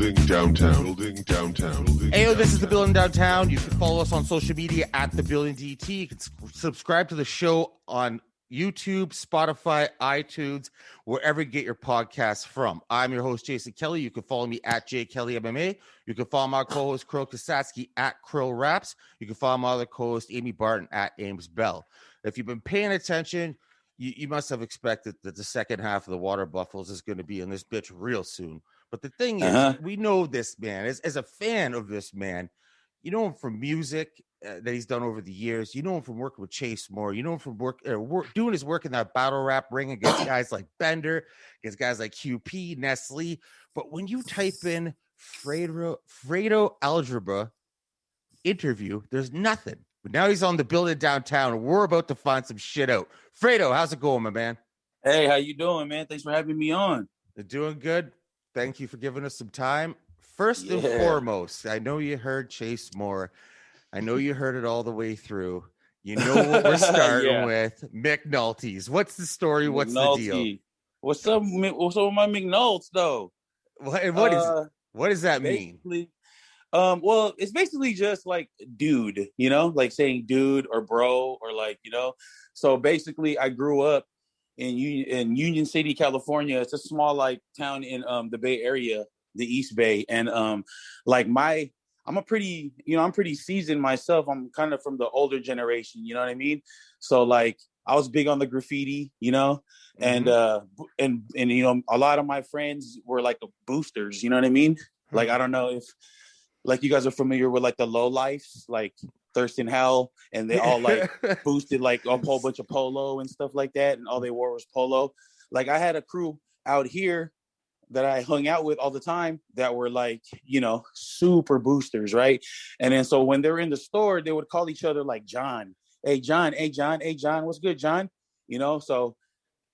Building downtown. Building downtown. Building Hey, this is The Building Downtown. You can follow us on social media at The Building DT. You can subscribe to the show on YouTube, Spotify, iTunes, wherever you get your podcasts from. I'm your host, Jason Kelly. You can follow me at JKellyMMA. You can follow my co-host, Kirill Kasatskiy, at Kirill Raps. You can follow my other co-host, Amy Barton, at Ames Bell. If you've been paying attention, you must have expected that the second half of the Water Buffaloes is going to be in this bitch real soon. But the thing is, we know this man. As a fan of this man, you know him from music that he's done over the years. You know him from working with Chase Moore. You know him from doing his work in that battle rap ring against guys like Bender, against guys like QP, Nestle. But when you type in Fredo Algebra interview, there's nothing. But now he's on The Building Downtown, and we're about to find some shit out. Fredo, how's it going, my man? Hey, how you doing, man? Thanks for having me on. Doing good. Thank you for giving us some time. First and foremost, I know you heard Chase Moore. I know you heard it all the way through. You know what we're starting with. McNulty's. What's the story? What's the deal? What's up with my McNults, though? What does that mean? Well, it's basically just like dude, you know, like saying dude or bro or like, you know. So basically, I grew up in Union City, California. It's a small like town in the Bay Area, the East Bay, and I'm pretty seasoned myself. I'm kind of from the older generation, you know what I mean? So like I was big on the graffiti, you know, and you know, a lot of my friends were like boosters, you know what I mean? Like I don't know if like you guys are familiar with like the low lifes, like Thurston Howell, and they all like boosted like a whole bunch of polo and stuff like that, and all they wore was polo. Like I had a crew out here that I hung out with all the time that were like, you know, super boosters, right? And then so when they're in the store, they would call each other like John. Hey John, hey John, hey John, what's good, John? You know, so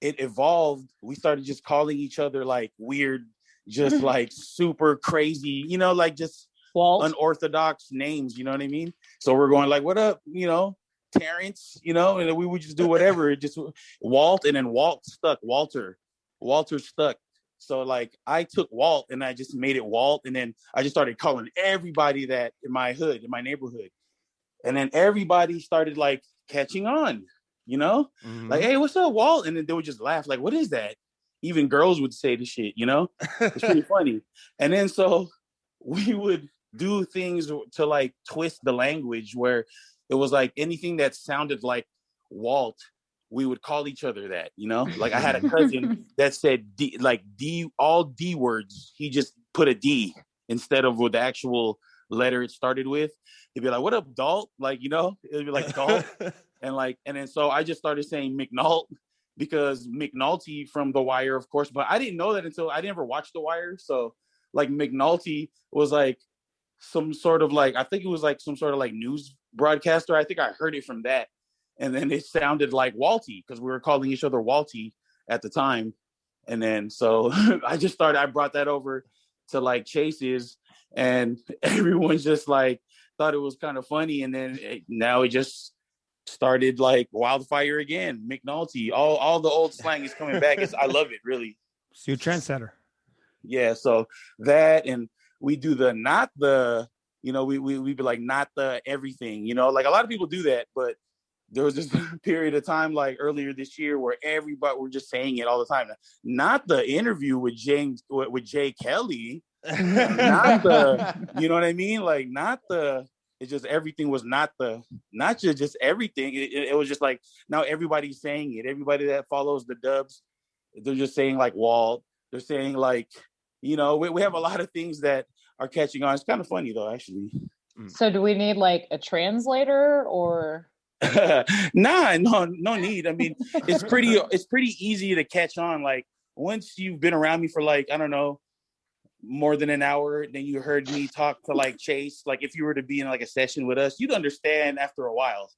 it evolved. We started just calling each other like weird, just like super crazy, you know, like just unorthodox names, you know what I mean? So we're going like, what up, you know, Terrence, you know, and we would just do whatever. It just Walt, and then Walter stuck. So like I took Walt and I just made it Walt, and then I just started calling everybody that in my hood, in my neighborhood. And then everybody started like catching on, you know, like, hey, what's up, Walt? And then they would just laugh like, what is that? Even girls would say the shit, you know. It's pretty funny. And then so we would do things to like twist the language where it was like anything that sounded like Walt, we would call each other that, you know. Like I had a cousin that said all D words. He just put a D instead of with the actual letter it started with. He'd be like, what up, Dalt? Like, you know, it'd be like Dalt. and then so I just started saying McNult because McNulty from The Wire, of course. But I didn't know that until I never watched The Wire. So like McNulty was like some sort of like, I think it was like some sort of like news broadcaster. I think I heard it from that. And then it sounded like Walty because we were calling each other Walty at the time. And then so I brought that over to like Chase's, and everyone just like thought it was kind of funny. And then now it just started like wildfire again. McNulty, all the old slang is coming back. I love it, really. So you're a trendsetter. Yeah, so that, and we do the not the, you know, we be like not the everything, you know, like a lot of people do that, but there was this period of time like earlier this year where everybody were just saying it all the time. Not the interview with Jay Kelly, not the, you know what I mean? Like not the, it's just everything was not just everything. It was just like now everybody's saying it. Everybody that follows the dubs, they're just saying like Walt. They're saying like, you know, we have a lot of things that are catching on. It's kind of funny though, actually. So do we need like a translator or? Nah, no need. I mean, it's pretty easy to catch on. Like once you've been around me for like, I don't know, more than an hour, then you heard me talk to like Chase. Like if you were to be in like a session with us, you'd understand after a while.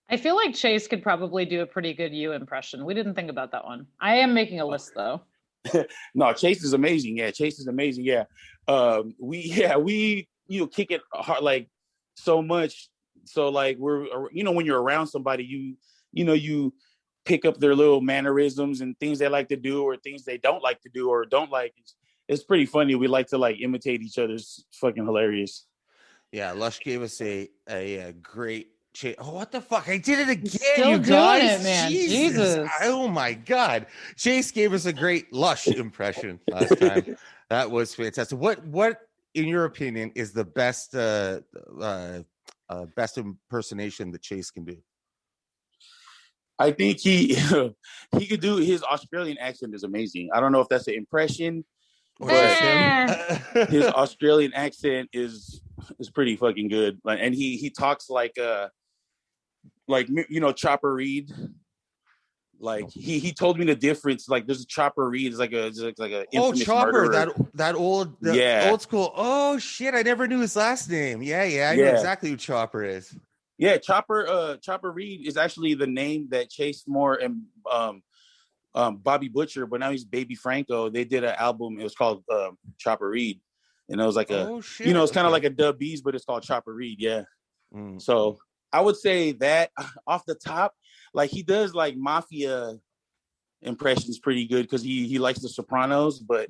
I feel like Chase could probably do a pretty good you impression. We didn't think about that one. I am making a list though. No, Chase is amazing. Yeah, Chase is amazing. Yeah. We you know, kick it hard like so much. So like we're, you know, when you're around somebody, you pick up their little mannerisms and things they like to do or things they don't like to do or don't like. it's pretty funny. We like to like imitate each other's fucking hilarious. Yeah, Lush gave us a great. Oh, what the fuck! I did it again, Still you doing guys. it, man. Jesus. Jesus. Oh my God. Chase gave us a great Lush impression last time. That was fantastic. What, in your opinion, is the best best impersonation that Chase can do? I think he could do his Australian accent is amazing. I don't know if that's an impression, but his Australian accent is pretty fucking good. Like, and he talks like Chopper Reed. Like he told me the difference. Like there's a Chopper Reed. It's like a infamous Chopper, murderer. that old old school. Oh shit, I never knew his last name. I know exactly who Chopper is. Yeah, Chopper Reed is actually the name that Chase Moore and Bobby Butcher, but now he's Baby Franco. They did an album. It was called Chopper Reed, and it was like it's kind of like a Dub B's, but it's called Chopper Reed. Yeah. So I would say that off the top, like he does like mafia impressions pretty good because he likes The Sopranos, but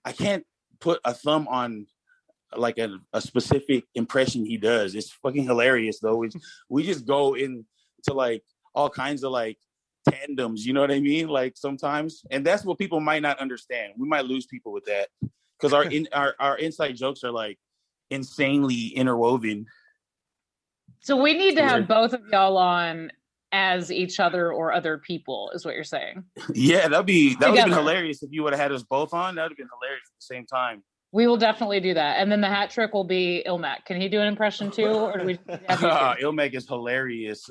I can't put a thumb on like a specific impression he does. It's fucking hilarious though. We just go into like all kinds of like tandems, you know what I mean? Like sometimes, and that's what people might not understand. We might lose people with that because our inside jokes are like insanely interwoven. So we need to have both of y'all on as each other or other people, is what you're saying. Yeah, that would have been hilarious if you would have had us both on. That would have been hilarious at the same time. We will definitely do that. And then the hat trick will be Ilmac. Can he do an impression too? Or do we have Ilmac is hilarious.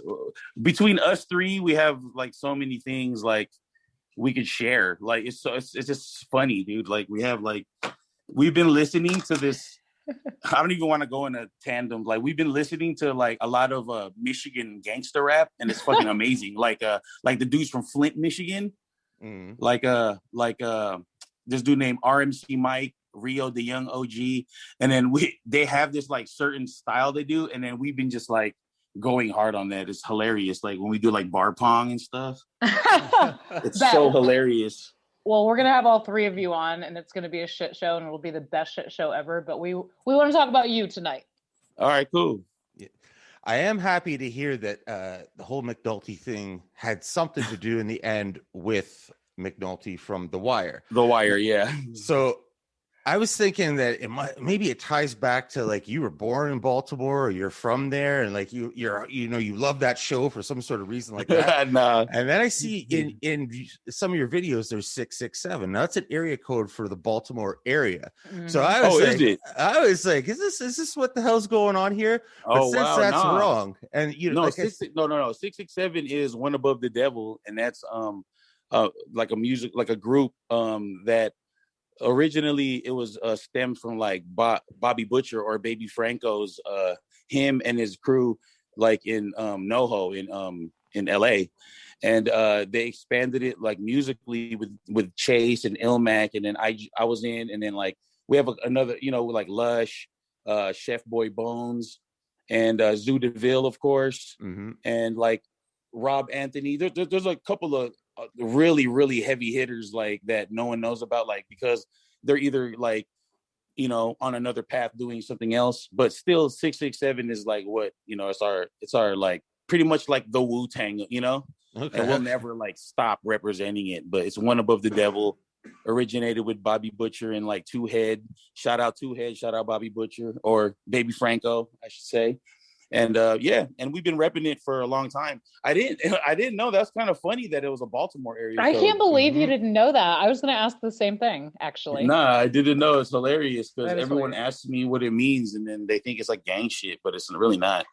Between us three, we have like so many things like we could share. Like it's just funny, dude. Like we've been listening to this. I don't even want to go in a tandem. Like we've been listening to like a lot of Michigan gangster rap, and it's fucking amazing. Like the dudes from Flint, Michigan. Like this dude named RMC Mike, Rio the Young OG, and then they have this like certain style they do, and then we've been just like going hard on that. It's hilarious. Like when we do like bar pong and stuff, it's so hilarious. Well, we're gonna have all three of you on, and it's gonna be a shit show, and it'll be the best shit show ever. But we want to talk about you tonight. All right, cool. Yeah. I am happy to hear that the whole McNulty thing had something to do in the end with McNulty from The Wire. The Wire, yeah. So I was thinking that maybe it ties back to like you were born in Baltimore or you're from there, and like you love that show for some sort of reason like that. Nah. And then I see in some of your videos there's 667. Now that's an area code for the Baltimore area. So I was like, is this what the hell's going on here? But that's wrong. And 667 is One Above the Devil, and that's like a group that originally it was stemmed from like Bobby Butcher or Baby Franco's him and his crew like in NoHo in LA, and they expanded it like musically with Chase and Ilmac, and then I was in, and then like we have another like Lush, Chef Boy Bones, and Zoo DeVille, of course, and like Rob Anthony. There's a couple of really, really heavy hitters like that no one knows about, like because they're either like on another path doing something else, but still 667 is like what it's our like pretty much like the Wu-Tang, and we'll never like stop representing it. But it's One Above the Devil, originated with Bobby Butcher and like Two Head. Shout out Two Head, shout out Bobby Butcher, or Baby Franco, I should say. And and we've been repping it for a long time. I didn't know. That's kind of funny that it was a Baltimore area. I can't believe you didn't know that. I was going to ask the same thing, actually. Nah, I didn't know. It's hilarious because everyone asks me what it means, and then they think it's like gang shit, but it's really not.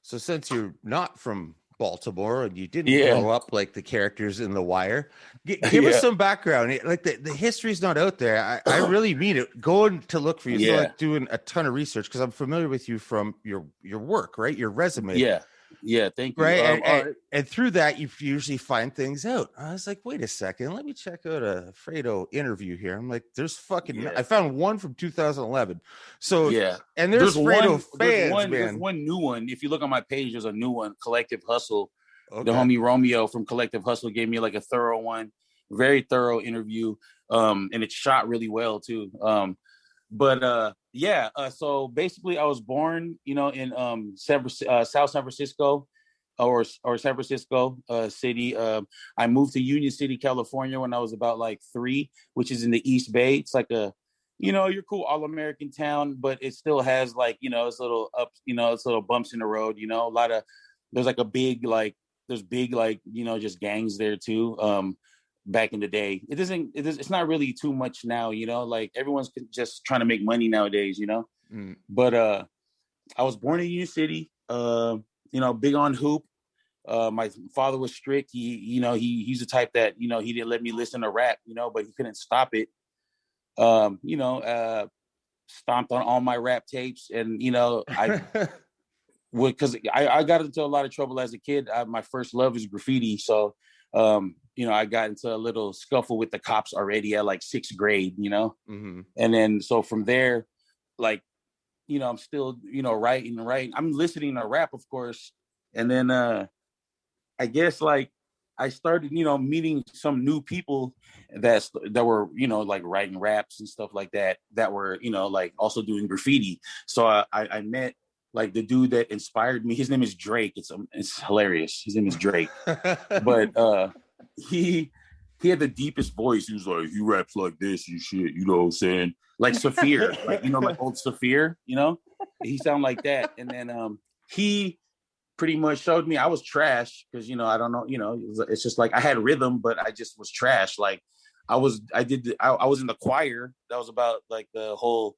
So since you're not from Baltimore and you didn't grow up like the characters in The Wire, give us some background. Like the history's not out there. I really mean it. Going to look for you. It's not like doing a ton of research because I'm familiar with you from your work, right? Your resume. Yeah, thank you. Right. And through that, you usually find things out. I was like, wait a second, let me check out a Fredo interview here. I'm like, there's I found one from 2011. So and there's Fredo fans, man. There's one new one. If you look on my page, there's a new one, Collective Hustle. Okay. The homie Romeo from Collective Hustle gave me like a thorough one, very thorough interview. And it's shot really well too. So basically I was born, you know, in South San Francisco, or San Francisco city. I moved to Union City, California when I was about like 3, which is in the East Bay. It's like a, you know, you're cool all-American town, but it still has like, you know, it's little ups, you know, it's little bumps in the road, you know, there's like a big, like, there's big, like, you know, just gangs there too. Back in the day, it's not really too much now, you know, like everyone's just trying to make money nowadays, you know. But I was born in Union City, you know, big on hoop. My father was strict. He's the type that, you know, he didn't let me listen to rap, you know, but he couldn't stop it. Stomped on all my rap tapes, and you know, I would, because I got into a lot of trouble as a kid. My first love is graffiti, so you know, I got into a little scuffle with the cops already at like 6th grade, you know. And then so from there, like, you know, I'm still, you know, writing. I'm listening to rap, of course, and then I guess like I started, you know, meeting some new people that were, you know, like writing raps and stuff like that were, you know, like also doing graffiti. So I met like the dude that inspired me. His name is Drake. It's hilarious. His name is Drake. But he had the deepest voice. He was like, he raps like this and shit, you know what I'm saying? Like Saphir, like, you know, like old Saphir, you know? He sounded like that. And then he pretty much showed me I was trash because, you know, I don't know, you know, it's just like I had rhythm, but I just was trash. Like I was in the choir. That was about like the whole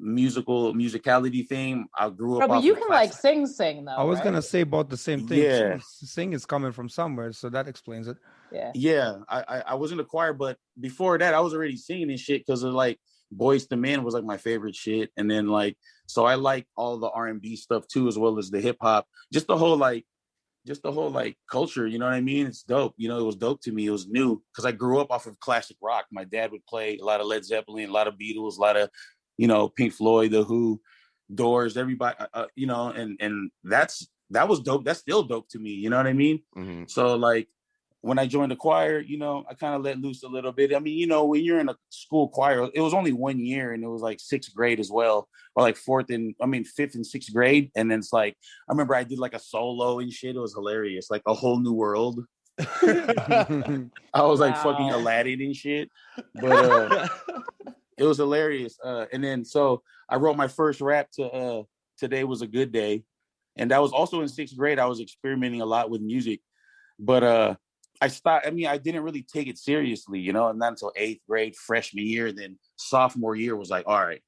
musicality thing. I grew up. But you can like sing though. I was right? gonna say about the same thing. Yeah, sing is coming from somewhere, so that explains it. Yeah. I was in the choir, but before that, I was already singing and shit because of like Boyz II Men was like my favorite shit, and then like so I like all the R&B stuff too, as well as the hip hop. Just the whole culture, you know what I mean? It's dope. You know, it was dope to me. It was new because I grew up off of classic rock. My dad would play a lot of Led Zeppelin, a lot of Beatles, a lot of, you know, Pink Floyd, The Who, Doors, everybody, you know, and that was dope. That's still dope to me. You know what I mean? So like when I joined the choir, you know, I kind of let loose a little bit. I mean, you know, when you're in a school choir, it was only 1 year, and it was like 6th grade as well, or like 5th and 6th grade. And then it's like, I remember I did like a solo and shit. It was hilarious. Like a whole new world. I was like fucking Aladdin and shit, but it was hilarious. And then so I wrote my first rap to Today Was a Good Day, and that was also in 6th grade. I was experimenting a lot with music, but I stopped. I mean, I didn't really take it seriously, you know, and not until 8th grade, freshman year. Then sophomore year was like, all right,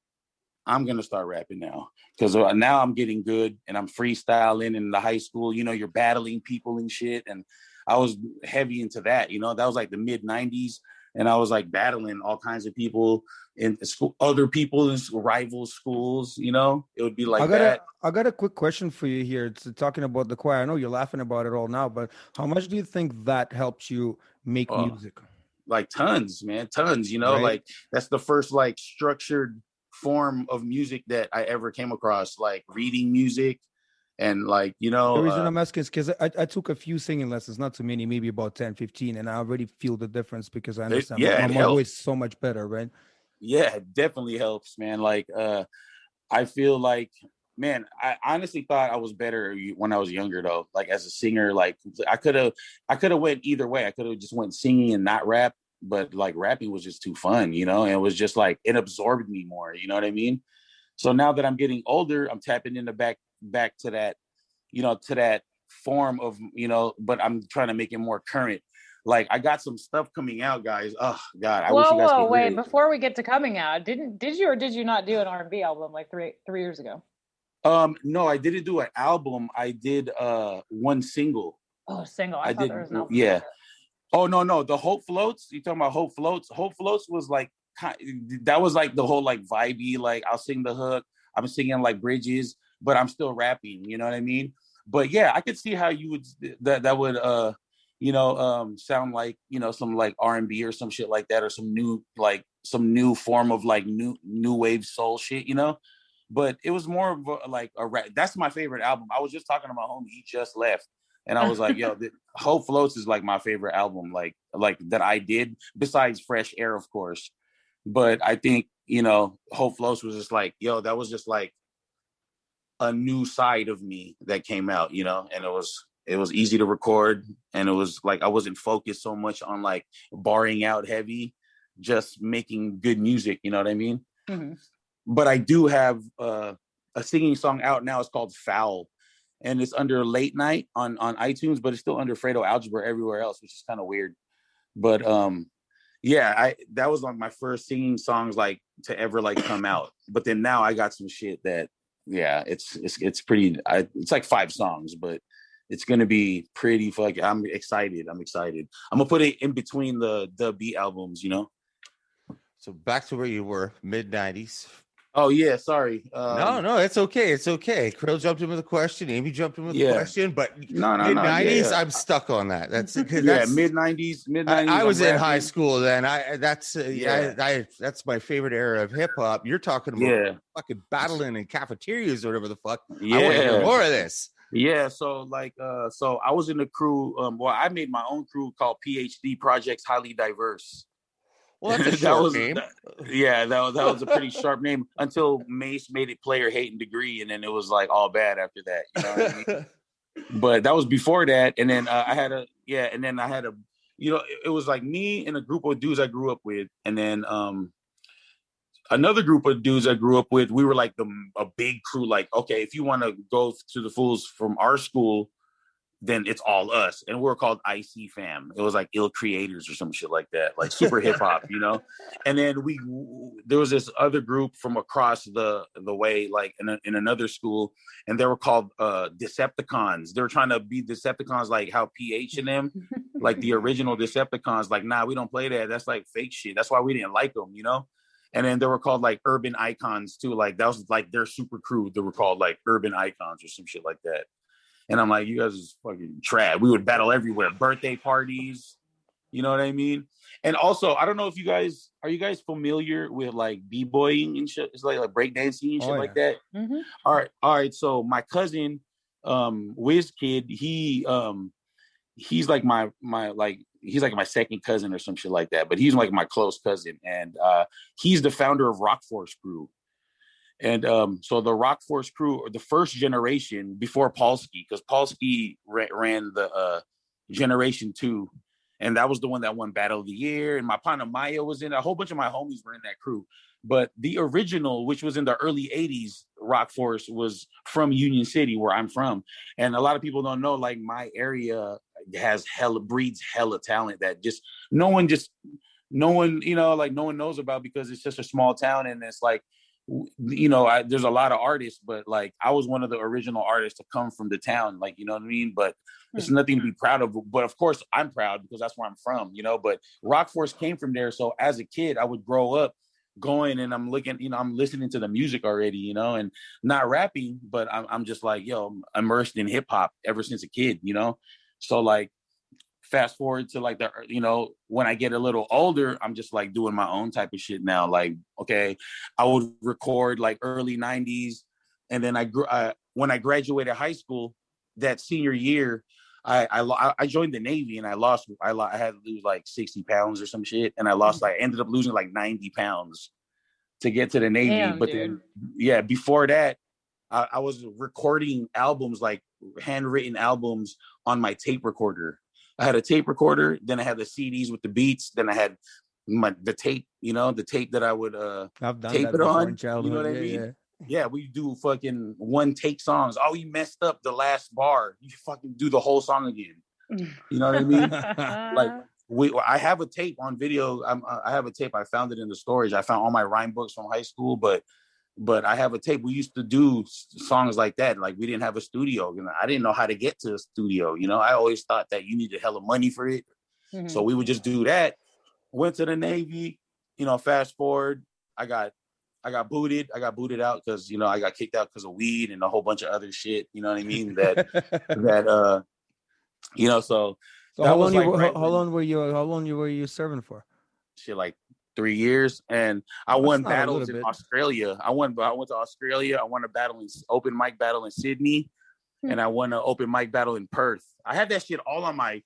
I'm going to start rapping now, because now I'm getting good and I'm freestyling in the high school. You know, you're battling people and shit. And I was heavy into that, you know, that was like the mid 90s. And I was like battling all kinds of people in school, other people in rival schools, you know, it would be like that. I got a quick question for you here. It's talking about the choir. I know you're laughing about it all now, but how much do you think that helped you make music? Like tons, man, tons, you know, right? Like that's the first like structured form of music that I ever came across, like reading music. And like, you know, the reason I'm asking is because I took a few singing lessons, not too many, maybe about 10, 15, and I already feel the difference because I understand my voice is so much better, right? Yeah, it definitely helps, man. Like, I feel like, man, I honestly thought I was better when I was younger, though. Like as a singer, like I could have went either way. I could have just went singing and not rap, but like rapping was just too fun, you know. And it was just like it absorbed me more, you know what I mean? So now that I'm getting older, I'm tapping into back to that, you know, to that form of, you know, but I'm trying to make it more current. Like I got some stuff coming out, guys. Oh God, I wish you guys could hear it. Before we get to coming out, did you or did you not do an R&B album like three years ago? No, I didn't do an album. I did one single. Oh, single. I thought there was an album. Yeah. Oh no, the Hope Floats. You talking about Hope Floats? Hope Floats was like that was like the whole like vibey, like I'll sing the hook, I'm singing like bridges, but I'm still rapping, you know what I mean? But yeah, I could see how you would that would you know, sound like, you know, some like R&B or some shit like that, or some new form of like new wave soul shit, you know. But it was more of like a rap. That's my favorite album. I was just talking to my homie, he just left. And I was like, yo, Hope Floats is like my favorite album, like that I did, besides Fresh Air, of course. But I think, Hope Floats was just like, yo, that was just like a new side of me that came out, and it was easy to record, and it was like I wasn't focused so much on like barring out heavy, just making good music, you know what I mean? Mm-hmm. But I do have a singing song out now. It's called Foul, and it's under Late Night on iTunes, but it's still under Fredo Algebra everywhere else, which is kind of weird. But that was like my first singing songs like to ever like come out. But then now I got some shit that it's pretty. It's like 5 songs, but it's gonna be pretty fucking. I'm excited. I'm gonna put it in between the beat albums, So back to where you were, mid-90s. Oh yeah, sorry. No, it's okay. It's okay. Krill jumped in with a question. Amy jumped in with a question. But mid-90s, I'm stuck on that. That's mid-90s. I was in high school then. That's my favorite era of hip hop. You're talking about fucking battling in cafeterias or whatever the fuck. Yeah. I want to hear more of this. Yeah, so so I was in a crew. I made my own crew called PhD Projects Highly Diverse. Well, that's a short name. That was a pretty sharp name until Mace made it Player Hate and Degree, and then it was like all bad after that. You know what I mean? But that was before that, and then I had a it was like me and a group of dudes I grew up with, and then another group of dudes I grew up with. We were like a big crew. Like, okay, if you want to go to the fools from our school, then it's all us. And we're called IC Fam. It was like Ill Creators or some shit like that, like super hip hop, And then there was this other group from across the way, like in another school, and they were called Decepticons. They were trying to be Decepticons like how PH and them, like the original Decepticons, like, nah, we don't play that. That's like fake shit. That's why we didn't like them, And then they were called like Urban Icons too. Like that was like their super crew. They were called like Urban Icons or some shit like that. And I'm like, you guys is fucking trad. We would battle everywhere. Birthday parties. You know what I mean? And also, I don't know if are you guys familiar with like b-boying and shit? It's like breakdancing and shit like that. Mm-hmm. All right. So my cousin, Wiz Kid, he's like my he's like my second cousin or some shit like that. But he's like my close cousin. And he's the founder of Rock Force Crew. And so the Rock Force Crew, or the first generation before Polsky, because Polsky ran the Generation 2, and that was the one that won Battle of the Year. And my partner Maya was in. A whole bunch of my homies were in that crew. But the original, which was in the early 80s, Rock Force was from Union City, where I'm from. And a lot of people don't know, like, my area breeds hella talent that just no one knows about, because it's just a small town, and it's like, there's a lot of artists, but like I was one of the original artists to come from the town, like, you know what I mean? But it's nothing to be proud of. But of course I'm proud because that's where I'm from, but Rock Force came from there. So as a kid, I would grow up going and I'm looking, I'm listening to the music already, and not rapping, but I'm just like, I'm immersed in hip hop ever since a kid, So like, fast forward to like when I get a little older, I'm just like doing my own type of shit now. Like, okay, I would record like early 90s. And then when I graduated high school, that senior year, I joined the Navy, and I had to lose like 60 pounds or some shit. And I ended up losing like 90 pounds to get to the Navy. Damn, but dude. then, before that, I was recording albums, like handwritten albums, on my tape recorder. I had a tape recorder, then I had the CDs with the beats, then I had the tape, the tape that I would tape it on. You know what I mean? Yeah, we do fucking one take songs. Oh, you messed up the last bar. You fucking do the whole song again. You know what I mean? Like I have a tape on video. I have a tape. I found it in the storage. I found all my rhyme books from high school, but I have a tape. We used to do songs like that. Like, we didn't have a studio. I didn't know how to get to a studio. I always thought that you needed hella money for it. Mm-hmm. So we would just do that. Went to the Navy. Fast forward, I got booted. I got booted out because I got kicked out because of weed and a whole bunch of other shit. You know what I mean? So how long were you serving for? Shit, like 3 years, and I won battles in Australia. I went to Australia. I won a open mic battle in Sydney, and I won an open mic battle in Perth. I had that shit all on my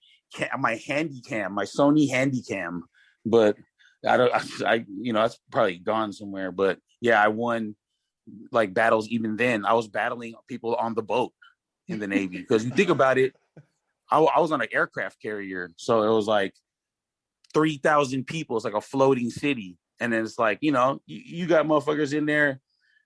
handy cam, my Sony handy cam, but I that's probably gone somewhere. But yeah, I won like battles. Even then, I was battling people on the boat in the Navy, because you think about it, I was on an aircraft carrier, so it was like 3,000 people. It's like a floating city, and then it's like, you got motherfuckers in there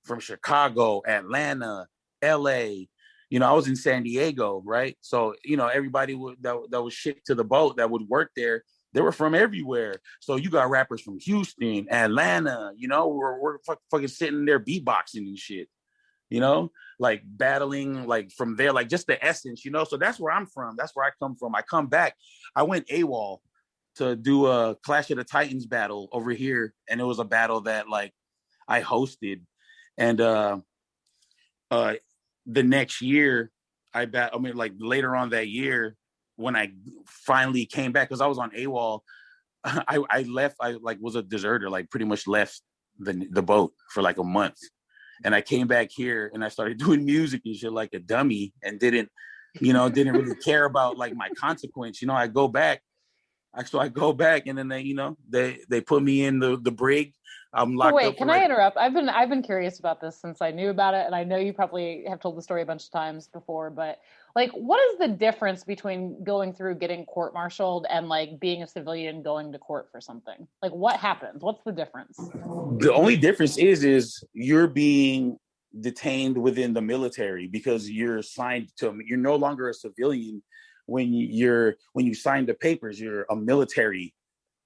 from Chicago, Atlanta, LA. I was in San Diego, right? So, everybody that was shipped to the boat that would work there, they were from everywhere. So you got rappers from Houston, Atlanta, we're fucking sitting there beatboxing and shit, like battling, like from there, like just the essence, So that's where I'm from. That's where I come from. I come back. I went AWOL to do a Clash of the Titans battle over here. And it was a battle that like I hosted. And the next year, like later on that year, when I finally came back, because I was on AWOL, I left. I like was a deserter, like pretty much left the boat for like a month, and I came back here and I started doing music and shit like a dummy, and didn't really care about like my consequence. I go back. So I go back, and then they put me in the brig. I'm locked up. Wait, can I interrupt? I've been curious about this since I knew about it, and I know you probably have told the story a bunch of times before, but like, what is the difference between going through getting court-martialed and like being a civilian going to court for something? Like, what happens? What's the difference? The only difference is you're being detained within the military, because you're no longer a civilian. When you sign the papers, you're a military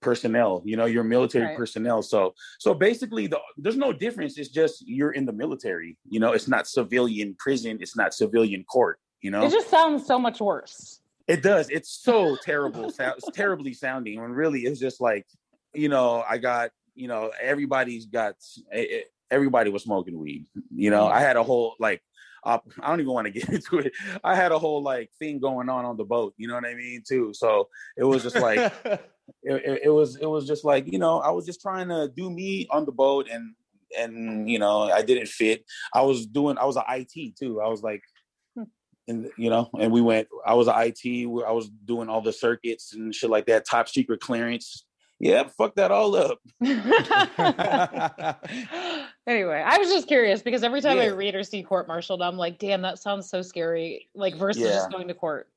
personnel, you're military right. personnel. So basically there's no difference. It's just you're in the military, it's not civilian prison. It's not civilian court, It just sounds so much worse. It does. It's so terrible. It's terribly sounding. When really it's just like, I got, everybody was smoking weed. I had a whole like, I don't even want to get into it. I had a whole like thing going on the boat. You know what I mean, too. So it was just like, it was just like, I was just trying to do me on the boat, and I didn't fit. I was an IT too. I was like, and I was an IT where I was doing all the circuits and shit like that, top secret clearance. Yeah, fuck that all up. Anyway, I was just curious, because every time I read or see court-martialed, I'm like, damn, that sounds so scary. Like, versus just going to court.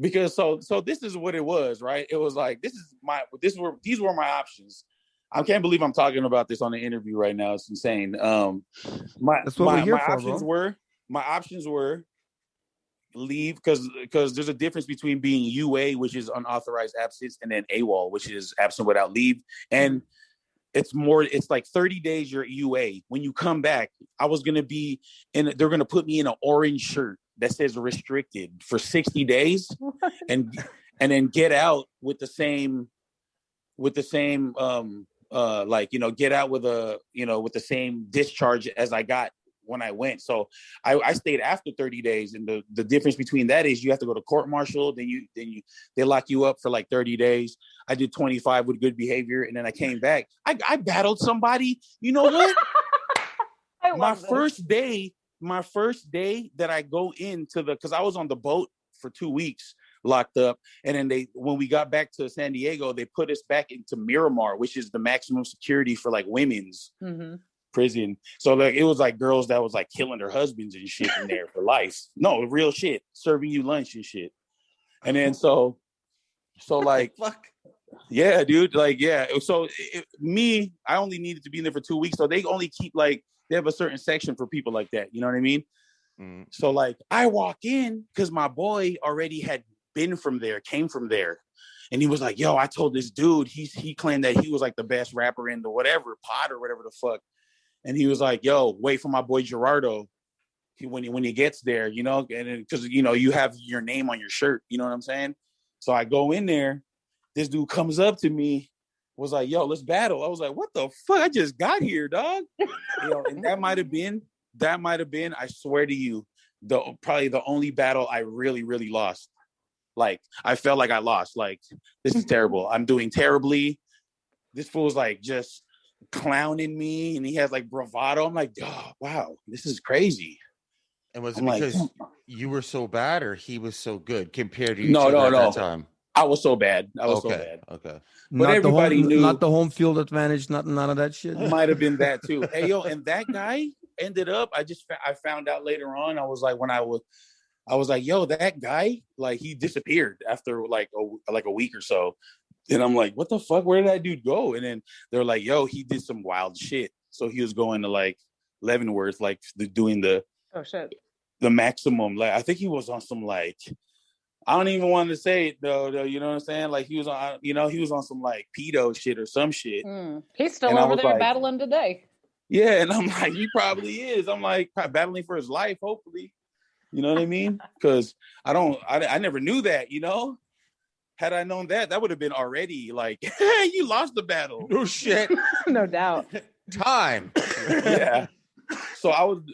Because so this is what it was, right? It was like, these were my options. I can't believe I'm talking about this on the interview right now. It's insane. My options were leave, because there's a difference between being UA, which is unauthorized absence, and then AWOL, which is absent without leave. And it's like 30 days you're UA. When you come back, I was going to be they're going to put me in an orange shirt that says restricted for 60 days and then get out with the same get out with with the same discharge as I got when I went. So I stayed after 30 days. And the difference between that is you have to go to court martial. Then they lock you up for like 30 days. I did 25 with good behavior. And then I came back. I battled somebody. You know what? my first day that I go into because I was on the boat for 2 weeks locked up. And then when we got back to San Diego, they put us back into Miramar, which is the maximum security for like women's prison. So like it was like girls that was like killing their husbands and shit in there for life. No, real shit, serving you lunch and shit. And then so like fuck. Yeah, dude. Like, yeah. So I only needed to be in there for 2 weeks. So they only keep they have a certain section for people like that. You know what I mean? Mm. So like I walk in because my boy already had came from there. And he was like, yo, I told this dude, he claimed that he was like the best rapper in the whatever pod or whatever the fuck. And he was like, yo, wait for my boy Gerardo. When he gets there, and because, you have your name on your shirt, you know what I'm saying? So I go in there, this dude comes up to me, was like, yo, let's battle. I was like, what the fuck? I just got here, dog. And that might have been, I swear to you, probably the only battle I really, really lost. Like, I felt like I lost. Like, this is terrible. I'm doing terribly. This fool's like just clowning me, and he has like bravado. I'm like, oh, wow, this is crazy. And was it I'm because like, you were so bad or he was so good compared to each no, other no, at no. that time? I was so bad. Okay. But Not the everybody home, knew. not the home field advantage, none of that shit. Might have been that too. Hey, yo, and that guy ended up. I found out later on. I was like, yo, that guy, like, he disappeared after like a week or so. And I'm like, what the fuck? Where did that dude go? And then they're like, yo, he did some wild shit. So he was going to like Leavenworth, like doing the maximum. Like, I think he was on some like, I don't even want to say it though. You know what I'm saying? Like he was on some like pedo shit or some shit. He's still over there battling today. Yeah, and I'm like, he probably is. I'm like battling for his life, hopefully. You know what I mean? Because I never knew that, you know? Had I known that, that would have been already like, hey, you lost the battle. No shit. No doubt. Time. Yeah. So I would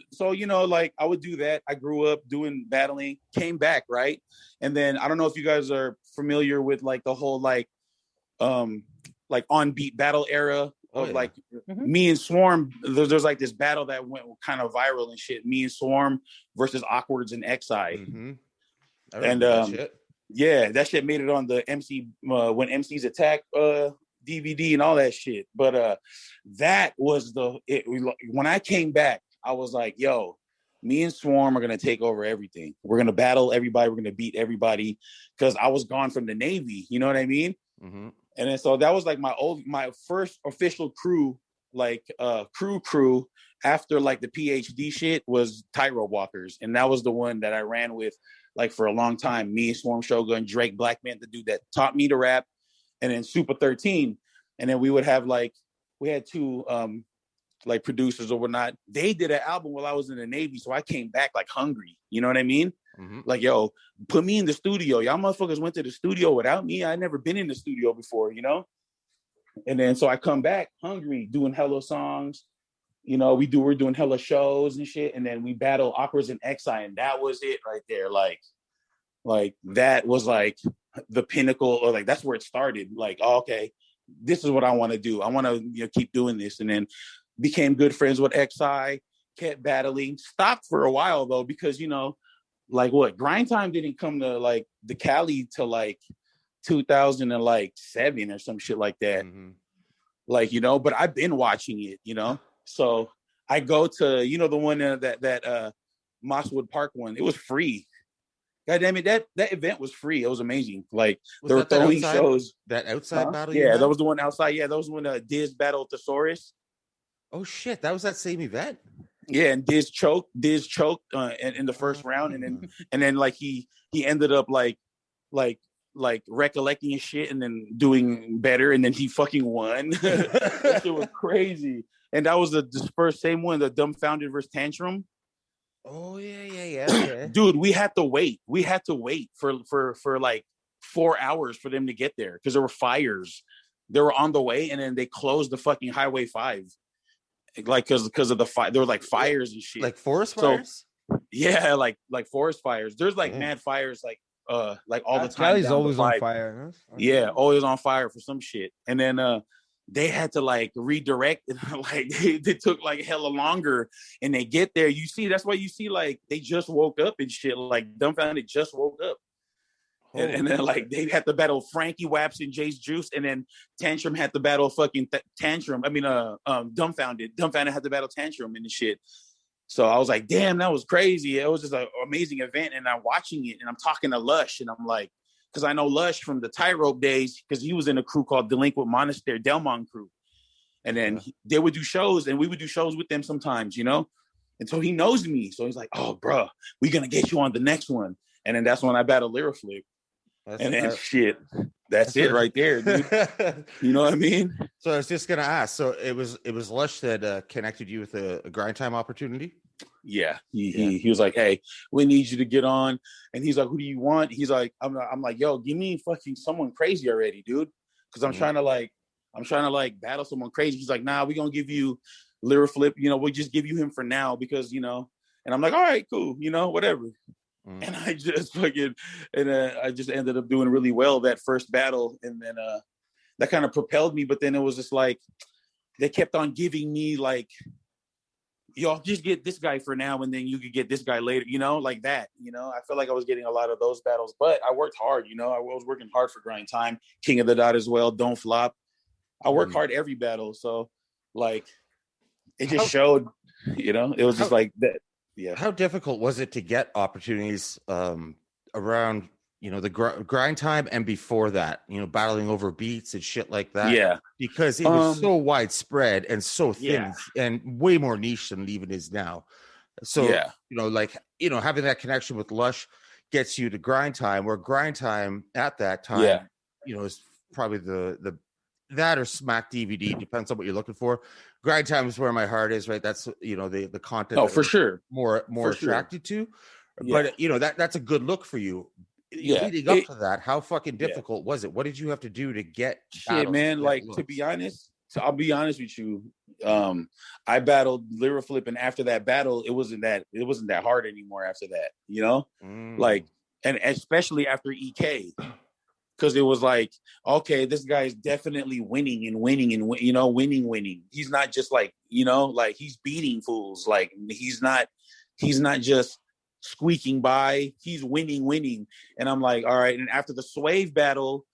do that. I grew up doing battling, came back, right? And then I don't know if you guys are familiar with like the whole like on beat battle era of like me and Swarm. There's like this battle that went kind of viral and shit. Me and Swarm versus Awkwards and XI. And that shit. Yeah, that shit made it on the MC when MCs Attack DVD and all that shit. But that was when I came back, I was like, yo, me and Swarm are gonna take over everything. We're gonna battle everybody. We're gonna beat everybody because I was gone from the Navy. You know what I mean? And then so that was like my first official crew, like crew after like the PhD shit was Tightrope Walkers, and that was the one that I ran with like for a long time. Me, Swarm Shogun, Drake Blackman, the dude that taught me to rap, and then Super 13, and then we had two like producers or whatnot. They did an album while I was in the Navy, so I came back like hungry. You know what I mean? Like, yo, put me in the studio. Y'all motherfuckers went to the studio without me. I'd never been in the studio before, you know? And then so I come back hungry, doing hella songs. You know, we're doing hella shows and shit. And then we battle Awkwards and XI, and that was it right there. Like that was like the pinnacle, or like that's where it started. Like, oh, okay, this is what I want to do. I want to keep doing this. And then became good friends with XI, kept battling, stopped for a while though, because like Grind Time didn't come to like the Cali till like 2007 or some shit like that. Like, but I've been watching it, so I go to, the one that Mosswood Park one, it was free. God damn it, that event was free. It was amazing. Like they were throwing shows. That outside battle? Yeah, that was the one outside. Yeah, that was when Diz battled Thesaurus. Oh shit, that was that same event? Yeah, and Diz choked in the first round, and then like he ended up like recollecting his shit and then doing better, and then he fucking won. That shit was crazy. And that was the first same one, the Dumbfounded versus Tantrum. Oh yeah. Dude, we had to wait. We had to wait for like 4 hours for them to get there because there were fires. They were on the way, and then they closed the fucking Highway 5. Like because of the fire, there were like fires and shit, like forest fires. Yeah, like forest fires. There's like mad fires, like all the time. Cali's always on fire. Huh? Yeah, always on fire for some shit. And then they had to like redirect, and like they took like hella longer. And they get there, you see, that's why you see like they just woke up and shit. Like Dumbfounded just woke up. And then like they had to battle Frankie Waps and Jace Juice, and then Tantrum had to battle fucking Tantrum. I mean, Dumbfounded had to battle Tantrum and the shit. So I was like, damn, that was crazy. It was just an amazing event, and I'm watching it, and I'm talking to Lush, and I'm like, because I know Lush from the Tightrope days, because he was in a crew called Delinquent Monastery, Delmont crew, and then they would do shows, and we would do shows with them sometimes, and so he knows me. So he's like, oh, bro, we're gonna get you on the next one, and then that's when I battled Lyraflip. And then shit, that's it right there, dude. You know what I mean? So I was just gonna ask. So it was Lush that connected you with a Grind Time opportunity. Yeah, he was like, hey, we need you to get on, and he's like, who do you want? He's like, I'm like, yo, give me fucking someone crazy already, dude, because I'm trying to battle someone crazy. He's like, nah, we gonna give you Lyraflip. We'll just give you him for now because and I'm like, all right, cool, whatever. And I just I just ended up doing really well that first battle, and then that kind of propelled me. But then it was just like they kept on giving me like y'all just get this guy for now, and then you could get this guy later, you know, like that. You know, I feel like I was getting a lot of those battles, but I worked hard. You know, I was working hard for Grind Time, King of the Dot as well. Don't Flop. I work hard every battle, so like it just showed. You know, it was just like that. Yeah. How difficult was it to get opportunities around, you know, the Grind Time and before that, you know, battling over beats and shit like that? Yeah. Because it was so widespread and so thin and way more niche than it even is now. So, you know, like, you know, having that connection with Lush gets you to Grind Time, where Grind Time at that time, you know, is probably the that or Smack DVD, depends on what you're looking for. Grind Time is where my heart is, right? That's, you know, the content. Oh, for sure. More attracted to. But, you know, that's a good look for you. Leading up to that, how fucking difficult was it? What did you have to do to get shit, man? Like, to be honest, I'll be honest with you. I battled Lyra Flip, and after that battle, it wasn't that hard anymore after that, you know? Like, and especially after EK. Because it was like, okay, this guy is definitely winning and winning and, you know, winning. He's not just like, you know, like he's beating fools. Like he's not just squeaking by. He's winning. And I'm like, all right. And after the Swave battle,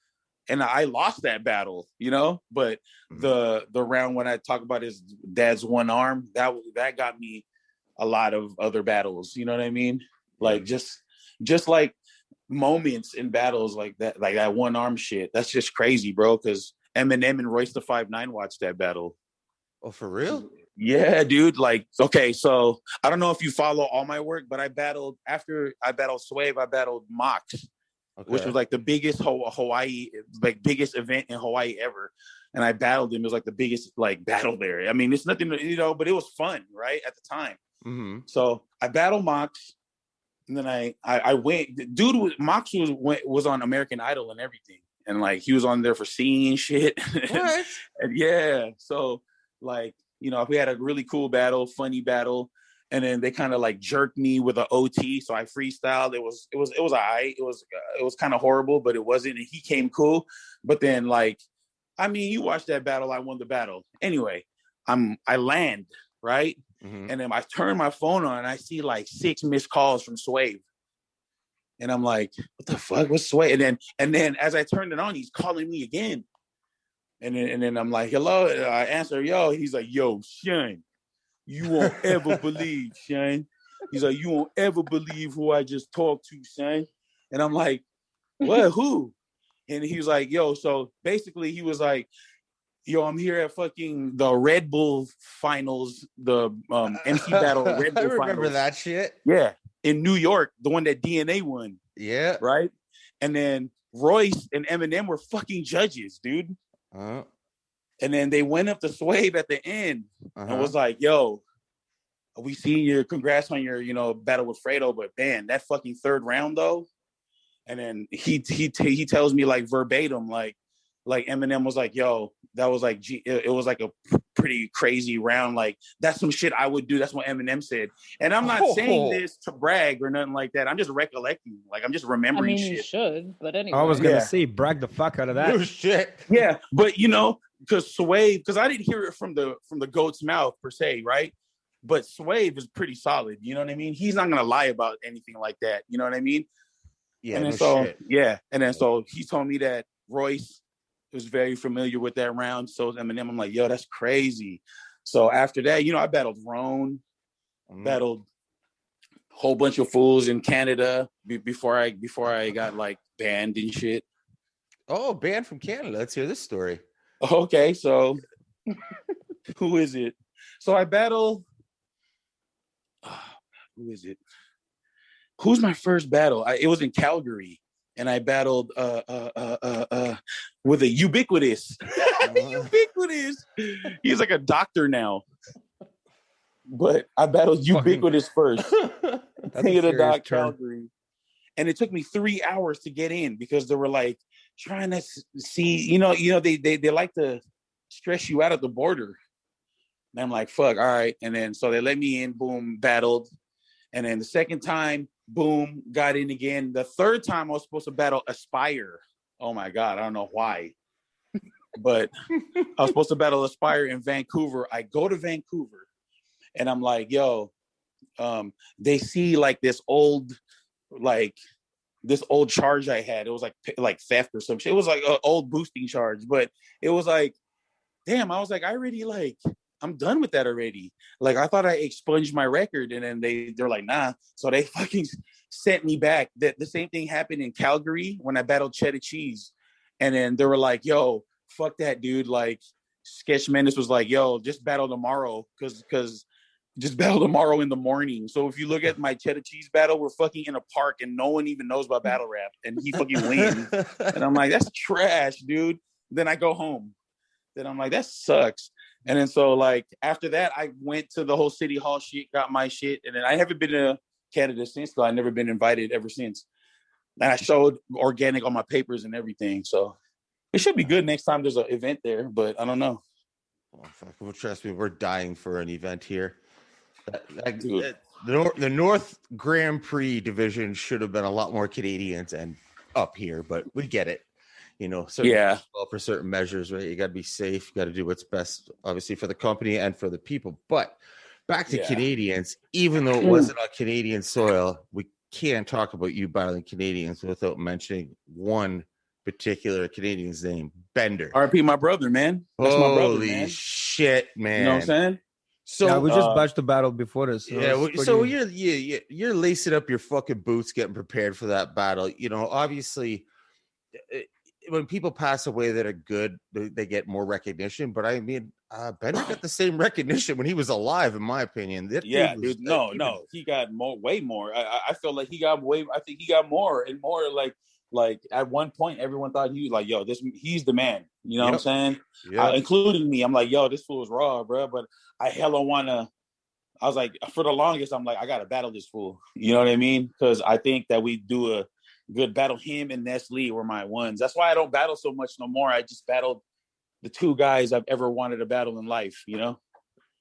and I lost that battle, you know, but the round when I talk about his dad's one arm, that got me a lot of other battles. You know what I mean? Like just like moments in battles like that one arm shit. That's just crazy, bro. Because Eminem and Royce the 5'9" watched that battle. Oh, for real? Yeah, dude. Like, okay, so I don't know if you follow all my work, but after I battled Swave, I battled Mox, which was like the biggest Hawaii, like biggest event in Hawaii ever. And I battled him. It was like the biggest like battle there. I mean, it's nothing, you know, but it was fun, right, at the time. So I battled Mox. And then I went. Mox was on American Idol and everything, and like he was on there for singing shit. What? And so like, you know, we had a really cool battle, funny battle, and then they kind of like jerked me with an OT. So I freestyled. It was alright. It was kind of horrible, but it wasn't. And he came cool. But then like, I mean, you watched that battle. I won the battle. Anyway, I land right. And then I turn my phone on and I see like 6 missed calls from Swave. And I'm like, what the fuck? What's Swave? And then as I turned it on, he's calling me again. And then I'm like, hello. And I answer, yo. He's like, yo, Shane, you won't ever believe, Shane. He's like, you won't ever believe who I just talked to, Shane. And I'm like, what? Who? And he was like, yo, so basically he was like, yo, I'm here at fucking the Red Bull finals, the MC battle Red Bull I remember finals. that shit. Yeah, in New York, the one that DNA won. Yeah. Right? And then Royce and Eminem were fucking judges, dude. And then they went up to Swave at the end and was like, yo, we seen your congrats on your, you know, battle with Fredo, but man, that fucking third round though. And then he tells me like verbatim, like Eminem was like, yo, that was like, it was like a pretty crazy round. Like, that's some shit I would do. That's what Eminem said. And I'm not saying this to brag or nothing like that. I'm just recollecting. Like, I'm just remembering shit. You should, but anyway. I was going to say, brag the fuck out of that. Oh, shit. Yeah, but, you know, because I didn't hear it from the goat's mouth, per se, right? But Swave is pretty solid. You know what I mean? He's not going to lie about anything like that. You know what I mean? Yeah, and then so he told me that Royce was very familiar with that round. So Eminem, I'm like, yo, that's crazy. So after that, you know, I battled Roan, battled a whole bunch of fools in Canada before I got like banned and shit. Oh, banned from Canada. Let's hear this story. Okay, so who is it? So I battle. Who is it? Who's my first battle? It was in Calgary. And I battled with a Ubiquitous. Ubiquitous. He's like a doctor now. But I battled Ubiquitous first. King of the Dot, Calgary. And it took me 3 hours to get in because they were like trying to see, you know, they like to stress you out at the border. And I'm like, fuck, all right. And then so they let me in, boom, battled. And then the second time, boom, got in again. The third time I was supposed to battle Aspire. Oh my God, I don't know why. But I was supposed to battle Aspire in Vancouver. I go to Vancouver and I'm like, yo, they see like this old charge I had. It was like theft or some shit. It was like an old boosting charge, but it was like, damn, I was like, I'm done with that already. Like, I thought I expunged my record, and then they're like, nah. So they fucking sent me back. The same thing happened in Calgary when I battled Cheddar Cheese. And then they were like, yo, fuck that, dude. Like, Sketch Menace was like, yo, just battle tomorrow, because just battle tomorrow in the morning. So if you look at my Cheddar Cheese battle, we're fucking in a park and no one even knows about battle rap, and he fucking wins. And I'm like, that's trash, dude. Then I go home. Then I'm like, that sucks. And then so like after that, I went to the whole City Hall shit, got my shit, and then I haven't been to Canada since. So I've never been invited ever since. And I showed organic on my papers and everything. So it should be good next time there's an event there, but I don't know. Oh, fuck. Well, trust me, we're dying for an event here. The North Grand Prix division should have been a lot more Canadians and up here, but we get it. You know, for certain measures, right? You got to be safe. You got to do what's best, obviously, for the company and for the people. But back to Canadians, even though it wasn't on Canadian soil, we can't talk about you battling Canadians without mentioning one particular Canadian's name, Bender. RP, my brother, man. That's my brother, man. Holy shit, man. You know what I'm saying? So yeah, we just botched the battle before this. So you're lacing up your fucking boots, getting prepared for that battle. You know, obviously, when people pass away that are good, they get more recognition. But I mean, Bender got the same recognition when he was alive, in my opinion. Dude. No, he got way more. I feel like he got way. I think he got more and more. Like at one point, everyone thought he was like, "Yo, he's the man." You know what I'm saying? Including me. I'm like, "Yo, this fool is raw, bro." But I hella wanna. I was like, for the longest, I'm like, I gotta battle this fool. You know what I mean? Because I think that we do a good battle. Him and Nestle were my ones. That's why I don't battle so much no more. I just battled the two guys I've ever wanted to battle in life, you know?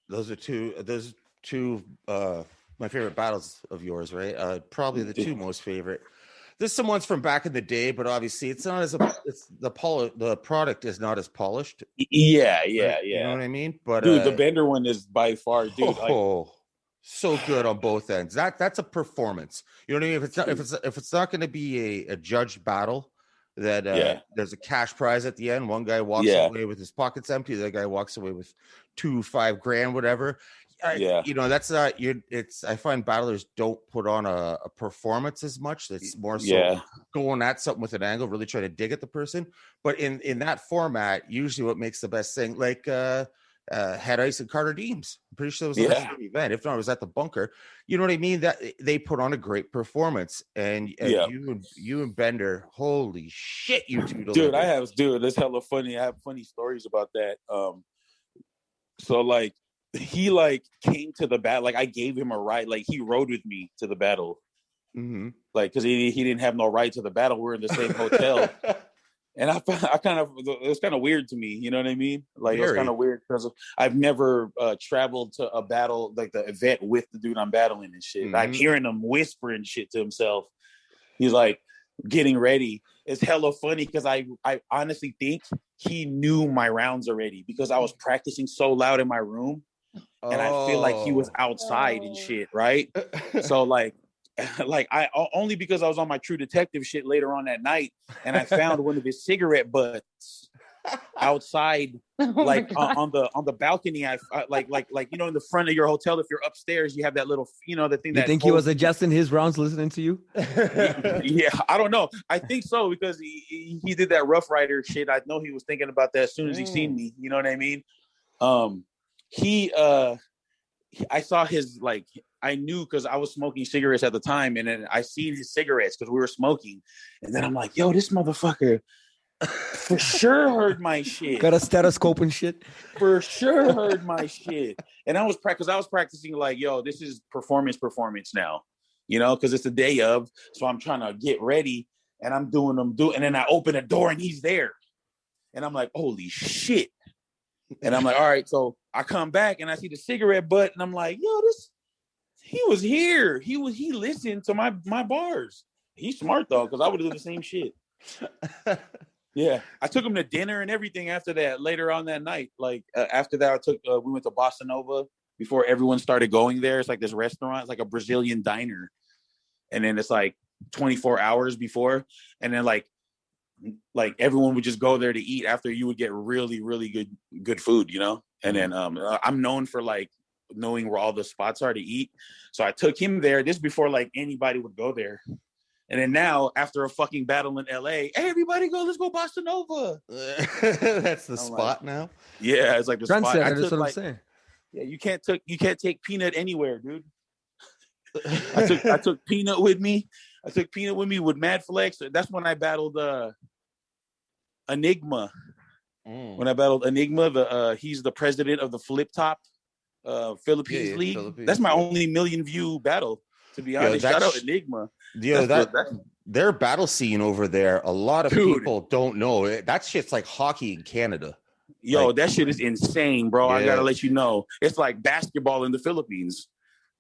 Those are two my favorite battles of yours, right? Probably the two most favorite. There's some ones from back in the day, but obviously it's not as the product is not as polished. Yeah. You know what I mean? But dude, the Bender one is by far, dude. So good on both ends. That's a performance. You know what I mean? If it's not going to be a judged battle, that there's a cash prize at the end. One guy walks away with his pockets empty. The other guy walks away with $5 grand, whatever. You know, that's not it's I find battlers don't put on a performance as much. It's more so going at something with an angle, really trying to dig at the person. But in that format, usually what makes the best thing, like Head Ice and Carter Deems. I'm pretty sure it was the same event. If not, it was at the Bunker. You know what I mean? That they put on a great performance. And you and Bender, holy shit, you two delivered. Dude, that's hella funny. I have funny stories about that. So like he like came to the battle, like I gave him a ride, like he rode with me to the battle. Mm-hmm. Like because he didn't have no ride to the battle. We're in the same hotel. And it was kind of weird to me, you know what I mean? Like, it was kind of weird because I've never traveled to a battle, like the event with the dude I'm battling and shit. Mm-hmm. I'm hearing him whispering shit to himself. He's like getting ready. It's hella funny because I honestly think he knew my rounds already because I was practicing so loud in my room. And I feel like he was outside and shit, right? So like I only because I was on my True Detective shit later on that night, and I found one of his cigarette butts outside, like on the balcony. I like you know, in the front of your hotel. If you're upstairs, you have that little, you know, the thing. You think he was adjusting his rounds, listening to you? Yeah, I don't know. I think so because he did that Rough Rider shit. I know he was thinking about that as soon as he seen me. You know what I mean? I saw his, like, I knew because I was smoking cigarettes at the time, and then I seen his cigarettes because we were smoking, and then I'm like, yo, this motherfucker for sure heard my shit. Got a stethoscope and shit. For sure heard my shit. And I was practicing like, yo, this is performance now, you know, because it's the day of, so I'm trying to get ready, and I'm doing, and then I open the door and he's there, and I'm like, holy shit. And I'm like, all right, so I come back and I see the cigarette butt, and I'm like, yo, he was here. He listened to my bars. He's smart though, because I would do the same shit. Yeah, I took him to dinner and everything after that. Later on that night, like after that, we went to Bossa Nova before everyone started going there. It's like this restaurant, it's like a Brazilian diner. And then it's like 24 hours before. And then like everyone would just go there to eat after you would get really, really good food, you know? And then I'm known for like knowing where all the spots are to eat. So I took him there. This before like anybody would go there. And then now, after a fucking battle in LA, hey, everybody go, let's go Bossa Nova. That's the spot now. Yeah, it's like the spot. That's what I'm saying. Yeah, you can't take Peanut anywhere, dude. I took Peanut with me. I took Peanut with me with Mad Flex. That's when I battled Enigma. When I battled Enigma, he's the president of the Flip Top Philippines League. Philippines, that's my only million view battle. To be honest, shout out Enigma. Their battle scene over there, a lot of people don't know. That shit's like hockey in Canada. Yo, like, that shit is insane, bro. Yeah. I gotta let you know. It's like basketball in the Philippines.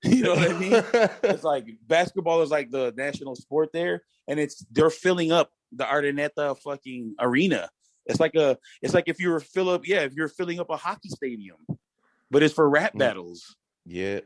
You know what I mean? It's like basketball is like the national sport there, and they're filling up the Araneta fucking arena. It's like if you're filling up a hockey stadium, but it's for rap battles. Yeah.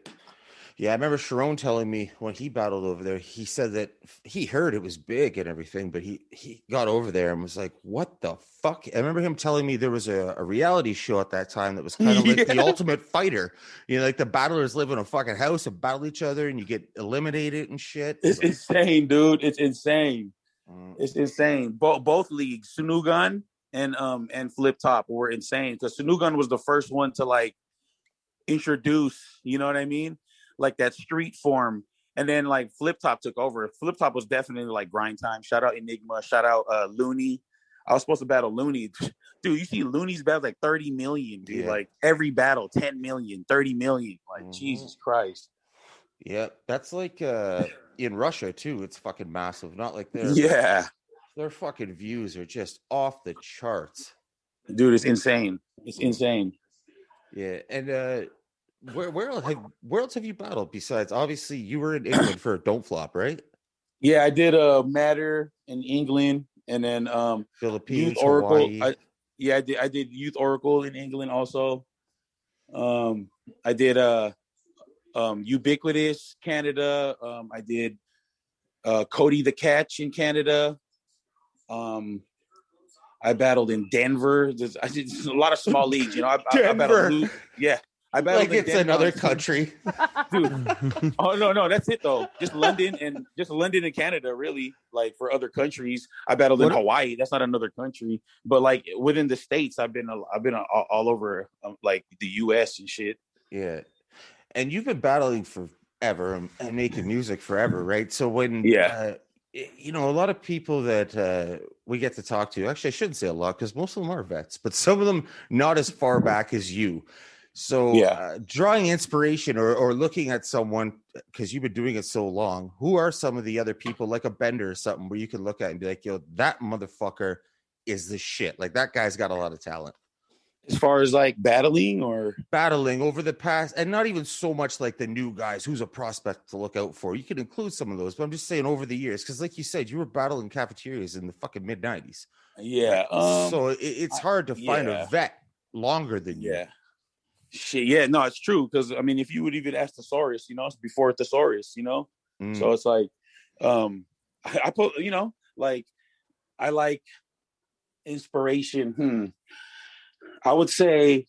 Yeah, I remember Sharon telling me when he battled over there, he said that he heard it was big and everything, but he got over there and was like, what the fuck? I remember him telling me there was a reality show at that time that was kind of like The Ultimate Fighter. You know, like the battlers live in a fucking house and battle each other and you get eliminated and shit. It's insane, dude. It's insane. It's insane. Both leagues, Sunugan and Flip Top, were insane because Sunugan was the first one to like introduce, you know what I mean? Like that street form, and then like Flip Top took over. Flip Top was definitely like grind time. Shout out Enigma. Shout out Looney. I was supposed to battle Looney. Dude, you see Looney's battle like 30 million, dude. Yeah. Like every battle, 10 million, 30 million. Like Jesus Christ. Yeah, that's like in Russia too. It's fucking massive. Not like their fucking views are just off the charts. Dude, it's insane. It's insane. Yeah, and where else have you battled besides, obviously you were in England for Don't Flop, right? Yeah, I did Matter in England, and then Philippines, Youth Oracle. Hawaii. I did Youth Oracle in England also. I did Ubiquitous Canada. I did Cody the Catch in Canada. I battled in Denver. I did a lot of small leagues, you know. I battled I battled like it's Denver, another country. Dude. Oh no, that's it though. Just London and Canada, really. Like for other countries, I battled in Hawaii. That's not another country, but like within the states, I've been all over like the US and shit. Yeah, and you've been battling forever and making music forever, right? So when you know, a lot of people that we get to talk to, actually I shouldn't say a lot because most of them are vets, but some of them not as far back as you. So drawing inspiration or looking at someone, because you've been doing it so long, who are some of the other people like a Bender or something where you can look at and be like, yo, that motherfucker is the shit. Like that guy's got a lot of talent. As far as like battling over the past, and not even so much like the new guys, who's a prospect to look out for. You can include some of those, but I'm just saying over the years, because like you said, you were battling cafeterias in the fucking mid 90s. Yeah. So it's hard to find a vet longer than you. Yeah. Shit, yeah, no, it's true. Because I mean, if you would even ask Thesaurus, you know, it's before Thesaurus, you know. So it's like, I put, you know, like I like inspiration. I would say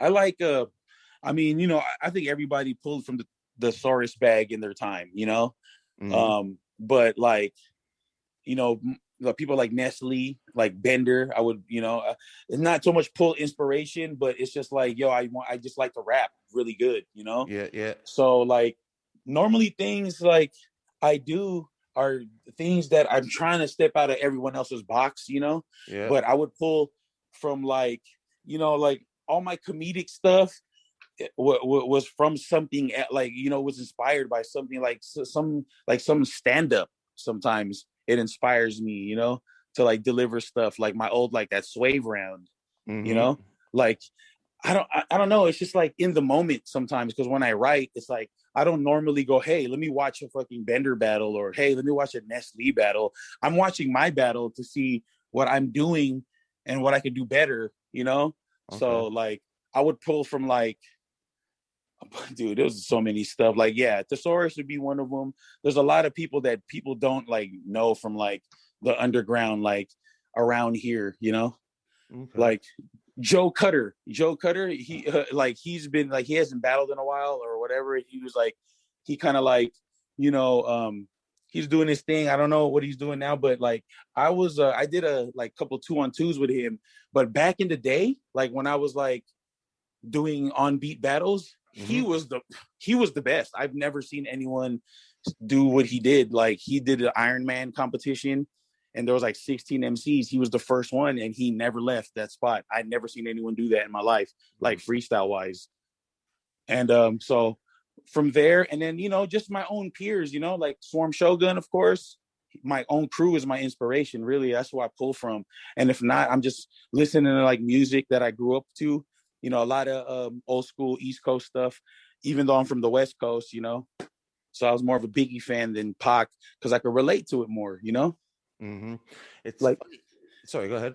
I like I mean, you know, I think everybody pulled from the Thesaurus bag in their time, you know. But like, you know, people like Nestle, like Bender, I would, you know, it's not so much pull inspiration, but it's just like, yo, I just like to rap really good, you know? Yeah. So like normally things like I do are things that I'm trying to step out of everyone else's box, you know? Yeah. But I would pull from like, you know, like all my comedic stuff was from something like, you know, was inspired by something like some stand-up. Sometimes it inspires me, you know, to like deliver stuff like my old, like that Swave round, you know, like, I don't know. It's just like in the moment sometimes. Cause when I write, it's like, I don't normally go, hey, let me watch a fucking Bender battle or, hey, let me watch a Nestle battle. I'm watching my battle to see what I'm doing and what I could do better, you know? Okay. So like, I would pull from like Dude, there's so many stuff. Like, yeah, Thesaurus would be one of them. There's a lot of people that people don't like know from like the underground, like around here, you know, like Joe Cutter. He like he's been like he hasn't battled in a while or whatever. He was like he kind of like you know he's doing his thing. I don't know what he's doing now, but like I did a like couple 2-on-2s with him. But back in the day, like when I was like doing on beat battles, he was the best. I've never seen anyone do what he did. Like he did an Iron Man competition and there was like 16 MCs. He was the first one and he never left that spot. I'd never seen anyone do that in my life, like freestyle wise. And so from there, and then, you know, just my own peers, you know, like Swarm Shogun, of course. My own crew is my inspiration, really. That's where I pull from. And if not, I'm just listening to like music that I grew up to, you know, a lot of old school East Coast stuff, even though I'm from the West Coast, you know. So I was more of a Biggie fan than Pac because I could relate to it more, you know. It's like, sorry, go ahead.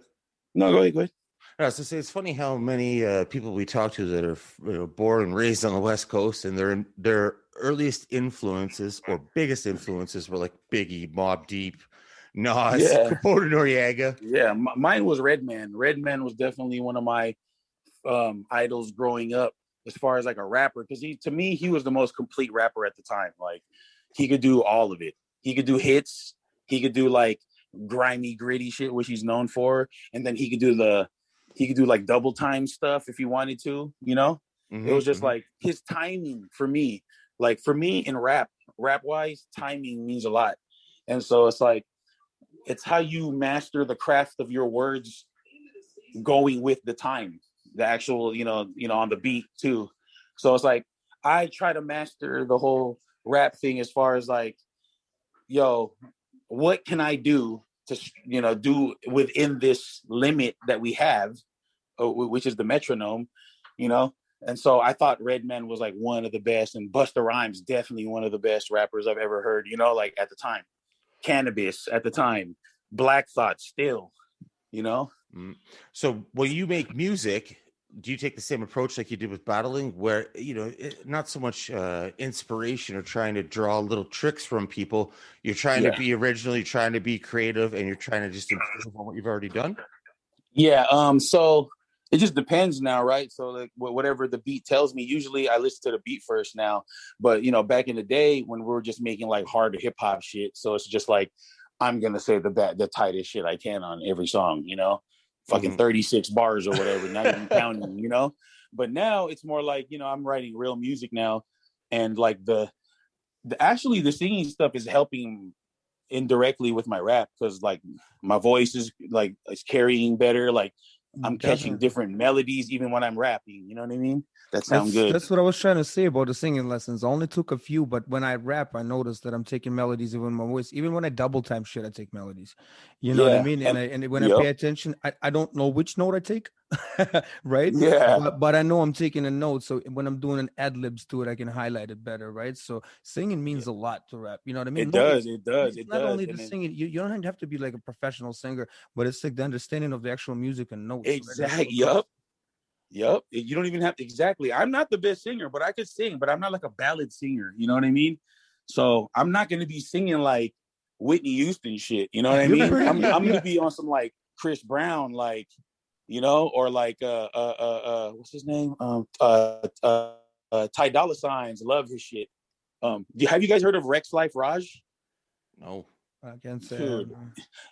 No, go ahead. I was to say, it's funny how many people we talk to that are born and raised on the West Coast, and their earliest influences or biggest influences were like Biggie, Mobb Deep, Nas, Capote Noriega. Yeah, mine was Redman. Redman was definitely one of my idols growing up as far as like a rapper, because to me he was the most complete rapper at the time. Like he could do all of it. He could do hits, he could do like grimy gritty shit, which he's known for, and then he could do like double time stuff if he wanted to, you know. It was just like his timing for me, like for me in rap wise, timing means a lot. And so it's like it's how you master the craft of your words going with the time, the actual, you know, on the beat too. So it's like I try to master the whole rap thing as far as like, yo, what can I do to, you know, do within this limit that we have, which is the metronome, you know. And so I thought Redman was like one of the best, and Busta Rhymes definitely one of the best rappers I've ever heard, you know, like at the time. Cannabis at the time, Black Thought still, you know. So when you make music, do you take the same approach like you did with battling, where, you know, not so much inspiration or trying to draw little tricks from people? You're trying to be original, you're trying to be creative, and you're trying to just improve on what you've already done? Yeah. So it just depends now, right? So like whatever the beat tells me, usually I listen to the beat first now. But, you know, back in the day when we were just making like hard hip hop shit, so it's just like I'm gonna say the tightest shit I can on every song, you know. Fucking 36 bars or whatever, not even counting, you know. But now it's more like, you know, I'm writing real music now, and like the singing stuff is helping indirectly with my rap, because like my voice is like it's carrying better, like I'm catching different melodies even when I'm rapping, you know what I mean? That sounds good. That's what I was trying to say about the singing lessons. I only took a few, but when I rap, I noticed that I'm taking melodies even in my voice. Even when I double time shit, I take melodies. You know what I mean? And when I pay attention, I don't know which note I take, right? Yeah. But I know I'm taking a note. So when I'm doing an ad-libs to it, I can highlight it better, right? So singing means a lot to rap. You know what I mean? It does. It's not only the singing. You don't have to be like a professional singer, but it's like the understanding of the actual music and notes. Exactly. Yep. You don't even have to. Exactly. I'm not the best singer, but I could sing, but I'm not like a ballad singer. You know what I mean? So I'm not going to be singing like Whitney Houston shit. You know what I mean? I'm going to be on some like Chris Brown, like, you know, or like, what's his name? Ty Dolla $igns. Love his shit. Have you guys heard of Rex Life Raj? No. I can't say. Dude.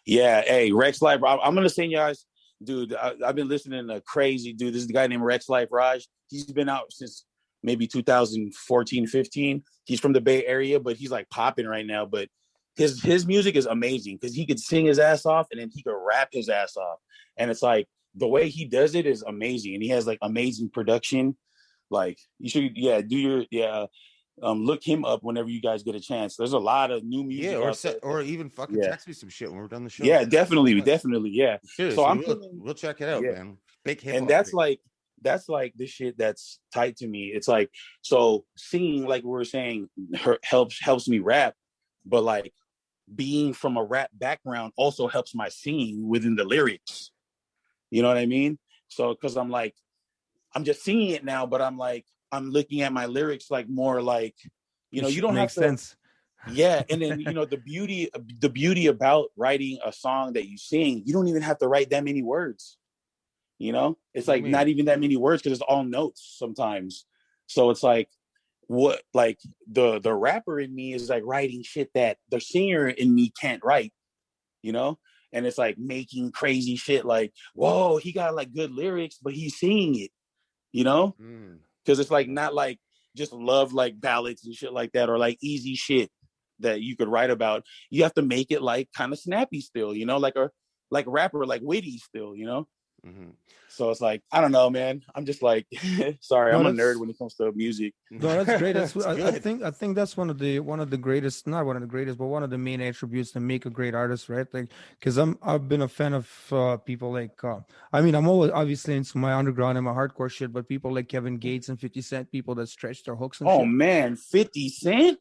Yeah. Hey, Rex Life. I'm going to send you guys. Dude, I've been listening to crazy, dude. This is the guy named Rex Life Raj. He's been out since maybe 2014, 15. He's from the Bay Area, but he's like popping right now. But his music is amazing because he could sing his ass off and then he could rap his ass off. And it's like the way he does it is amazing. And he has like amazing production. Like you should, look him up whenever you guys get a chance. There's a lot of new music. Or even fucking text me some shit when we're done the show. Yeah, definitely, yeah. So we'll check it out, man. Big hip. And that's like the shit that's tight to me. It's like, so singing, like we were saying, helps me rap, but like being from a rap background also helps my singing within the lyrics. You know what I mean? So because I'm just singing it now, but I'm like I'm looking at my lyrics like more like, you know, you don't have to. Sense. Yeah, and then you know the beauty about writing a song that you sing, you don't even have to write that many words. You know, it's like not even that many words because it's all notes sometimes. So it's like what like the rapper in me is like writing shit that the singer in me can't write. You know, and it's like making crazy shit like, whoa, he got like good lyrics, but he's singing it. You know, because it's like not like just love like ballads and shit like that or like easy shit that you could write about. You have to make it like kind of snappy still, you know, like a rapper, like witty still, you know. So it's like, I don't know, man. I'm just like, sorry, I'm a nerd when it comes to music. No, that's great. That's I think that's one of the greatest, not one of the greatest, but one of the main attributes that make a great artist, right? Like, because I've been a fan of people like I mean, I'm always obviously into my underground and my hardcore shit, but people like Kevin Gates and 50 Cent, people that stretch their hooks and shit. Oh man, 50 Cent.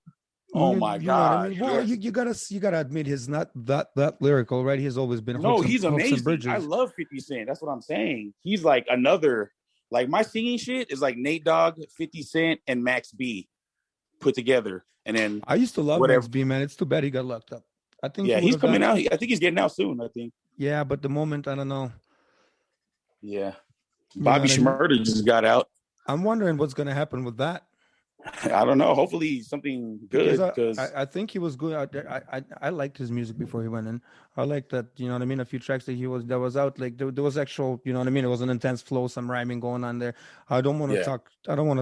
Oh my God! You know what I mean? Well, you gotta admit he's not that lyrical, right? He's always been he's amazing. I love 50 Cent. That's what I'm saying. He's like another, like my singing shit is like Nate Dogg, 50 Cent, and Max B put together. And then I used to love Max B, man. It's too bad he got locked up. I think he's coming out. I think he's getting out soon. I think. Yeah, but the moment I don't know. Yeah, Bobby Shmurda just got out. I'm wondering what's gonna happen with that. I don't know. Hopefully something good. Because I think he was good out there. I liked his music before he went in. I liked that, you know what I mean? A few tracks that was out. Like there was actual, you know what I mean? It was an intense flow, some rhyming going on there. I don't want to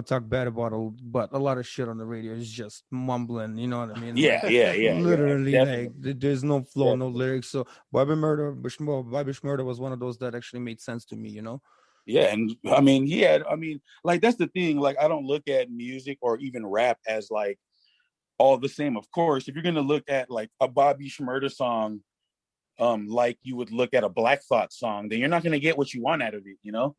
talk bad about it, but a lot of shit on the radio is just mumbling, you know what I mean? Yeah. Literally, like there's no flow, no lyrics. So Bobby Shmurda was one of those that actually made sense to me, you know? Yeah, and I mean, like that's the thing. Like, I don't look at music or even rap as like all the same. Of course, if you're gonna look at like a Bobby Shmurda song, like you would look at a Black Thought song, then you're not gonna get what you want out of it, you know?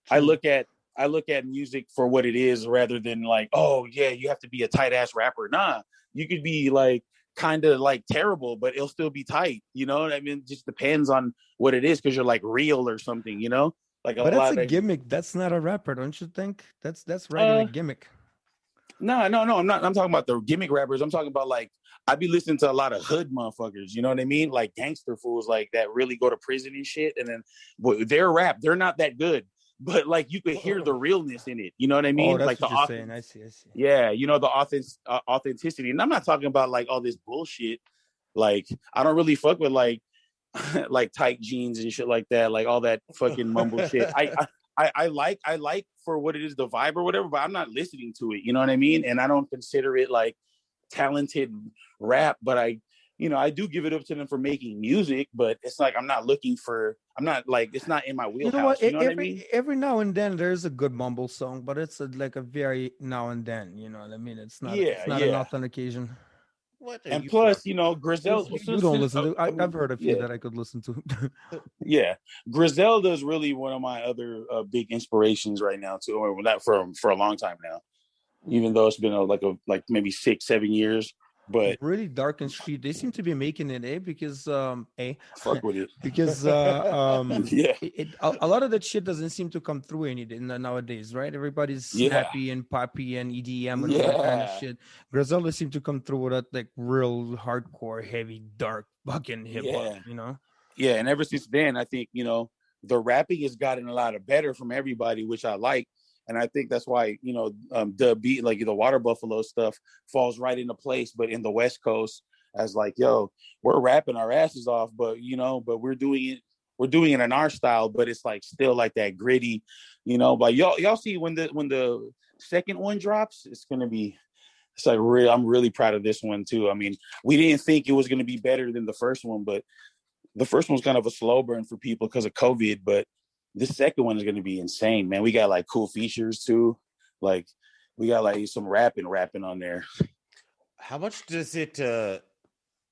I look at music for what it is rather than like, oh yeah, you have to be a tight ass rapper. Nah, you could be like kind of like terrible, but it'll still be tight, you know what I mean? Just depends on what it is, because you're like real or something, you know, like but that's a gimmick. That's not a rapper, don't you think? That's writing a gimmick. No, I'm not. I'm talking about the gimmick rappers. I'm talking about like, I be listening to a lot of hood motherfuckers, you know what I mean, like gangster fools like that really go to prison and shit, and then their rap, they're not that good, but like you could hear the realness in it, you know what I mean? That's like what you're saying. I see. Yeah, you know, the authenticity. And I'm not talking about like all this bullshit. Like, I don't really fuck with like like tight jeans and shit like that, like all that fucking mumble shit. I like for what it is, the vibe or whatever, but I'm not listening to it, you know what I mean? And I don't consider it like talented rap, but I do give it up to them for making music, but it's like I'm not like, it's not in my wheelhouse. You know what I mean? Every now and then there's a good mumble song, but it's like a very now and then, you know what I mean? It's not enough on occasion. And plus, you know, Griselda. You don't listen to. I've heard a few that I could listen to. Yeah, Griselda is really one of my other big inspirations right now too. Or not for a long time now, even though it's been like maybe 6-7 years. But really dark and street, they seem to be making it, because fuck with it, because yeah, a lot of that shit doesn't seem to come through nowadays, right? Everybody's snappy and poppy and EDM and all that kind of shit. Griselda seemed to come through with that like real hardcore, heavy, dark fucking hip hop, you know? Yeah, and ever since then, I think, you know, the rapping has gotten a lot better from everybody, which I like. And I think that's why, you know, the beat, like the Water Buffalo stuff falls right into place. But in the West Coast, as like, yo, we're rapping our asses off, but, you know, but we're doing it in our style, but it's like still like that gritty, you know. But y'all see when the second one drops, it's like I'm really proud of this one too. I mean, we didn't think it was going to be better than the first one, but the first one was kind of a slow burn for people because of COVID, but this second one is going to be insane, man. We got like cool features too. Like we got like some rapping on there. How much does it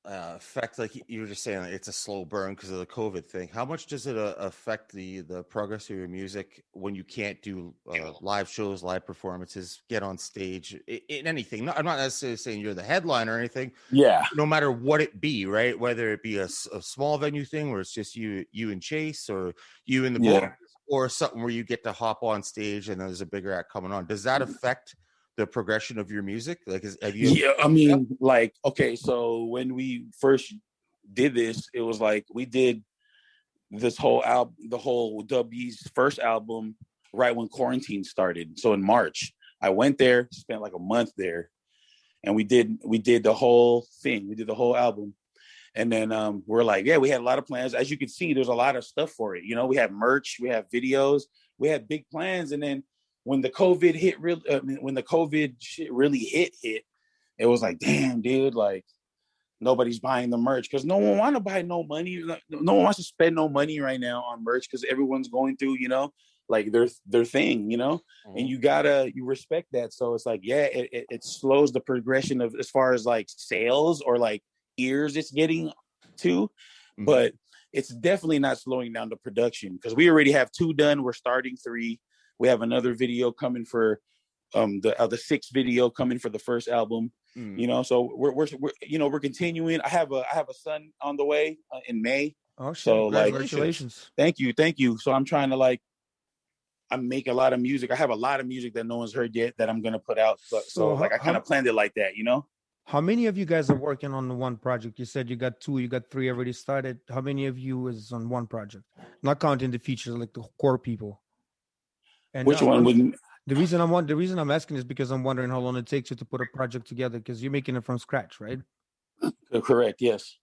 affect, like you were just saying, like, it's a slow burn because of the COVID thing? How much does it affect the progress of your music when you can't do live shows, live performances, get on stage in anything? I'm not necessarily saying you're the headliner or anything. Yeah. No matter what it be, right? Whether it be a small venue thing where it's just you and Chase, or you and the boys, or something where you get to hop on stage and there's a bigger act coming on. Does that affect the progression of your music? Like, have you? Yeah, I mean, like, okay, so when we first did this, it was like we did this whole album, the whole WB's first album, right when quarantine started. So in March, I went there, spent like a month there, and we did the whole thing. We did the whole album. And then we're like, yeah, we had a lot of plans. As you can see, there's a lot of stuff for it. You know, we have merch, we have videos, we had big plans. And then when the COVID hit, when the COVID shit really hit, it was like, damn, dude, like nobody's buying the merch because no one want to buy no money. No one wants to spend no money right now on merch because everyone's going through, you know, like their thing, you know, and you respect that. So it's like, yeah, it slows the progression of as far as like sales or like ears it's getting to, but it's definitely not slowing down the production because we already have 2 done. We're starting 3. We have another video coming for the 6th video coming for the first album. You know, so we're you know, we're continuing. I have a son on the way in May. Oh, so like, congratulations. Thank you. So I'm trying to like, I make a lot of music. I have a lot of music that no one's heard yet that I'm gonna put out. So like, I kind of planned it like that, you know. How many of you guys are working on the one project? You said you got 2, you got 3 already started. How many of you is on one project? Not counting the features, like the core people. And which one wouldn't? The reason I'm asking is because I'm wondering how long it takes you to put a project together because you're making it from scratch, right? Correct. Yes.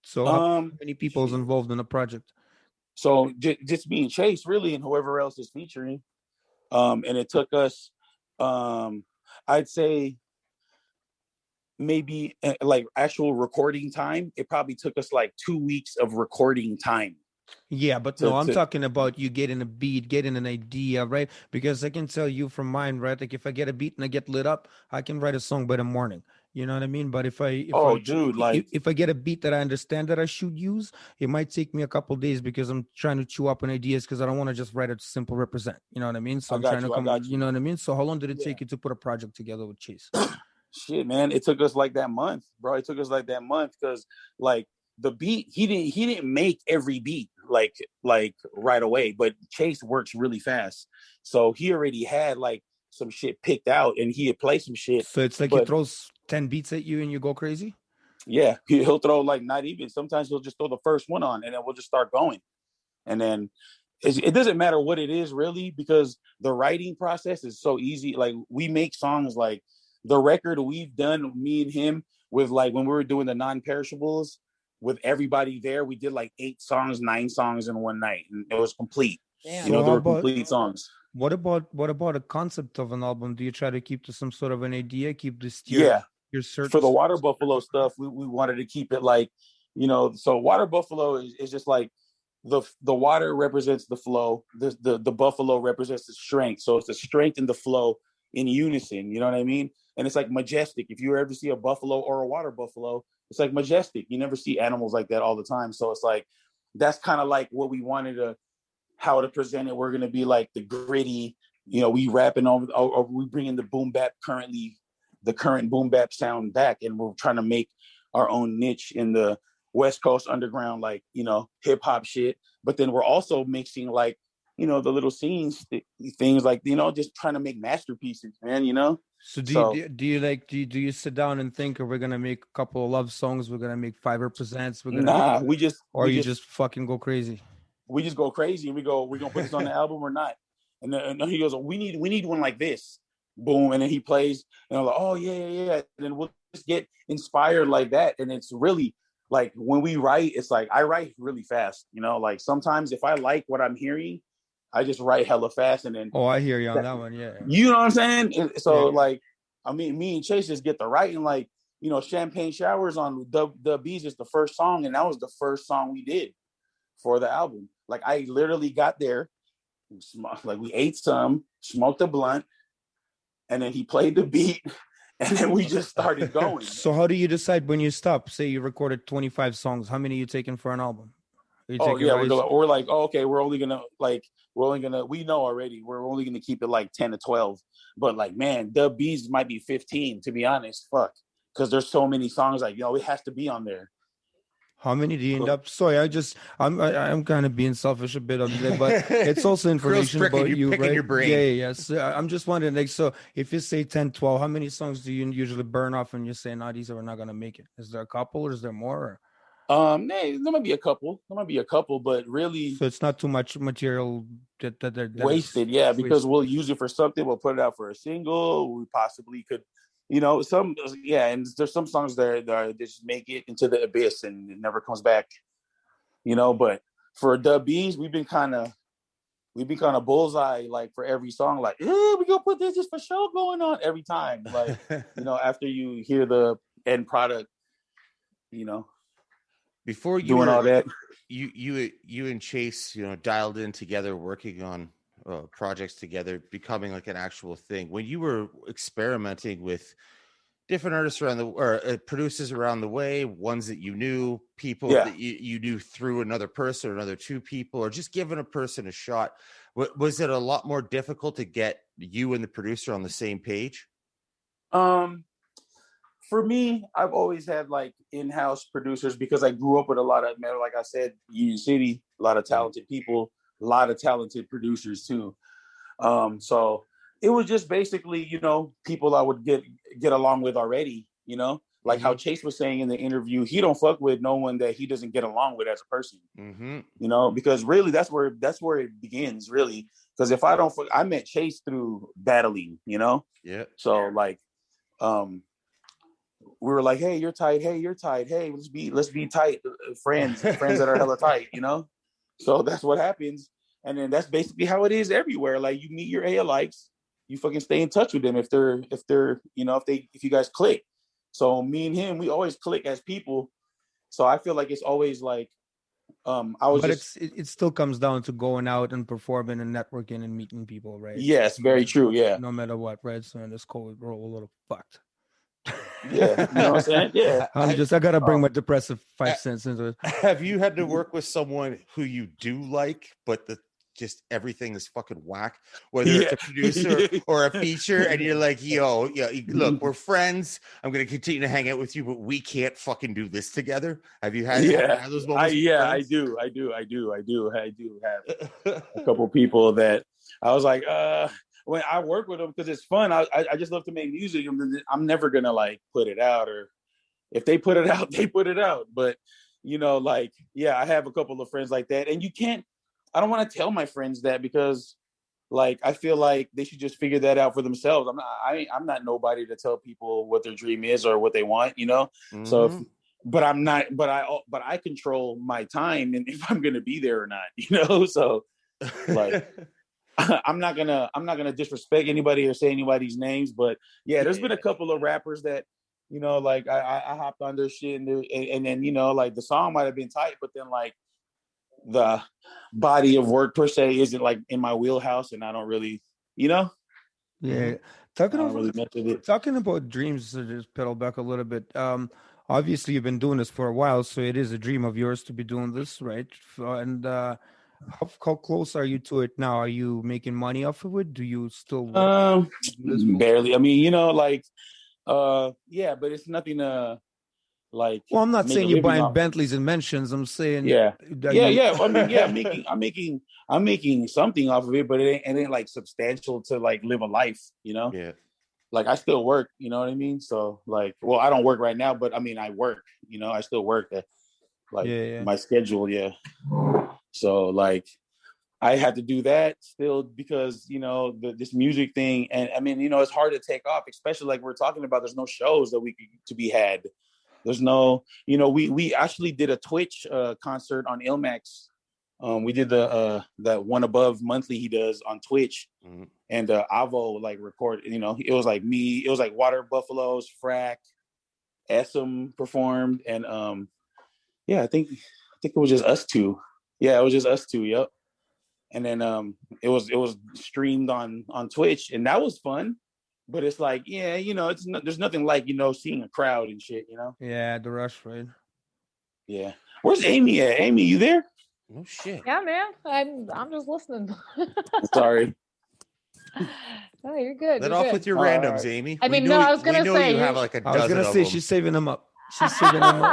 So how many people is involved in a project? So just me and Chase, really, and whoever else is featuring. And it took us, I'd say, maybe like actual recording time. It probably took us like 2 weeks of recording time. Yeah, but no, I'm talking about you getting a beat, getting an idea, right? Because I can tell you from mine, right? Like if I get a beat and I get lit up, I can write a song by the morning. You know what I mean? But if I get a beat that I understand that I should use, it might take me a couple days because I'm trying to chew up on ideas because I don't want to just write a simple represent. You know what I mean? So I'm trying to come. You know what I mean? So how long did it take you to put a project together with Chase? Shit, man, it took us like that month, bro. It took us like that month because like the beat, he didn't make every beat like right away, but Chase works really fast. So he already had like some shit picked out and he had played some shit. So it's like he throws 10 beats at you and you go crazy? Yeah, he'll throw like not even, sometimes he'll just throw the first one on and then we'll just start going. And then it doesn't matter what it is really because the writing process is so easy. Like we make songs like the record we've done, me and him, with like when we were doing the non-perishables with everybody there, we did like 8 songs, 9 songs in one night, and it was complete. Damn. You know, they were complete songs. What about a concept of an album? Do you try to keep to some sort of an idea? Keep this your search for the Water Buffalo stuff? We wanted to keep it like, you know, so Water Buffalo is just like the water represents the flow, the buffalo represents the strength. So it's the strength and the flow in unison. You know what I mean? And it's like majestic. If you ever see a buffalo or a water buffalo, it's like majestic. You never see animals like that all the time. So it's like, that's kind of like what we wanted how to present it. We're going to be like the gritty, you know, we rapping or we bring in the boom bap the current boom bap sound back. And we're trying to make our own niche in the West Coast underground, like, you know, hip hop shit. But then we're also mixing like, you know, the little scenes, things like, you know, just trying to make masterpieces, man, you know? So do you sit down and think, are we gonna make a couple of love songs? We're gonna make 5 represents. We're gonna you just fucking go crazy. We just go crazy and we're gonna put this on the album or not. And then he goes, we need one like this. Boom, and then he plays, and I'm like, oh yeah. And then we'll just get inspired like that. And it's really like when we write, it's like I write really fast. You know, like sometimes if I like what I'm hearing, I just write hella fast and then. Oh, I hear you on that one. Yeah. You know what I'm saying? And so like, I mean, me and Chase just get the writing, like, you know, Champagne Showers on the Bees is the first song. And that was the first song we did for the album. Like I literally got there, like we ate some, smoked a blunt, and then he played the beat and then we just started going. So how do you decide when you stop? Say you recorded 25 songs. How many are you taking for an album? We're like, oh, okay, we know already we're only gonna keep it like 10 to 12, but like, man, Dub Bees might be 15, to be honest. Fuck, because there's so many songs, like, you know, it has to be on there. How many do you end up? Sorry, I'm kind of being selfish a bit of it, but it's also information about you, right? Your brain. Yes. I'm just wondering, like, so if you say 10, 12, how many songs do you usually burn off and you say, no, these are not going to make it? Is there a couple or is there more? There might be a couple. But really, so it's not too much material that wasted. Yeah, because we'll use it for something. We'll put it out for a single. We possibly could, and there's some songs that just make it into the abyss and it never comes back. But for Dub B's, we've been kind of bullseye, like for every song, like, we gonna put this just for show going on every time. Like, after you hear the end product, before you doing all that, you and Chase, dialed in together, working on projects together, becoming like an actual thing. When you were experimenting with different artists producers around the way, ones that you knew, people that you knew through another person or another two people, or just giving a person a shot, was it a lot more difficult to get you and the producer on the same page? For me, I've always had like in-house producers because I grew up with a lot of, like I said, Union City, a lot of talented people, a lot of talented producers too. So it was just basically, people I would get along with already, like how Chase was saying in the interview, he don't fuck with no one that he doesn't get along with as a person, because really that's where it begins, really. Because if I met Chase through battling, Yeah. So like, we were like, hey, you're tight. Hey, you're tight. Hey, let's be tight. Friends that are hella tight, So that's what happens. And then that's basically how it is everywhere. Like, you meet your A-likes, you fucking stay in touch with them if you guys click. So me and him, we always click as people. So I feel like it's always like, it still comes down to going out and performing and networking and meeting people, right? Yes, very true. Yeah. No matter what, right? So in this cold, we're all a little fucked. Yeah, you know what I'm saying? Yeah. I gotta bring my depressive 5 cents into it. Have you had to work with someone who you do like, but just everything is fucking whack, whether it's a producer or a feature, and you're like, look, we're friends, I'm gonna continue to hang out with you, but we can't fucking do this together? Have you had those moments? I do have a couple people that I was like, when I work with them, because it's fun, I just love to make music. I'm never gonna like put it out, or if they put it out, they put it out. But I have a couple of friends like that, and I don't want to tell my friends that, because like I feel like they should just figure that out for themselves. I'm not nobody to tell people what their dream is or what they want, Mm-hmm. So but I control my time and if I'm gonna be there or not, so like I'm not gonna disrespect anybody or say anybody's names, but there's been a couple of rappers that like I hopped on their shit and then like the song might have been tight, but then like the body of work per se isn't like in my wheelhouse, and I don't really talking about dreams, to just pedal back a little bit. Obviously you've been doing this for a while, so it is a dream of yours to be doing this, right? And how close are you to it now? Are you making money off of it? Do you still barely? I mean, but it's nothing like. Well, I'm not saying you're buying Bentleys and Mentions. I'm saying I mean, I'm making something off of it, but it ain't like substantial to like live a life, Yeah. Like I still work, you know what I mean? So like, well, I don't work right now, but I mean, I work, I still work at my schedule. Yeah. So like, I had to do that still because, this music thing. And I mean, it's hard to take off, especially like we're talking about, there's no shows that to be had. There's no, we actually did a Twitch concert on Ilmax. We did that One Above monthly he does on Twitch. Mm-hmm. And Avo like recorded, it was like me, it was like Water Buffaloes, Frack, Essam performed, and I think it was just us two. Yeah, it was just us two. Yep. And then it was streamed on Twitch, and that was fun. But it's like, there's nothing like seeing a crowd and shit. Yeah, the rush, right? Yeah. Where's Amy at? Amy, you there? Oh shit. Yeah, man. I'm just listening. Sorry. No, you're good. Let off with your randoms, Amy. I mean, I was gonna say you have like a dozen. I was gonna say she's saving them up. She's singing them.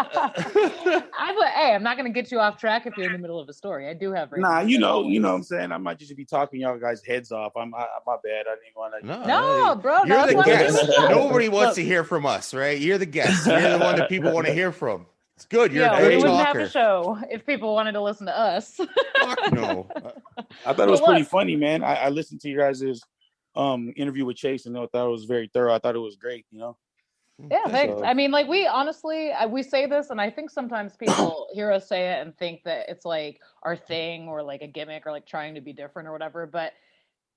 I'm not going to get you off track if you're in the middle of a story. I do have. Nah, you know what I'm saying. I might just be talking y'all guys' heads off. My bad. I didn't want to. No, bro. You're the guest. Nobody wants Look. to hear from us, right? You're the guest. You're the one that people want to hear from. It's good. You're a we good wouldn't talker. have a show if people wanted to listen to us. Fuck no. I thought it was pretty funny, man. I listened to you guys' interview with Chase, and I thought it was very thorough. I thought it was great. Yeah, thanks. So, I mean, like, we honestly, we say this, and I think sometimes people hear us say it and think that it's like our thing or like a gimmick or like trying to be different or whatever. But,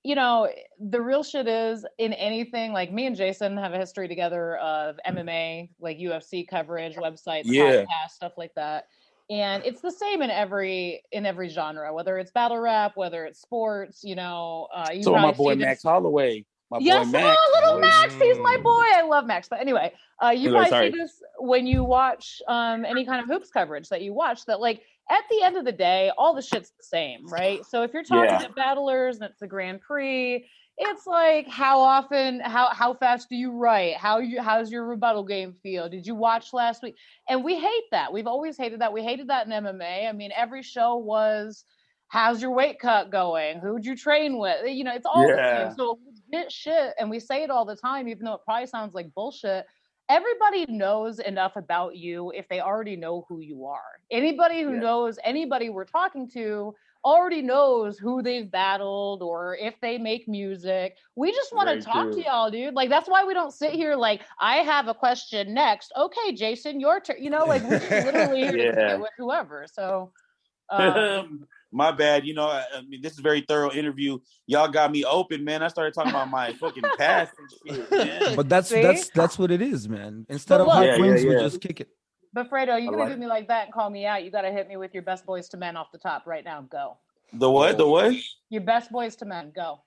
you know, the real shit is in anything, like me and Jason have a history together of MMA, like UFC coverage, websites, podcasts, stuff like that. And it's the same in every genre, whether it's battle rap, whether it's sports, you know. So my boy Max Holloway. Yes, boy Max. Little Max, he's my boy. I love Max. But anyway, you probably see this when you watch any kind of hoops coverage that you watch, that like at the end of the day, all the shit's the same, right? So if you're talking to battlers and it's the Grand Prix, it's like how often, how fast do you write? How's your rebuttal game feel? Did you watch last week? And we hate that. We've always hated that. We hated that in MMA. I mean, every show was, how's your weight cut going? Who'd you train with? You know, it's all the same. So shit, and we say it all the time, even though it probably sounds like bullshit. Everybody knows enough about you if they already know who you are. Anybody who knows anybody we're talking to already knows who they've battled or if they make music. We just want to talk to y'all, dude. Like, that's why we don't sit here like, I have a question next. Okay, Jason, your turn. You know, like, we're just literally here to get with whoever. So my bad. You know, I mean, this is a very thorough interview. Y'all got me open, man. I started talking about my fucking past and shit, man. But that's what it is, man. Instead of hot wings, we just kick it. But Fredo, you're gonna do me like that and call me out. You gotta hit me with your best Boyz II Men off the top right now. Go. The what? The what? Your best Boyz II Men. Go.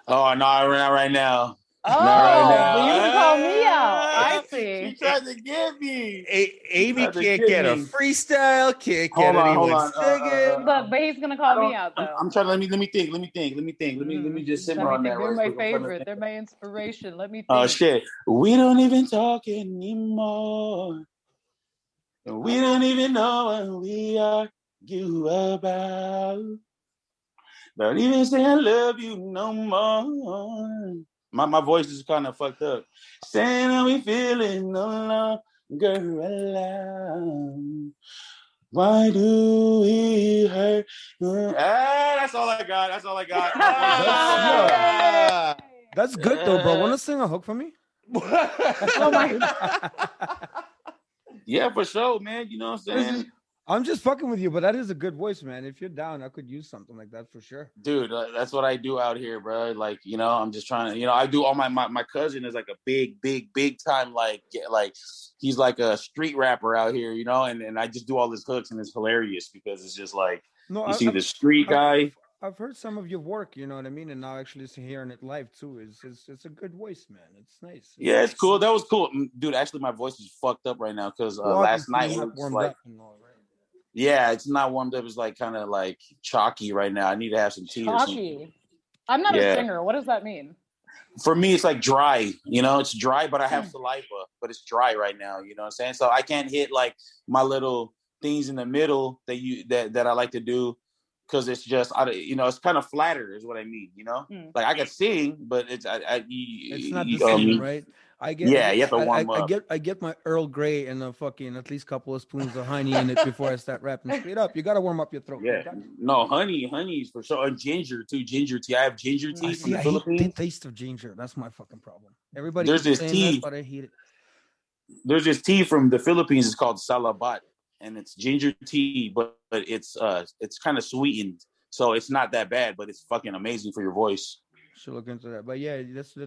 Oh no, not right now. Oh, well, you can call me out. I see. She tried to get me. Amy can't get a freestyle. Can't get anyone singing. But he's gonna call me out though. I'm trying to let me think. Let me just simmer on that. They're my favorite. They're my inspiration. Let me think. Oh shit. We don't even talk anymore. We don't even know what we argue about. Don't even say I love you no more. My voice is kind of fucked up. Saying how we feeling no longer allowed. Why do we hurt? That's all I got. That's good though, bro. Want to sing a hook for me? Oh my God. Yeah, for sure, man. You know what I'm saying? I'm just fucking with you, but that is a good voice, man. If you're down, I could use something like that for sure. Dude, that's what I do out here, bro. Like, you know, I'm just trying to, you know, I do all my cousin is like a big time, like he's like a street rapper out here, you know, and I just do all his hooks and it's hilarious because it's just like, see the street guy. I've heard some of your work, you know what I mean? And now actually hearing it live too it's a good voice, man. It's nice. Yeah, it's cool. That was cool. Dude, actually my voice is fucked up right now because last night was like, yeah, it's not warmed up. It's like kind of like chalky right now. I need to have some tea. Chalky. I'm not a singer. What does that mean? For me, it's like dry. You know, it's dry, but I have saliva, but it's dry right now. You know what I'm saying? So I can't hit like my little things in the middle that I like to do because it's just, you know, it's kind of flatter is what I mean. You know, like I can sing, but it's not the same, right? You have to warm up. I get my Earl Grey and a fucking at least couple of spoons of honey in it before I start rapping straight up. You got to warm up your throat. Yeah, no, honey's for sure. And ginger too. Ginger tea. I have ginger tea from the Philippines. I hate the taste of ginger. That's my fucking problem. Everybody. There's this tea. But I hate it. There's this tea from the Philippines. It's called salabat, and it's ginger tea, but it's kind of sweetened, so it's not that bad, but it's fucking amazing for your voice. Should look into that. But yeah, that's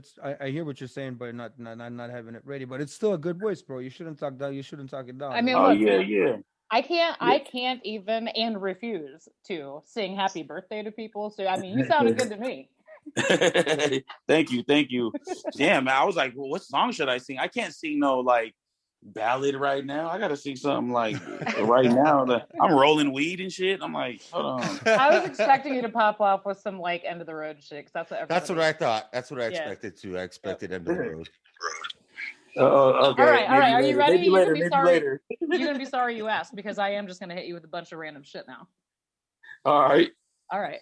I hear what you're saying, but not having it ready. But it's still a good voice, bro. You shouldn't talk down. You shouldn't talk it down. I mean, look, I can't even and refuse to sing happy birthday to people. So I mean, you sounded good to me. Thank you. Damn, man, I was like, well, what song should I sing? I can't sing no like ballad right now. I gotta sing something like right now. I'm rolling weed and shit. I'm like, hold on. I was expecting you to pop off with some like end of the road shit. That's what I thought. That's what I expected too. I expected end of the road. Okay. All right. Are you ready? Maybe later. Maybe later. You're gonna be sorry you asked, because I am just gonna hit you with a bunch of random shit now. All right.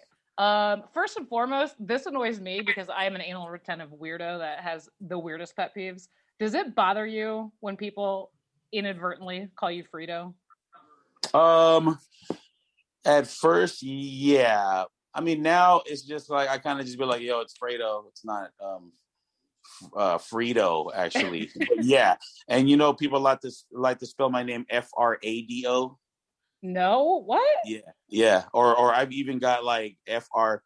First and foremost, this annoys me because I am an anal retentive weirdo that has the weirdest pet peeves. Does it bother you when people inadvertently call you Fredo? At first, yeah. I mean, now it's just like I kind of just be like, "Yo, it's Fredo. It's not Fredo, actually." But yeah, and people like to spell my name Frado. No, what? Yeah. Or I've even got like Fraydoh.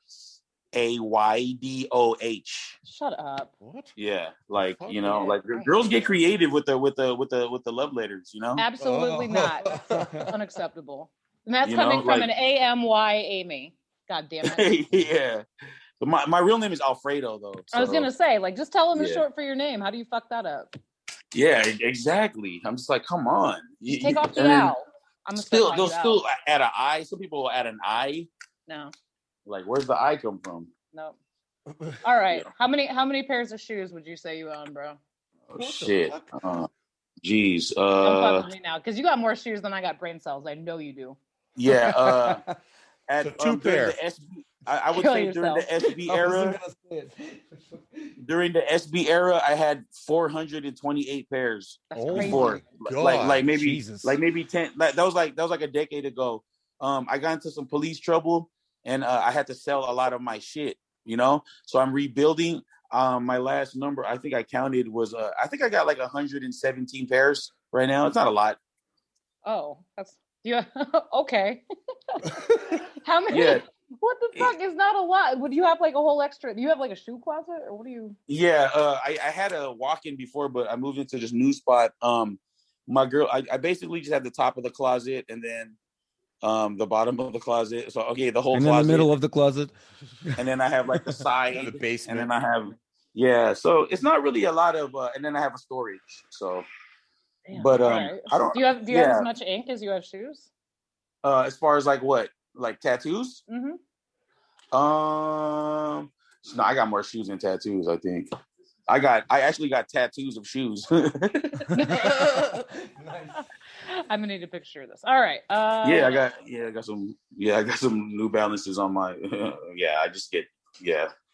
Shut up. What? Yeah, like like girls get creative with the love letters. Absolutely not. Unacceptable. And that's coming from an AMY Amy. God damn it. Yeah. But my real name is Alfredo, though. So. I was gonna say, like, just tell them it's short for your name. How do you fuck that up? Yeah, exactly. I'm just like, come on. Just take off the L. I'm they'll still add an I. Some people will add an I. No. Like, where's the I come from? No. All right. Yeah. How many pairs of shoes would you say you own, bro? Oh, shit. Geez. Don't fuck with me now, because you got more shoes than I got brain cells. I know you do. Yeah. So 2 pair. I would say during the SB era. During the SB era, I had 428 pairs. That's crazy. God. Like maybe Jesus. like maybe 10. That was like a decade ago. I got into some police trouble, and I had to sell a lot of my shit. So I'm rebuilding. My last number, I think I counted, was I think I got like 117 pairs right now. It's not a lot. Oh, okay. How many? Yeah. What the fuck is not a lot? Would you have like a whole extra? Do you have like a shoe closet, or what do you? Yeah, I had a walk-in before, but I moved into this new spot. My girl, I basically just had the top of the closet and then the bottom of the closet. So the whole closet. And in the middle of the closet. And then I have like the side and the basement. And then I have so it's not really a lot of and then I have a storage. So damn, but right. I don't do you have as much ink as you have shoes? As far as like what? Like tattoos? Mm-hmm. No, I got more shoes than tattoos, I think. I actually got tattoos of shoes. Nice. I'm gonna need a picture of this. All right. I got some New Balances on my I just get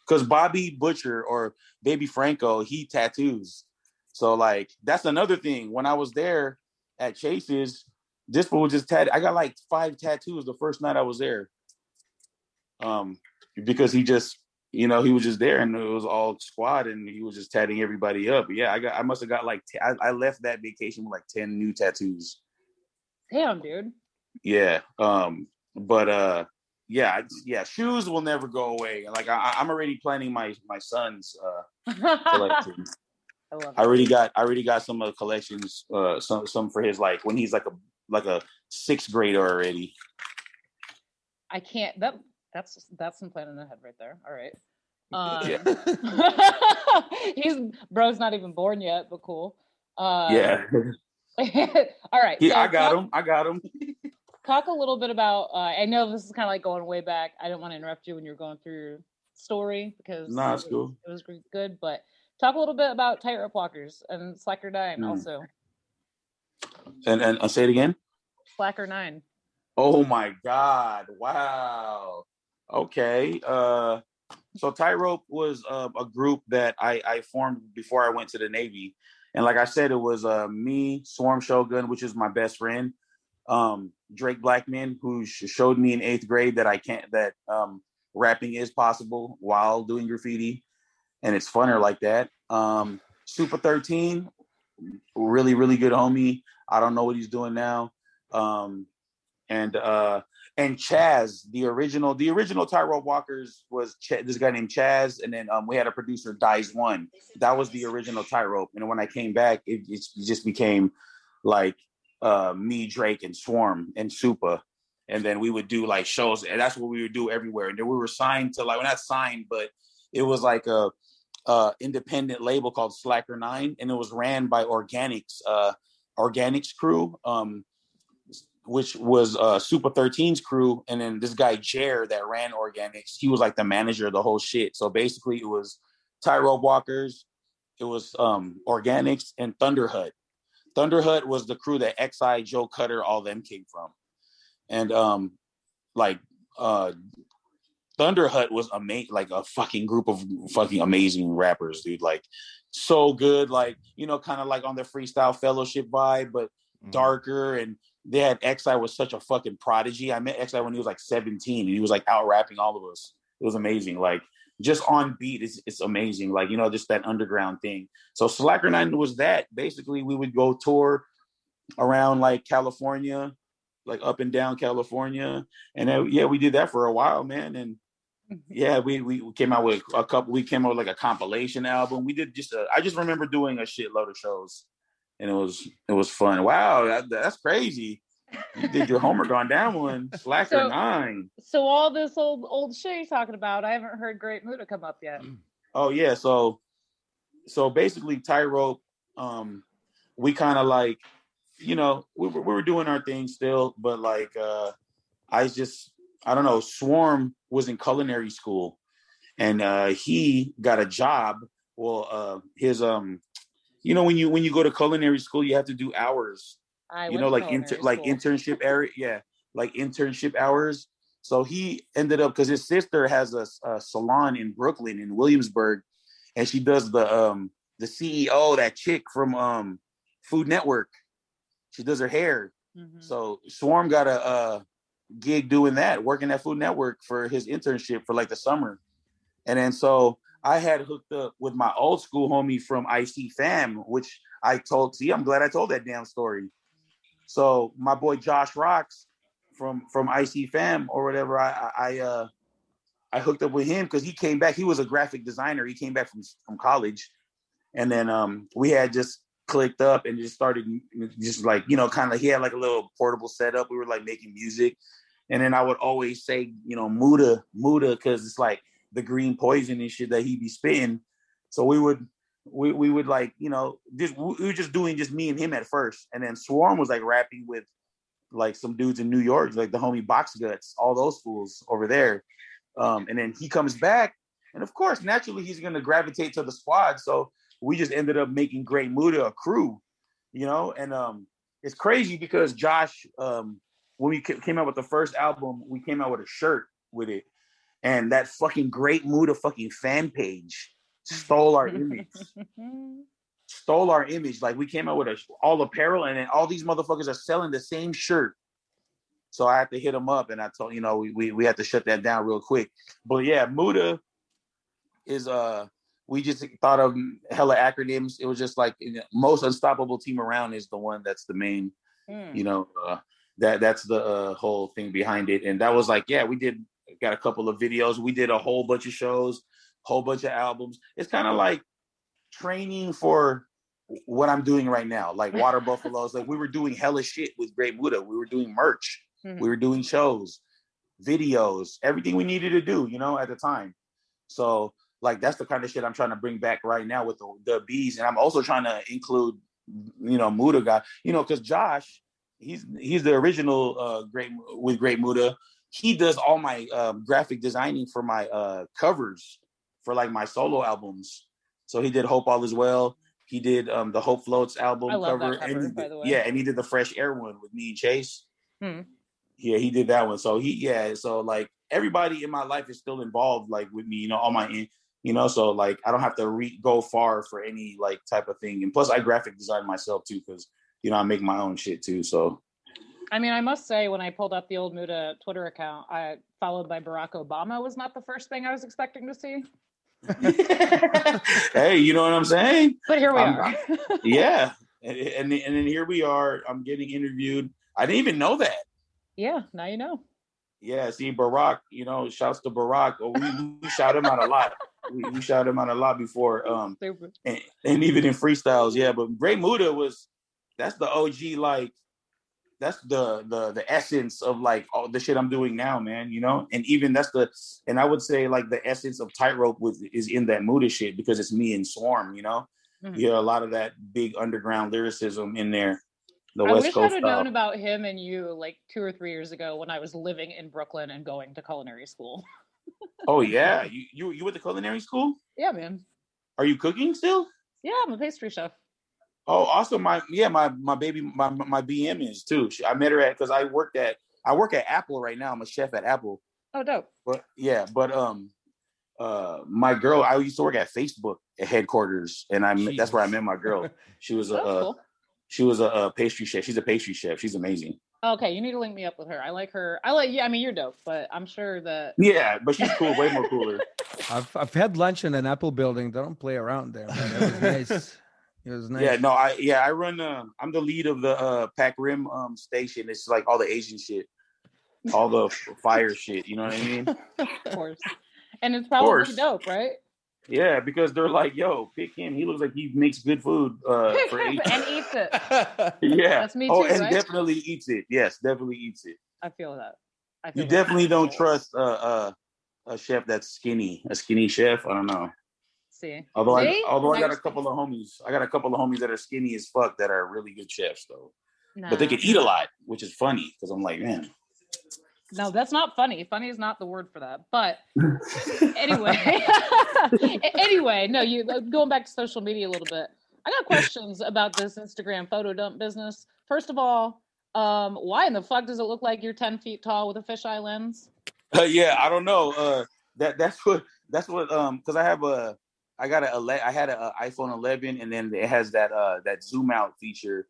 because Bobby Butcher or Baby Franco, he tattoos. So like that's another thing. When I was there at Chase's, this fool just I got like 5 tattoos the first night I was there. Because he just, he was just there and it was all squad and he was just tatting everybody up. But yeah, I must have got like, I left that vacation with like 10 new tattoos. Damn, dude. Yeah. Shoes will never go away. Like I'm already planning my son's collection. I already got some of the collections, some for his, like when he's like a 6th grader already. I can't. That's some planning ahead right there. All right. Bro's not even born yet, but cool. Yeah. All right. Yeah, so I got him. Talk a little bit about. I know this is kind of like going way back. I don't want to interrupt you when you're going through your story because it's cool. It was good, but talk a little bit about tightrope walkers and Slacker 9 also. And say it again. Slacker 9. Oh my God! Wow. Okay. So Tightrope was a group that I formed before I went to the Navy, and like I said, it was me, Swarm Shogun, which is my best friend, Drake Blackman, who showed me in 8th grade that rapping is possible while doing graffiti, and it's funner like that. Super 13, really really good homie. I don't know what he's doing now. And Chaz, the original Tightrope Walkers was this guy named Chaz, and then we had a producer, Dice One. That was the original Tightrope, and when I came back, it just became like me, Drake, and Swarm and Supa, and then we would do like shows, and that's what we would do everywhere. And then we were signed to, like, well, not signed, but it was like a independent label called Slacker 9, and it was ran by Organics crew. Which was Super 13's crew, and then this guy Jer that ran Organics, he was like the manager of the whole shit. So basically, it was Tightrope Walkers, Organics and Thunder Hut. Thunder Hut was the crew that XI, Joe Cutter, all them came from. And Thunder Hut was amazing, like a fucking group of fucking amazing rappers, dude. Like so good, like, you know, kind of like on the Freestyle Fellowship vibe, but darker. And they had XI was such a fucking prodigy. I met XI when he was like 17 and he was like out rapping all of us. It was amazing. Like just on beat, it's amazing. Like, you know, just that underground thing. So Slacker 9 was that. Basically, we would go tour around like California, like up and down California. And then, yeah, we did that for a while, man. And yeah, we came out with we came out with like a compilation album. We did I just remember doing a shitload of shows, and it was fun. Wow, that's crazy. You did your homework on that one. Slacker 9. So all this old shit you're talking about, I haven't heard Great Muda come up yet. Oh yeah, so basically Tightrope, we kind of like, you know, we were doing our thing still, but like I don't know, Swarm was in culinary school and he got a job. Well, his you know, when you go to culinary school, you have to do hours. You know, like internship area, yeah, like internship hours. So he ended up, because his sister has a salon in Brooklyn, in Williamsburg, and she does the CEO, that chick from Food Network. She does her hair. Mm-hmm. So Swarm got a gig doing that, working at Food Network for his internship for like the summer. And then so I had hooked up with my old school homie from IC Fam, which I'm glad I told that damn story. So my boy Josh Rocks from IC Fam or whatever, I hooked up with him because he came back. He was a graphic designer. He came back from college. And then we had just clicked up and just started just like, you know, kind of, he had like a little portable setup. We were like making music. And then I would always say, you know, Muda, because it's like the green poison and shit that he be spitting. So we would like, you know, we were just doing just me and him at first. And then Swarm was like rapping with like some dudes in New York, like the homie Box Guts, all those fools over there. And then he comes back. And of course, naturally, he's going to gravitate to the squad. So we just ended up making Great Muda a crew, you know? And it's crazy because Josh, when we came out with the first album, we came out with a shirt with it. And that fucking Great Muda fucking fan page stole our image. Like we came out with all apparel, and then all these motherfuckers are selling the same shirt. So I had to hit them up, and I told, you know, we had to shut that down real quick. But yeah, Muda is we just thought of hella acronyms. It was just like, you know, most unstoppable team around is the one that's the main, you know, that's the whole thing behind it. And that was like, yeah, we got a couple of videos. We did a whole bunch of shows, whole bunch of albums. It's kind of like training for what I'm doing right now, like Water Buffaloes. Like we were doing hella shit with Great Muda. We were doing merch. Mm-hmm. We were doing shows, videos, everything we needed to do, you know, at the time. So like, that's the kind of shit I'm trying to bring back right now with the B's. And I'm also trying to include, you know, Muda guy, you know, because Josh, he's the original Great Muda. He does all my graphic designing for my covers for like my solo albums. So he did Hope All Is Well. He did the Hope Floats album cover. That cover, by the way. Yeah, and he did the Fresh Air one with me and Chase. Yeah, he did that one. So so like everybody in my life is still involved, like with me, you know, all my, you know, so like I don't have to go far for any like type of thing. And plus I graphic design myself too, because, you know, I make my own shit too. So I mean, I must say, when I pulled up the old Muda Twitter account, followed by Barack Obama, was not the first thing I was expecting to see. Hey, you know what I'm saying? But here we are. Yeah. And then here we are. I'm getting interviewed. I didn't even know that. Yeah, now you know. Yeah, see, Barack, you know, shouts to Barack. We shout him out a lot. We shout him out a lot before. And even in freestyles, yeah. But Great Muda that's the OG, like, that's the essence of like all the shit I'm doing now, man, you know? And even and I would say like the essence of Tightrope is in that Muda shit, because it's me and Swarm, you know? Mm-hmm. You hear a lot of that big underground lyricism in there. I wish I'd have known about him and you like 2 or 3 years ago when I was living in Brooklyn and going to culinary school. Oh yeah, you went to culinary school? Yeah, man. Are you cooking still? Yeah, I'm a pastry chef. Oh, also my baby, my BM is too. I met her because I work at Apple right now. I'm a chef at Apple. Oh, dope. But my girl, I used to work at Facebook at headquarters, and that's where I met my girl. She was cool. She was a pastry chef. She's a pastry chef. She's amazing. Okay, you need to link me up with her. I like her. Yeah, I mean, you're dope, but I'm sure that. Yeah, but she's cool. Way more cooler. I've had lunch in an Apple building. They don't play around there, man. It was nice. It was nice. Yeah, no, I run. I'm the lead of the Pac Rim station. It's like all the Asian shit, all the fire shit. You know what I mean? Of course. And it's probably dope, right? Yeah, because they're like, yo, pick him. He looks like he makes good food for Asian. And eats it. Yeah. That's me too, and right? definitely eats it. Yes, definitely eats it. I feel that. You definitely don't trust a chef that's skinny. A skinny chef, I don't know. See. Although I got a couple of homies. I got a couple of homies that are skinny as fuck that are really good chefs though. Nah. But they can eat a lot, which is funny because I'm like, man. No, that's not funny. Funny is not the word for that. But anyway, going back to social media a little bit. I got questions about this Instagram photo dump business. First of all, why in the fuck does it look like you're 10 feet tall with a fisheye lens? Yeah, I don't know. That's what because I had an iPhone 11 and then it has that zoom out feature.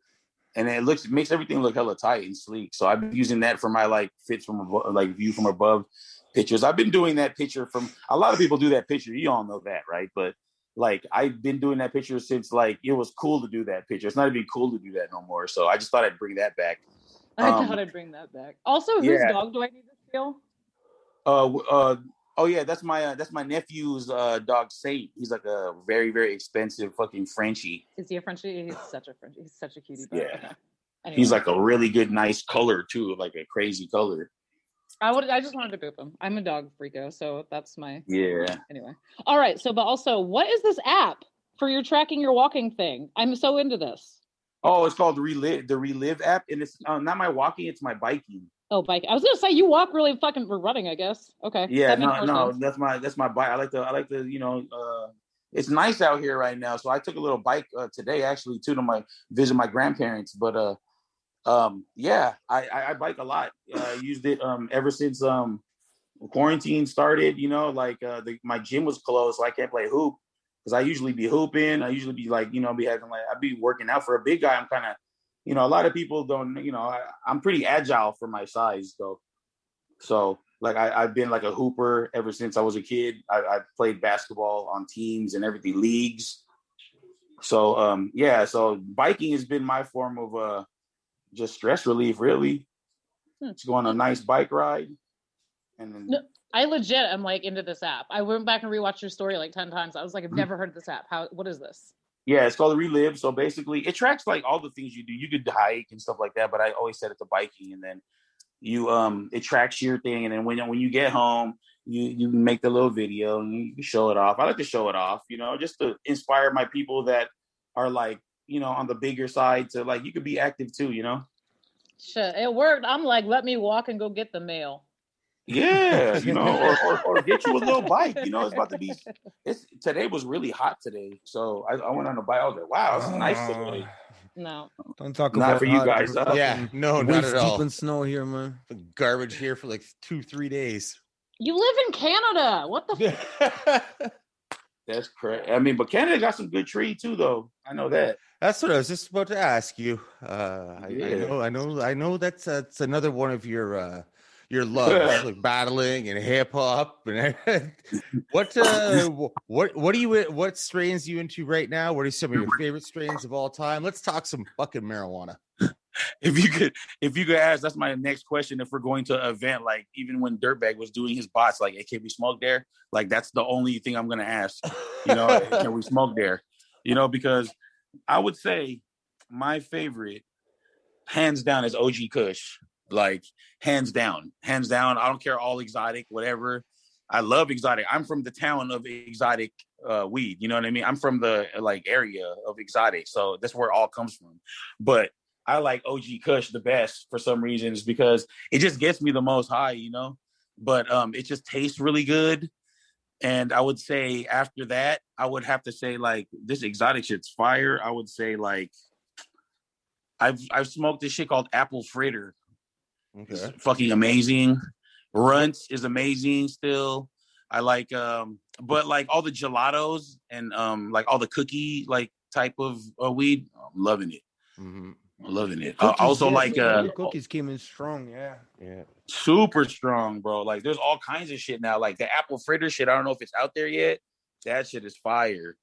And it makes everything look hella tight and sleek. So I've been using that for my fits from view from above pictures. I've been doing that picture from a lot of people do that picture. You all know that, right? But I've been doing that picture since it was cool to do that picture. It's not even cool to do that no more. So I just thought I'd bring that back. I thought I'd bring that back. Also, whose dog do I need to steal? Oh yeah, that's my nephew's dog Saint. He's like a very, very expensive fucking Frenchie. Is he a Frenchie? He's such a Frenchie. He's such a cutie. Yeah. Okay. Anyway. He's like a really good, nice color too, like a crazy color. I just wanted to boop him. I'm a dog freako, so that's my yeah. Anyway. All right. So, but also, what is this app for your tracking your walking thing? I'm so into this. Oh, it's called Relive, the Relive app, and it's not my walking, it's my biking. Oh, bike. I was gonna say you walk really fucking for running, I guess. Okay. Yeah, no, that's my bike. I like to, it's nice out here right now. So I took a little bike today actually too to visit my grandparents. But yeah, I bike a lot. I used it ever since quarantine started. My gym was closed, so I can't play hoop because I usually be hooping. I usually be I'd be working out. For a big guy, I'm kind of. A lot of people don't, I'm pretty agile for my size, though. So, I've been like a hooper ever since I was a kid. I played basketball on teams and everything, leagues. So, so biking has been my form of just stress relief, really. Just go on a nice bike ride. And then... No, I legit am into this app. I went back and rewatched your story 10 times. I was like, I've never heard of this app. What is this? Yeah, it's called Relive. So basically, it tracks all the things you do. You could hike and stuff like that, but I always set it to biking, and then it tracks your thing. And then when you get home, you make the little video and you show it off. I like to show it off, just to inspire my people that are on the bigger side to you could be active too, Shit, it worked. I'm let me walk and go get the mail. Yeah, or get you a little bike. It's about to be. Today was really hot today, so I went on a bike. I was like, wow, it's nice today. No, don't talk not about for you guys. Yeah, no, not at all. Deep in snow here, man. The garbage here for 2-3 days. You live in Canada. What the? That's correct. I mean, but Canada got some good trees too, though. I know that. That's what I was just about to ask you. I know that's another one of your loves, battling and hip hop. And what strains are you into right now? What are some of your favorite strains of all time? Let's talk some fucking marijuana. If you could ask, that's my next question. If we're going to an event, even when Dirtbag was doing his bots, hey, can we smoke there? That's the only thing I'm gonna ask. Can we smoke there? Because I would say my favorite, hands down, is OG Kush. Hands down. I don't care, all exotic, whatever. I love exotic. I'm from the town of exotic weed. You know what I mean? I'm from the area of exotic, so that's where it all comes from. But I like OG Kush the best for some reasons because it just gets me the most high. But it just tastes really good. And I would say after that, I would have to say like this exotic shit's fire. I would say like I've smoked this shit called apple fritter. Okay. It's fucking amazing. Runts is amazing still. I like but like all the gelatos and like all the cookie like type of weed, I'm loving it. Mm-hmm. I'm loving it. Cookies, Also yes, like the cookies came in strong, yeah. super strong, bro. Like there's all kinds of shit now. Like the apple fritter shit, I don't know if it's out there yet. That shit is fire.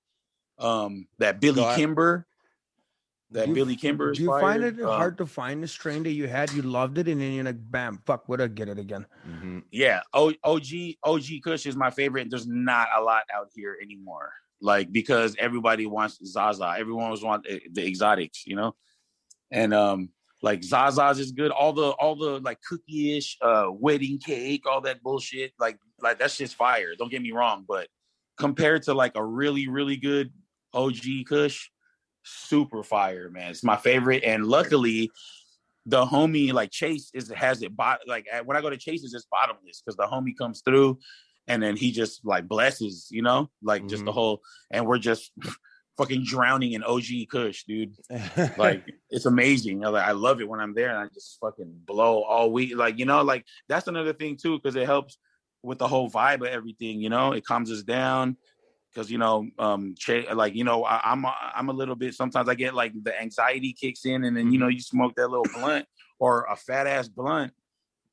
That Billy Kimber. Billy Kimber is do you fire. find it hard to find the strain that you had, you loved it, and then you're like, bam, fuck, would I get it again? Mm-hmm. Yeah, OG Kush is my favorite. There's not a lot out here anymore, like because everybody wants Zaza. Everyone wants the exotics, you know, and like Zaza's is good. All the like cookie-ish, wedding cake, all that bullshit. Like that's just fire. Don't get me wrong, but compared to like a really really good OG Kush, super fire, man. It's my favorite, and luckily the homie like Chase has it like when I go to Chase's it's bottomless because the homie comes through and then he just like blesses, you know, like just the whole, and we're just fucking drowning in OG Kush, dude. Like it's amazing. I love it when I'm there and I just fucking blow all week. Like, you know, like that's another thing too, because it helps with the whole vibe of everything, you know, it calms us down. Because you know, like you know, I'm a little bit. Sometimes I get like the anxiety kicks in, and then you know, you smoke that little blunt or a fat ass blunt,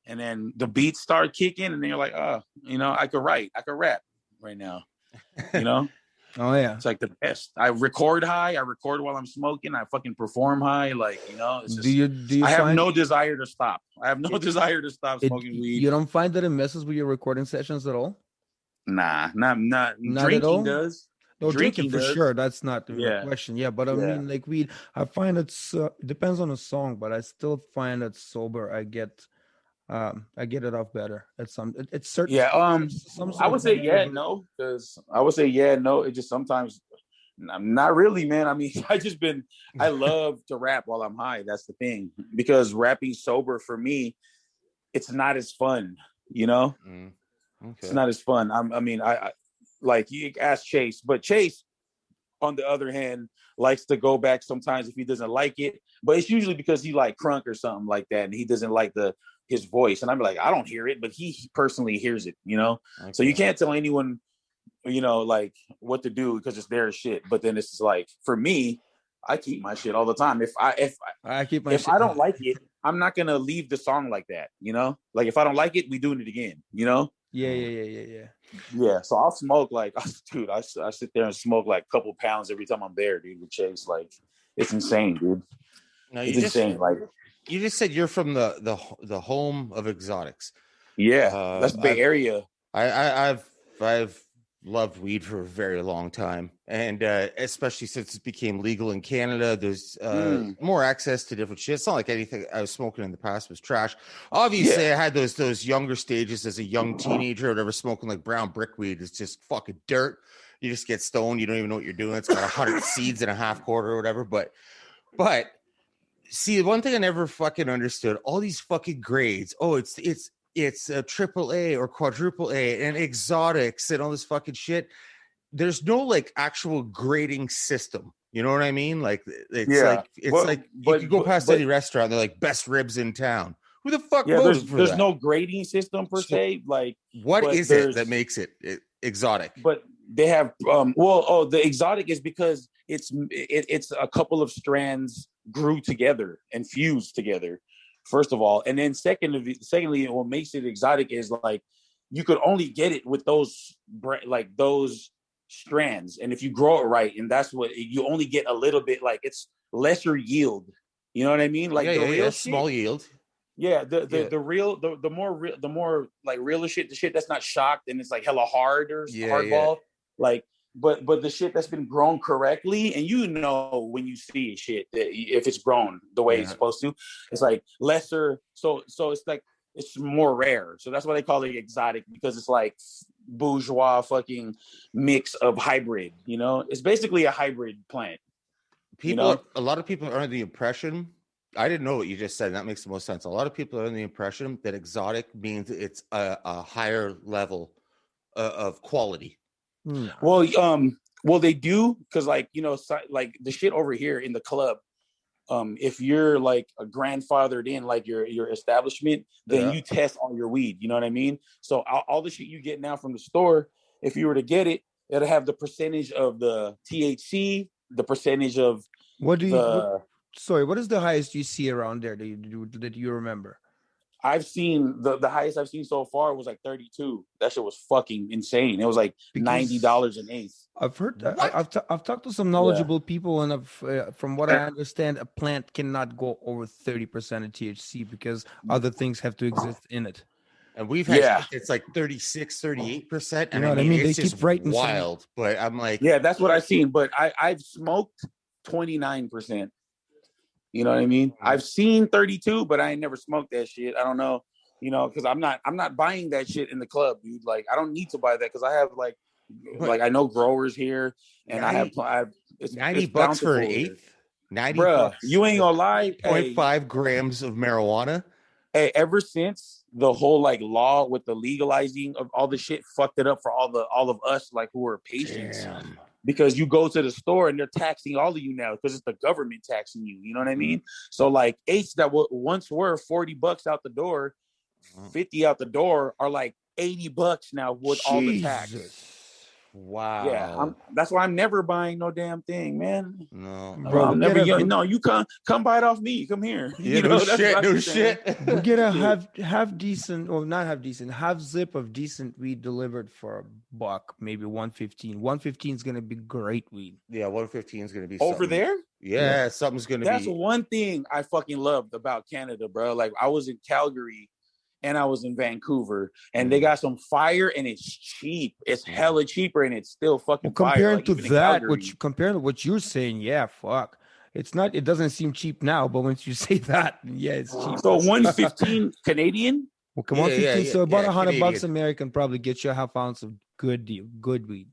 and then the beats start kicking, and then you're like, oh, you know, I could rap right now, you know. Oh yeah, it's like the best. I record high. I record while I'm smoking. I fucking perform high. Like you know, it's just, do you I have no desire to stop. I have no desire to stop smoking weed. You don't find that it messes with your recording sessions at all? Nah, not drinking does. No, drinking for does. sure. That's not the question. Yeah, but I mean, like weed, I find it's depends on the song, but I still find that sober, I get it off better. It's certain. Yeah. I would say no, because I would say no. It just sometimes, not really, man. I mean, I love to rap while I'm high. That's the thing, because rapping sober for me, it's not as fun. You know. Okay. It's not as fun. I like you ask Chase, but Chase, on the other hand, likes to go back sometimes if he doesn't like it, but it's usually because he like crunk or something like that, and he doesn't like his voice. And I'm like, I don't hear it, but he personally hears it, you know. Okay. So you can't tell anyone, you know, like what to do because it's their shit. But then it's like for me, I keep my shit all the time. If I don't like it, I'm not gonna leave the song like that, you know. Like if I don't like it, we doing it again, you know. Yeah, so I'll smoke like, dude, I sit there and smoke like a couple pounds every time I'm there, dude, with Chase. Like, it's insane, dude. No, it's insane. Like, you just said you're from the home of exotics. Yeah, that's the Bay Area. I've loved weed for a very long time, and especially since it became legal in Canada, there's more access to different shit. It's not like anything I was smoking in the past was trash. Obviously, I had those younger stages as a young teenager or whatever, smoking like brown brick weed. It's just fucking dirt. You just get stoned. You don't even know what you're doing. It's got 100 seeds in a half quarter or whatever. But see, one thing I never fucking understood: all these fucking grades. Oh, it's a triple A or quadruple A and exotics and all this fucking shit. There's no like actual grading system. You know what I mean? Like you go past any restaurant, they're like best ribs in town. Who the fuck voted for that? There's no grading system per se. Like what is it that makes it exotic? But they have the exotic is because it's a couple of strands grew together and fused together. First of all, and then secondly, what makes it exotic is like you could only get it with those strands, and if you grow it right, and that's what you only get a little bit. Like it's lesser yield. You know what I mean? Like the real shit, small yield. Yeah, the more like real shit, the shit that's not shocked and it's like hella hard or hardball. Like, but the shit that's been grown correctly, and you know when you see shit that if it's grown the way it's supposed to, it's like lesser. So it's like it's more rare. So that's why they call it exotic, because it's like bourgeois fucking mix of hybrid. You know, it's basically a hybrid plant. A lot of people are under the impression. I didn't know what you just said. That makes the most sense. A lot of people are under the impression that exotic means it's a higher level of quality. No. Well, they do, because like, you know, like the shit over here in the club, if you're like a grandfathered in like your establishment, then you test all your weed. You know what I mean? So all the shit you get now from the store, if you were to get it, it'll have the percentage of the THC, the percentage of what is the highest you see around there that you remember? I've seen the highest I've seen so far was like 32. That shit was fucking insane. It was like $90 an eighth. I've heard. I've talked to some knowledgeable people, and from what I understand, a plant cannot go over 30% of THC because other things have to exist in it. And we've had it's like 36, 38%. And you know what I mean? It's they just keep writing wild. But I'm like, yeah, that's what I've seen. But I've smoked 29%. You know what I mean? I've seen 32, but I ain't never smoked that shit. I don't know, you know, because I'm not buying that shit in the club, dude. Like, I don't need to buy that because I have like I know growers here, and 90, I have it's $90 for an eighth. 90 Bruh, bucks. you ain't gonna lie. 0.5 grams of marijuana. Hey, ever since the whole like law with the legalizing of all the shit fucked it up for all of us like who are patients. Damn. Because you go to the store and they're taxing all of you now because it's the government taxing you. You know what I mean? So like eights that once were $40 out the door, 50 out the door are like $80 now with all the tax. Wow. Yeah, that's why I'm never buying no damn thing, man. No, bro, I'm never. No, you come buy it off me. Come here. Yeah, you know, no shit. We get a half decent, or not half decent, half zip of decent weed delivered for $1, maybe 115. 115 is gonna be great weed. Yeah, 115 is gonna be over something. there. Yeah, something's gonna be. That's one thing I fucking loved about Canada, bro. Like I was in Calgary. And I was in Vancouver, and they got some fire, and it's cheap. It's hella cheaper, and it's still fucking comparing fire. Like, to that, comparing to what you're saying, yeah, fuck. It's not. It doesn't seem cheap now, but once you say that, yeah, it's cheap. So 115 Canadian. Well, come on, 15. So about $100 American probably get you a half ounce of good weed.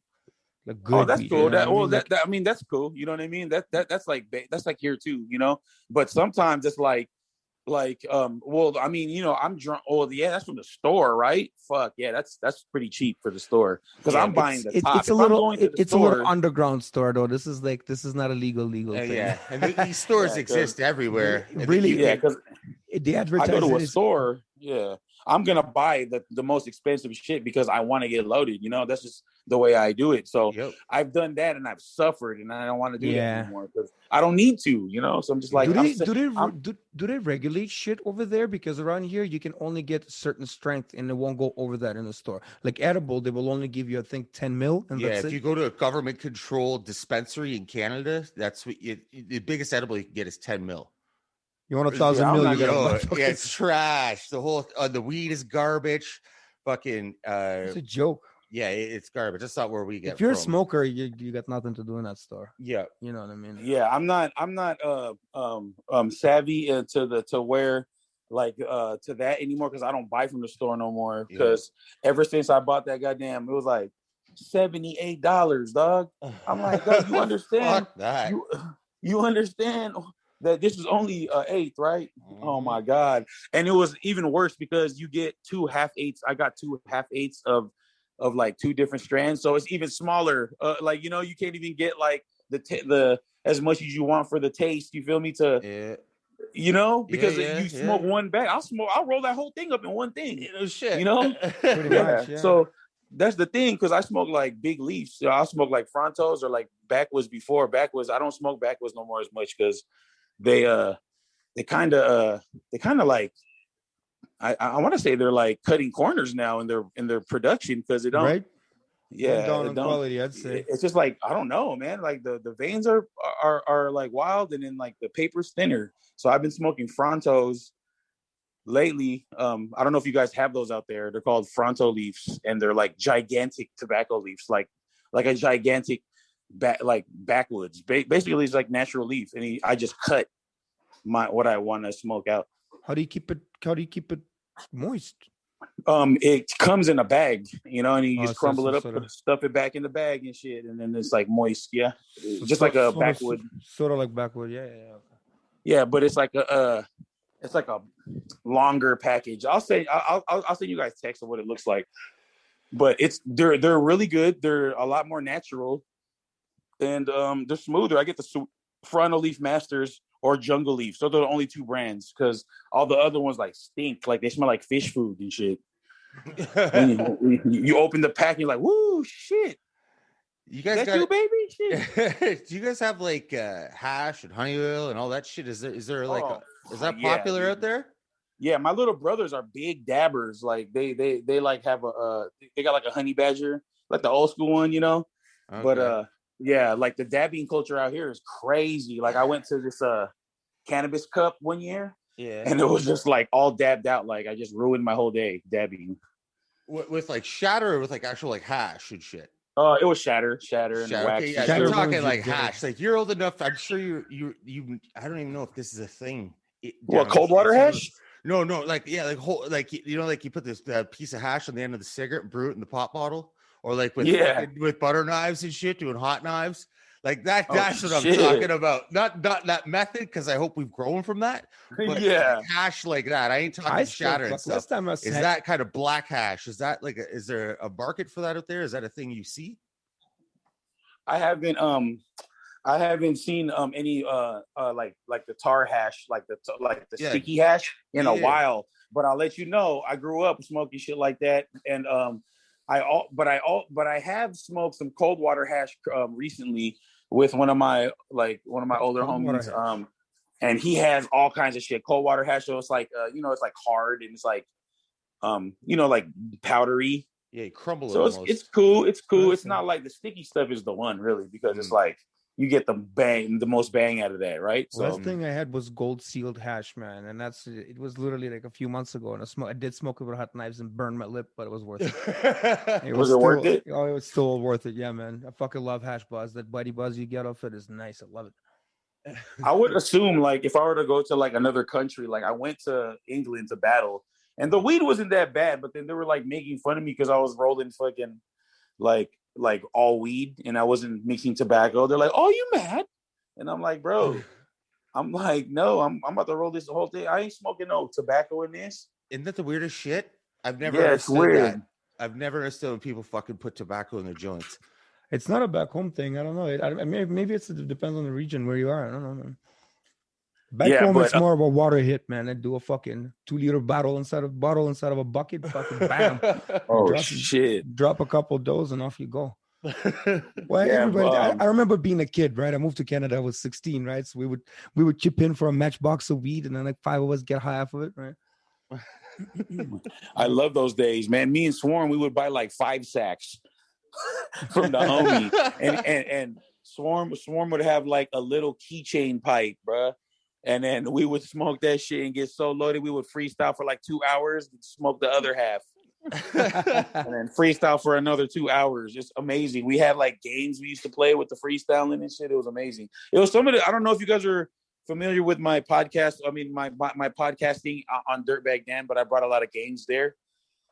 Like good that's weed, cool. You know I mean, that's cool. You know what I mean? That's like here too. You know, but sometimes it's like well, I mean, you know, I'm drunk. Oh yeah, that's from the store, right? Fuck yeah, that's pretty cheap for the store because I'm buying the top. It's a little underground store though. This is not a legal thing. Yeah, and these stores exist everywhere. Really, yeah, because the advertising. I go to a store. Yeah, I'm gonna buy the most expensive shit because I want to get loaded. You know, that's just the way I do it. So I've done that and I've suffered, and I don't want to do that anymore because I don't need to. You know, so I'm just like, do they regulate shit over there? Because around here you can only get a certain strength, and it won't go over that in the store. Like edible, they will only give you, I think, 10 mil. And that's if you go to a government-controlled dispensary in Canada, that's what the biggest edible you can get is 10 mil. You want 1,000 mil? You got it's trash. The whole the weed is garbage. Fucking it's a joke. Yeah, it's garbage. That's not where we get. If you're a smoker, you got nothing to do in that store. Yeah, you know what I mean. Yeah, I'm not savvy to where like to that anymore because I don't buy from the store no more. Because ever since I bought that goddamn, it was like $78, dog. I'm like, dog, you understand? Fuck that. You understand that this is only an eighth, right? Oh my god! And it was even worse because you get 2 half-eighths. I got 2 half-eighths of like 2 different strands, so it's even smaller. Like, you know, you can't even get like the as much as you want for the taste. You feel me? You know, because you smoke one bag. I'll roll that whole thing up in one thing. Shit. You know, pretty much. Yeah. So that's the thing, because I smoke like big leaves. So I smoke like Frontos or like Backwoods before. Backwoods, I don't smoke Backwoods no more as much because they kind of like. I want to say they're like cutting corners now in their production because they don't. Right. Yeah, down on quality, I'd say. It's just like, I don't know, man. Like the veins are like wild, and then like the paper's thinner. So I've been smoking Frontos lately. I don't know if you guys have those out there. They're called Fronto leaves, and they're like gigantic tobacco leaves, like a gigantic backwoods. Basically, it's like natural leaf, and I just cut what I want to smoke out. How do you keep it moist? It comes in a bag, you know, and you just crumble it up, stuff it back in the bag and shit, and then it's like moist, just like a backwood. Sort of like backwood, yeah. Yeah, but it's like a longer package. I'll send you guys text of what it looks like. but they're really good. They're a lot more natural, and they're smoother. I get the Frontal Leaf Masters or Jungle Leaf. So they're the only two brands because all the other ones like stink, like they smell like fish food and shit. When you open the pack, you're like, "Woo, shit!" You guys got you, baby? Shit. Do you guys have like hash and honey oil and all that shit? Is there like is that popular out there? Yeah, my little brothers are big dabbers. Like they like have they got like a honey badger, like the old school one, you know. Okay. But yeah, like the dabbing culture out here is crazy. Like I went to this cannabis cup one year, and it was just like all dabbed out. Like I just ruined my whole day dabbing. With like shatter or with like actual like hash and shit. It was shatter and wax. Okay, yeah, you're talking like hash. Like you're old enough. I'm sure you. I don't even know if this is a thing. What, cold water hash? No, like whole, like you know, like you put this piece of hash on the end of the cigarette and brew it in the pop bottle, or like with butter knives and shit, doing hot knives. Like that. That's what I'm talking about. Not that method, because I hope we've grown from that. But like hash like that. I ain't talking shatter and stuff. Is that kind of black hash? Is that like is there a market for that out there? Is that a thing you see? I haven't seen any like the tar hash, like the sticky hash in a while. But I'll let you know, I grew up smoking shit like that, and I have smoked some cold water hash recently with one of my older homies, and he has all kinds of shit. Cold water hash, so it's like it's like hard and it's like like powdery. Yeah, you crumble it. So almost. It's cool. It's not like the sticky stuff is the one really, because it's like you get the most bang out of that, right? So last thing I had was gold sealed hash, man, and it was literally like a few months ago, and I did smoke it with hot knives and burned my lip, but it was worth it. Was it worth it? Oh, it was still worth it, yeah, man. I fucking love hash buzz. That buddy buzz you get off it is nice. I love it. I would assume, like, if I were to go to like another country, like I went to England to battle, and the weed wasn't that bad, but then they were like making fun of me because I was rolling fucking like all weed and I wasn't mixing tobacco. They're like, "Oh, you mad?" And I'm like, "Bro," I'm like, "No, I'm about to roll this whole thing. I ain't smoking no tobacco in this." Isn't that the weirdest shit? I've never understood that. I've never understood when people fucking put tobacco in their joints. It's not a back home thing. I don't know. Maybe it depends on the region where you are. I don't know, man. Back home, it's more of a water hit, man. I do a fucking 2-liter bottle inside of a bucket, fucking bam. Shit! Drop a couple doughs and off you go. Well, I remember being a kid, right? I moved to Canada. I was 16, right? So we would chip in for a matchbox of weed, and then like 5 of us get high off of it, right? I love those days, man. Me and Swarm, we would buy like 5 sacks from the homie, and Swarm would have like a little keychain pipe, bruh. And then we would smoke that shit and get so loaded, we would freestyle for like 2 hours and smoke the other half. And then freestyle for another 2 hours. Just amazing. We had like games we used to play with the freestyling and shit. It was amazing. It was I don't know if you guys are familiar with my podcast. I mean, my podcasting on Dirtbag Dan, but I brought a lot of games there.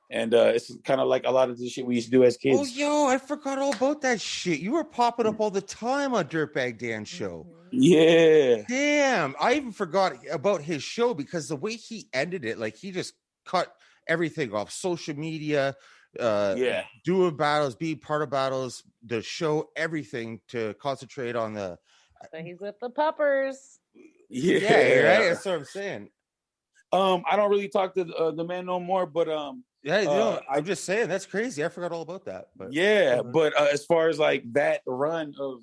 And it's kind of like a lot of the shit we used to do as kids. Oh, yo, I forgot all about that shit. You were popping up all the time on Dirtbag Dan's show. Yeah. Damn. I even forgot about his show because the way he ended it, like he just cut everything off. Social media, doing battles, being part of battles, the show, everything to concentrate on the... So he's with the puppers. Yeah, right? That's what I'm saying. I don't really talk to the man no more, but... I'm just saying that's crazy. I forgot all about that. But but as far as like that run of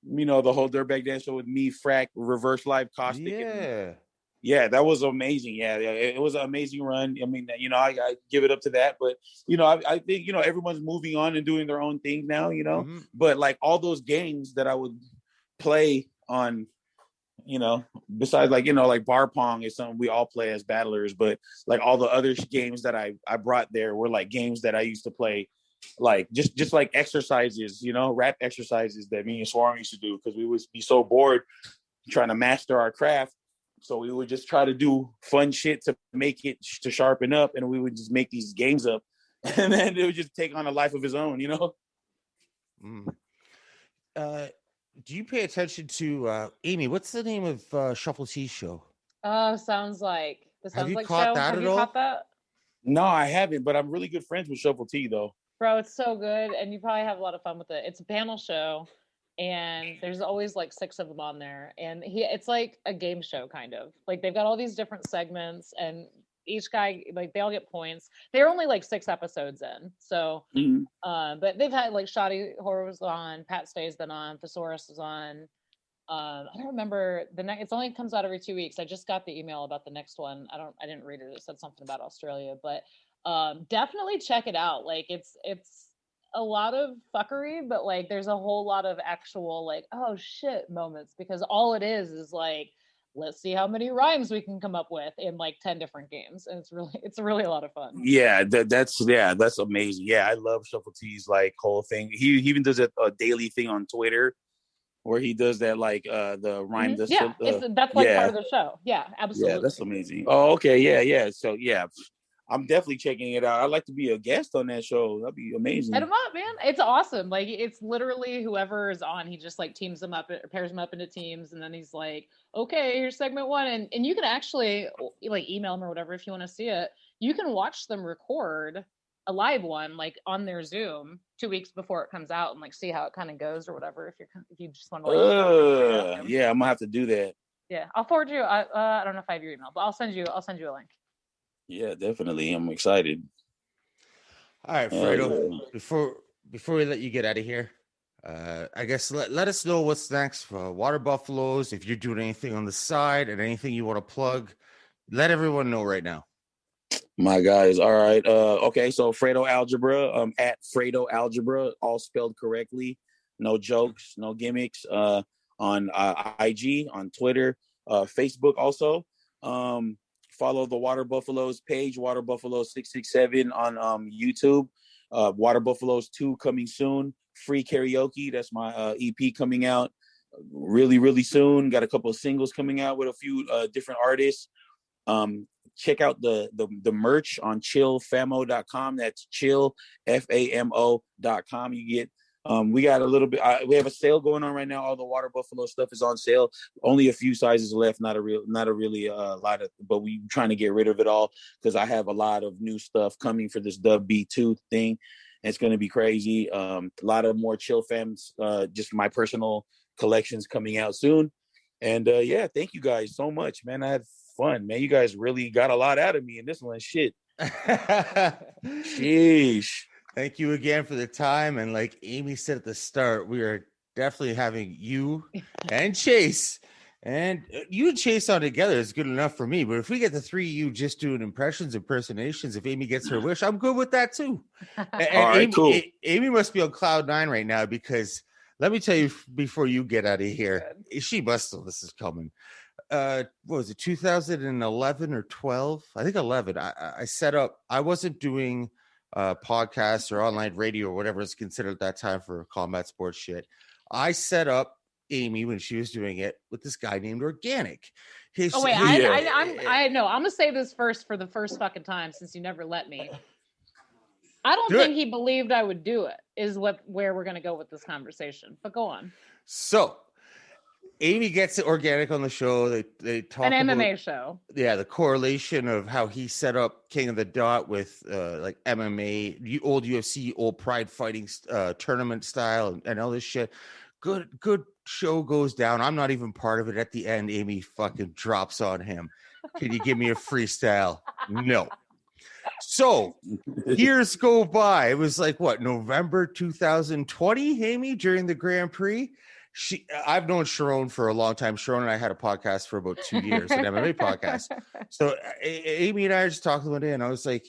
the whole Dirtbag Dan show with me, Frack, Reverse Live, Caustic, that was amazing. It was an amazing run. I mean, I give it up to that. But I think everyone's moving on and doing their own thing now. But like all those games that I would play on. Besides like bar pong is something we all play as battlers, but like all the other games that I brought there were like games that I used to play, like just like exercises, rap exercises that me and Swarm used to do because we would be so bored trying to master our craft. So we would just try to do fun shit to make it to sharpen up, and we would just make these games up, and then it would just take on a life of its own, Do you pay attention to Amy? What's the name of Shuffle T's show? Oh, sounds like. Have you caught that at all? No, I haven't, but I'm really good friends with Shuffle T though. Bro, it's so good, and you probably have a lot of fun with it. It's a panel show, and there's always like 6 of them on there, and it's like a game show kind of. Like they've got all these different segments, and each guy, like, they all get points. They're only like 6 episodes in, so but they've had like Shoddy Horror was on, Pat Stay's been on, Thesaurus is on. I don't remember the next. It only comes out every 2 weeks. I just got the email about the next one. I didn't read it. It said something about Australia, but definitely check it out. Like it's a lot of fuckery, but like there's a whole lot of actual like, oh shit moments, because all it is like, let's see how many rhymes we can come up with in like 10 different games, and it's really a lot of fun. Yeah, that's amazing. Yeah, I love Shuffle T's like whole thing. He even does a daily thing on Twitter where he does that like the rhyme. Mm-hmm. That's like part of the show. Yeah, absolutely. Yeah, that's amazing. Oh, okay, yeah. So yeah, I'm definitely checking it out. I'd like to be a guest on that show. That'd be amazing. Hit him up, man. It's awesome. Like it's literally whoever is on, he just like teams them up, pairs them up into teams, and then he's like, okay, here's segment 1, and you can actually like email them or whatever if you want to see it. You can watch them record a live one like on their Zoom 2 weeks before it comes out, and like see how it kind of goes or whatever, if you just want to like yeah, I'm gonna have to do that. Yeah, I'll forward you. I don't know if I have your email, but I'll send you a link. Yeah, definitely. I'm excited. All right, Fredo. Before we let you get out of here, I guess let us know what's next for Water Buffaloes. If you're doing anything on the side and anything you want to plug, let everyone know right now. My guys, all right. Okay, so Fredo Algebra, at Fredo Algebra, all spelled correctly. No jokes, no gimmicks. On IG, on Twitter, Facebook also. Follow the Water Buffaloes page, Water Buffaloes 667 on YouTube. Water Buffaloes 2 coming soon. Free karaoke. That's my EP coming out really, really soon. Got a couple of singles coming out with a few different artists. Check out the merch on chillfamo.com. That's chillfamo.com. You get we got a little bit. We have a sale going on right now. All the Water Buffalo stuff is on sale. Only a few sizes left. Not a really lot of. But we trying to get rid of it all because I have a lot of new stuff coming for this Dub B2 thing. It's going to be crazy. A lot of more Chill Fams. Just my personal collections coming out soon. And yeah, thank you guys so much, man. I had fun, man. You guys really got a lot out of me in this one. Shit. Sheesh. Thank you again for the time. And like Amy said at the start, we are definitely having you and Chase. And you and Chase on together is good enough for me. But if we get the 3 of you just doing impersonations, if Amy gets her wish, I'm good with that too. And all right, Amy, cool. Amy must be on cloud 9 right now, because let me tell you before you get out of here, she must know this is coming. What was it, 2011 or 12? I think 11. I set up, I wasn't doing podcasts or online radio or whatever it's considered at that time for combat sports shit. I set up Amy when she was doing it with this guy named Organic. I know. I'm gonna say this first for the first fucking time, since you never let me. I don't think he believed I would do it, is where we're gonna go with this conversation. But go on. So Amy gets Organic on the show. They talk an about, MMA show. Yeah, the correlation of how he set up King of the Dot with like MMA, old UFC, old Pride fighting tournament style, and all this shit. Good show goes down. I'm not even part of it. At the end, Amy fucking drops on him. Can you give me a freestyle? No. So years go by. It was like what, November 2020, Amy, during the Grand Prix. I've known Sharon for a long time. Sharon and I had a podcast for about 2 years, an MMA podcast. So Amy and I are just talking one day, and I was like,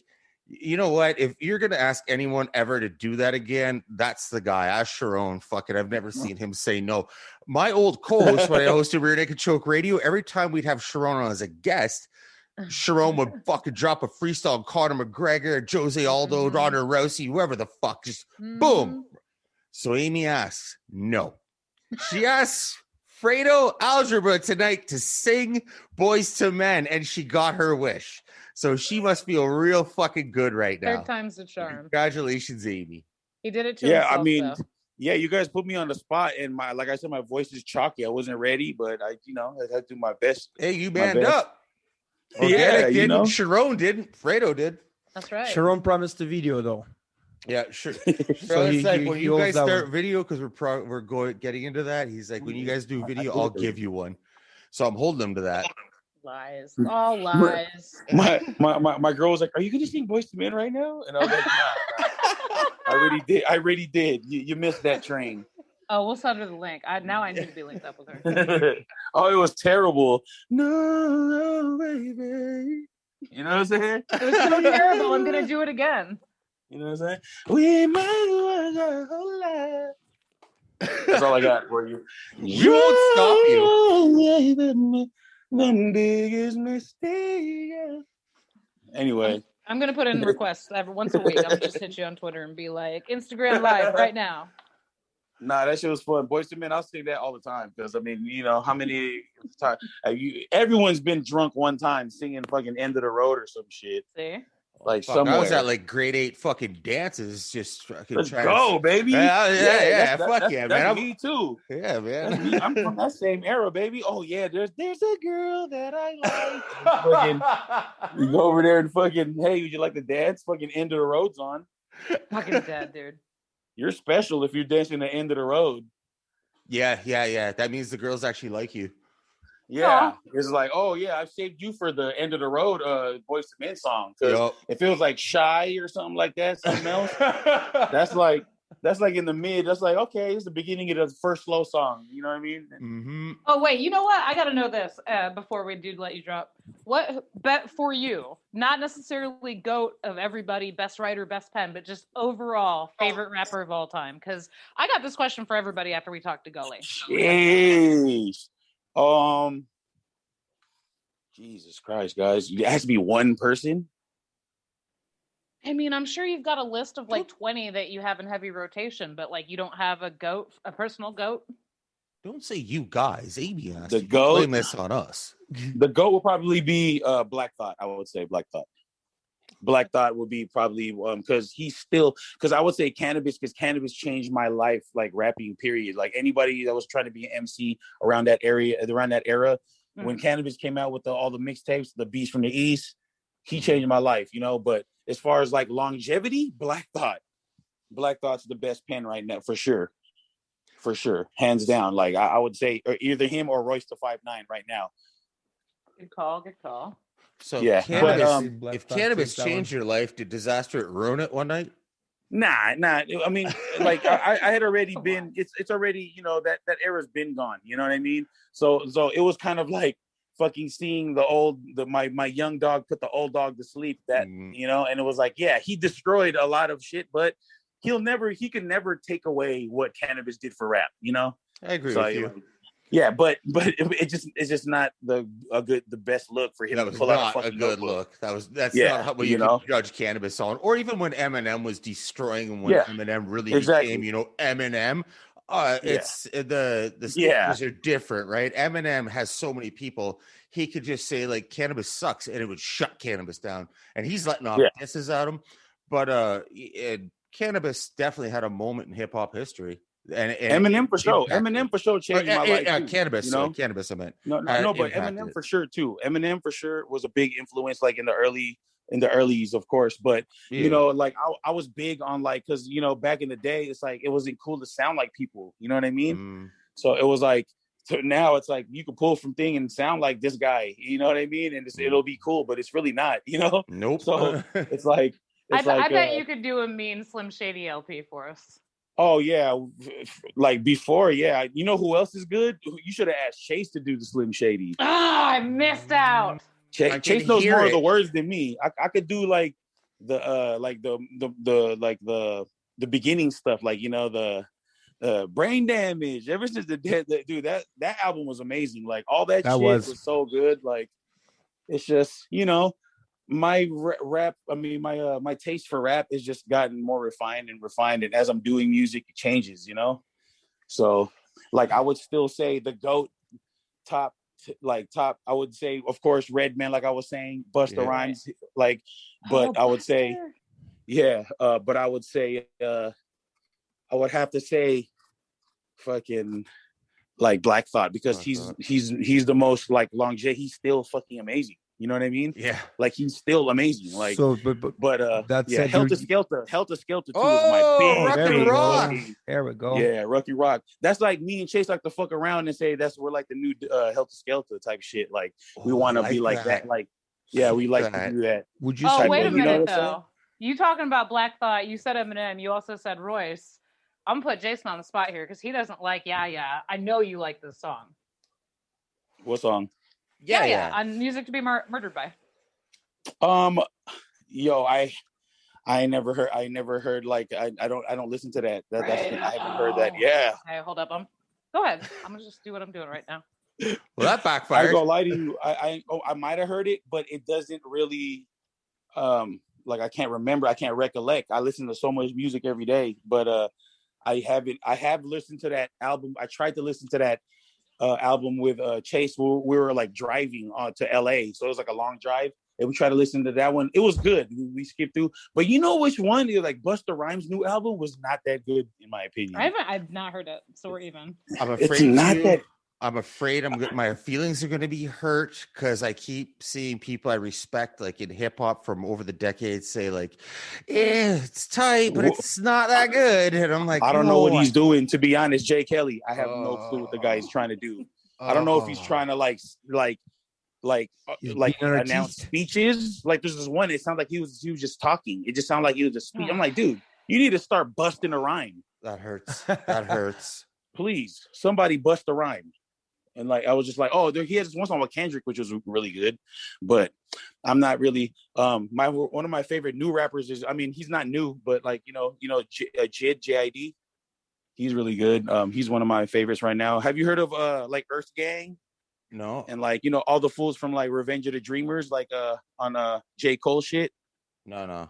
you know what? If you're going to ask anyone ever to do that again, that's the guy. Ask Sharon. Fuck it. I've never seen him say no. My old co-host, when I hosted Rear Naked Choke Radio, every time we'd have Sharon on as a guest, Sharon would fucking drop a freestyle on Conor McGregor, Jose Aldo, Ronda Rousey, whoever the fuck, just boom. So Amy asks, no. She asks Fredo Algebra tonight to sing Boyz II Men, and she got her wish. So she must feel real fucking good right now. Third time's the charm. Congratulations, Amy. He did it to himself. I mean, though. Yeah, you guys put me on the spot, and like I said, my voice is chalky. I wasn't ready, but I had to do my best. Hey, you manned up. Organic didn't. Sharon didn't. Fredo did. That's right. Sharon promised the video, though. Yeah, sure. So It's like he when you owes guys that start one. video, because we're getting into that. He's like, when you guys do video, I'll give you one. So I'm holding him to that. Lies, all lies. My girl was like, "Are you gonna sing Boyz II Men right now?" And I was like, "Nah. I already did. You missed that train." Oh, we'll send her the link. Now I need to be linked up with her. Oh, it was terrible. No, baby. You know what I'm saying? It was so terrible. I'm gonna do it again. You know what I'm saying? We might work a whole lot. That's all I got for you. We won't stop you. The biggest mistake. Anyway, I'm gonna put in requests once a week. I'm gonna just hit you on Twitter and be like, Instagram live right now. nah, that shit was fun. Boyz II Men, I'll sing that all the time because I mean, you know, how many times everyone's been drunk one time singing fucking "End of the Road" or some shit. See? Like Fuck, somewhere. I was at like grade 8 fucking dances, just fucking Let's trying go, to... baby. Yeah, fuck that's, yeah, that's man. me too. Yeah, man. That's me. I'm from that same era, baby. Oh yeah, there's a girl that I like. You go over there and fucking, hey, would you like to dance? Fucking "End of the Road's on." Fucking dead, dude. You're special if you're dancing the "End of the Road." Yeah. That means the girls actually like you. Yeah, it's like, oh yeah, I've saved you for the "End of the Road" Boyz II Men song because it feels like "Shy" or something like that, something else. that's like in the mid. That's like, okay, it's the beginning of the first slow song. You know what I mean? Mm-hmm. Oh wait, you know what? I gotta know this before we do let you drop. What bet for you? Not necessarily GOAT of everybody, best writer, best pen, but just overall favorite rapper of all time. Because I got this question for everybody after we talked to Gully. Jeez. Jesus Christ, guys. It has to be one person. I mean, I'm sure you've got a list of like 20 that you have in heavy rotation, but like you don't have a GOAT, a personal GOAT. Don't say you guys. Amy asked. The you. GOAT. Blame this on us. The GOAT will probably be Black Thought. I would say Black Thought. Black Thought would be probably because I would say Cannabis, because Cannabis changed my life, like rapping period. Like anybody that was trying to be an MC around that era, when Cannabis came out with all the mixtapes, the Beast from the East, he changed my life, you know. But as far as like longevity, Black Thought's the best pen right now for sure, hands down. Like I would say either him or Royce the 5'9" right now. Good call. So yeah, Cannabis, but, if Cannabis changed your life, did Disaster ruin it one night? Nah. I mean, like I had already been. It's already, you know, that era's been gone. You know what I mean? So it was kind of like fucking seeing my young dog put the old dog to sleep. That you know, and it was like, yeah, he destroyed a lot of shit, but he could never take away what Cannabis did for rap. You know? I agree with you. Like, yeah, but it's just not the best look for him. That was not a good look. That's not how you can judge Cannabis on. Or even when Eminem was destroying him, when Eminem really became, you know, Eminem. It's the stages are different, right? Eminem has so many people. He could just say like Cannabis sucks, and it would shut Cannabis down. And he's letting off disses at him. But Cannabis definitely had a moment in hip hop history. And Eminem for sure. Eminem for sure changed my life. Too, Cannabis, you know? Cannabis. I meant but Eminem for sure too. Eminem for sure was a big influence, like in the earlys, of course. But you know, like I was big on like, because you know, back in the day, it's like it wasn't cool to sound like people. You know what I mean? So it was like. So now it's like you can pull from thing and sound like this guy. You know what I mean? And it'll be cool, but it's really not. You know? Nope. So it's like. I bet you could do a mean Slim Shady LP for us. Oh yeah, like before, yeah. You know who else is good? You should have asked Chase to do the Slim Shady. I missed out. Chase knows more of the words than me. I could do like the beginning stuff, like you know the brain damage. Ever since the dude, that album was amazing. Like all that shit was so good. Like it's just, you know. My rap, I mean, my taste for rap has just gotten more refined, and as I'm doing music, it changes, you know. So, like, I would still say the GOAT top. I would say, of course, Redman, like I was saying, Busta Rhymes, like, but I would say, but I would say, I would have to say, fucking, like Black Thought, because he's the most like longevity. He's still fucking amazing. You know what I mean? Yeah. Like he's still amazing. Like, so, but that yeah, said, Helter Skelter 2 is my Oh, big, Rock and big Rock. fucking- there we go. yeah, Rocky Rock. That's like me and Chase like to fuck around and say we're like the new Helter Skelter type shit. Like we want to be like that. Like, yeah, we like to do that. Would you Oh, say? wait a you know minute what I'm saying? though. You talking about Black Thought? You said Eminem. You also said Royce. I'm gonna put Jason on the spot here because he doesn't like Yeah. I know you like this song. What song? Yeah. On Music to Be Murdered By. Yo, I never heard like I don't listen to that. That's I haven't heard that. Yeah. Okay, hold up. Go ahead. I'm gonna just do what I'm doing right now. Well, that I backfired. ain't gonna lie to you. I might have heard it, but it doesn't really like I can't remember. I can't recollect. I listen to so much music every day, but I have listened to that album. I tried to listen to that album with Chase. We were like driving to LA, so it was like a long drive, and we tried to listen to that one. It was good. We skipped through, but you know which one? Like Busta Rhymes' new album was not that good in my opinion. I've not heard it, so we're even. I'm afraid It's not that. I'm afraid my feelings are going to be hurt because I keep seeing people I respect, like in hip hop from over the decades, say like, it's tight, but it's not that good. And I'm like, I don't know what he's doing. To be honest, Jay Kelly, I have no clue what the guy is trying to do. I don't know if he's trying to like announce speeches. Like there's this one. It sounds like he was just talking. It just sounded like he was just speaking. I'm like, dude, you need to start busting a rhyme. That hurts. That hurts. Please, somebody bust a rhyme. And like I was just like, oh, he has this one song with Kendrick, which was really good, but I'm not really. One of my favorite new rappers is, I mean, he's not new, but like Jid JID, he's really good. He's one of my favorites right now. Have you heard of like Earth Gang? No. And like all the fools from like Revenge of the Dreamers, like on J. Cole shit. No.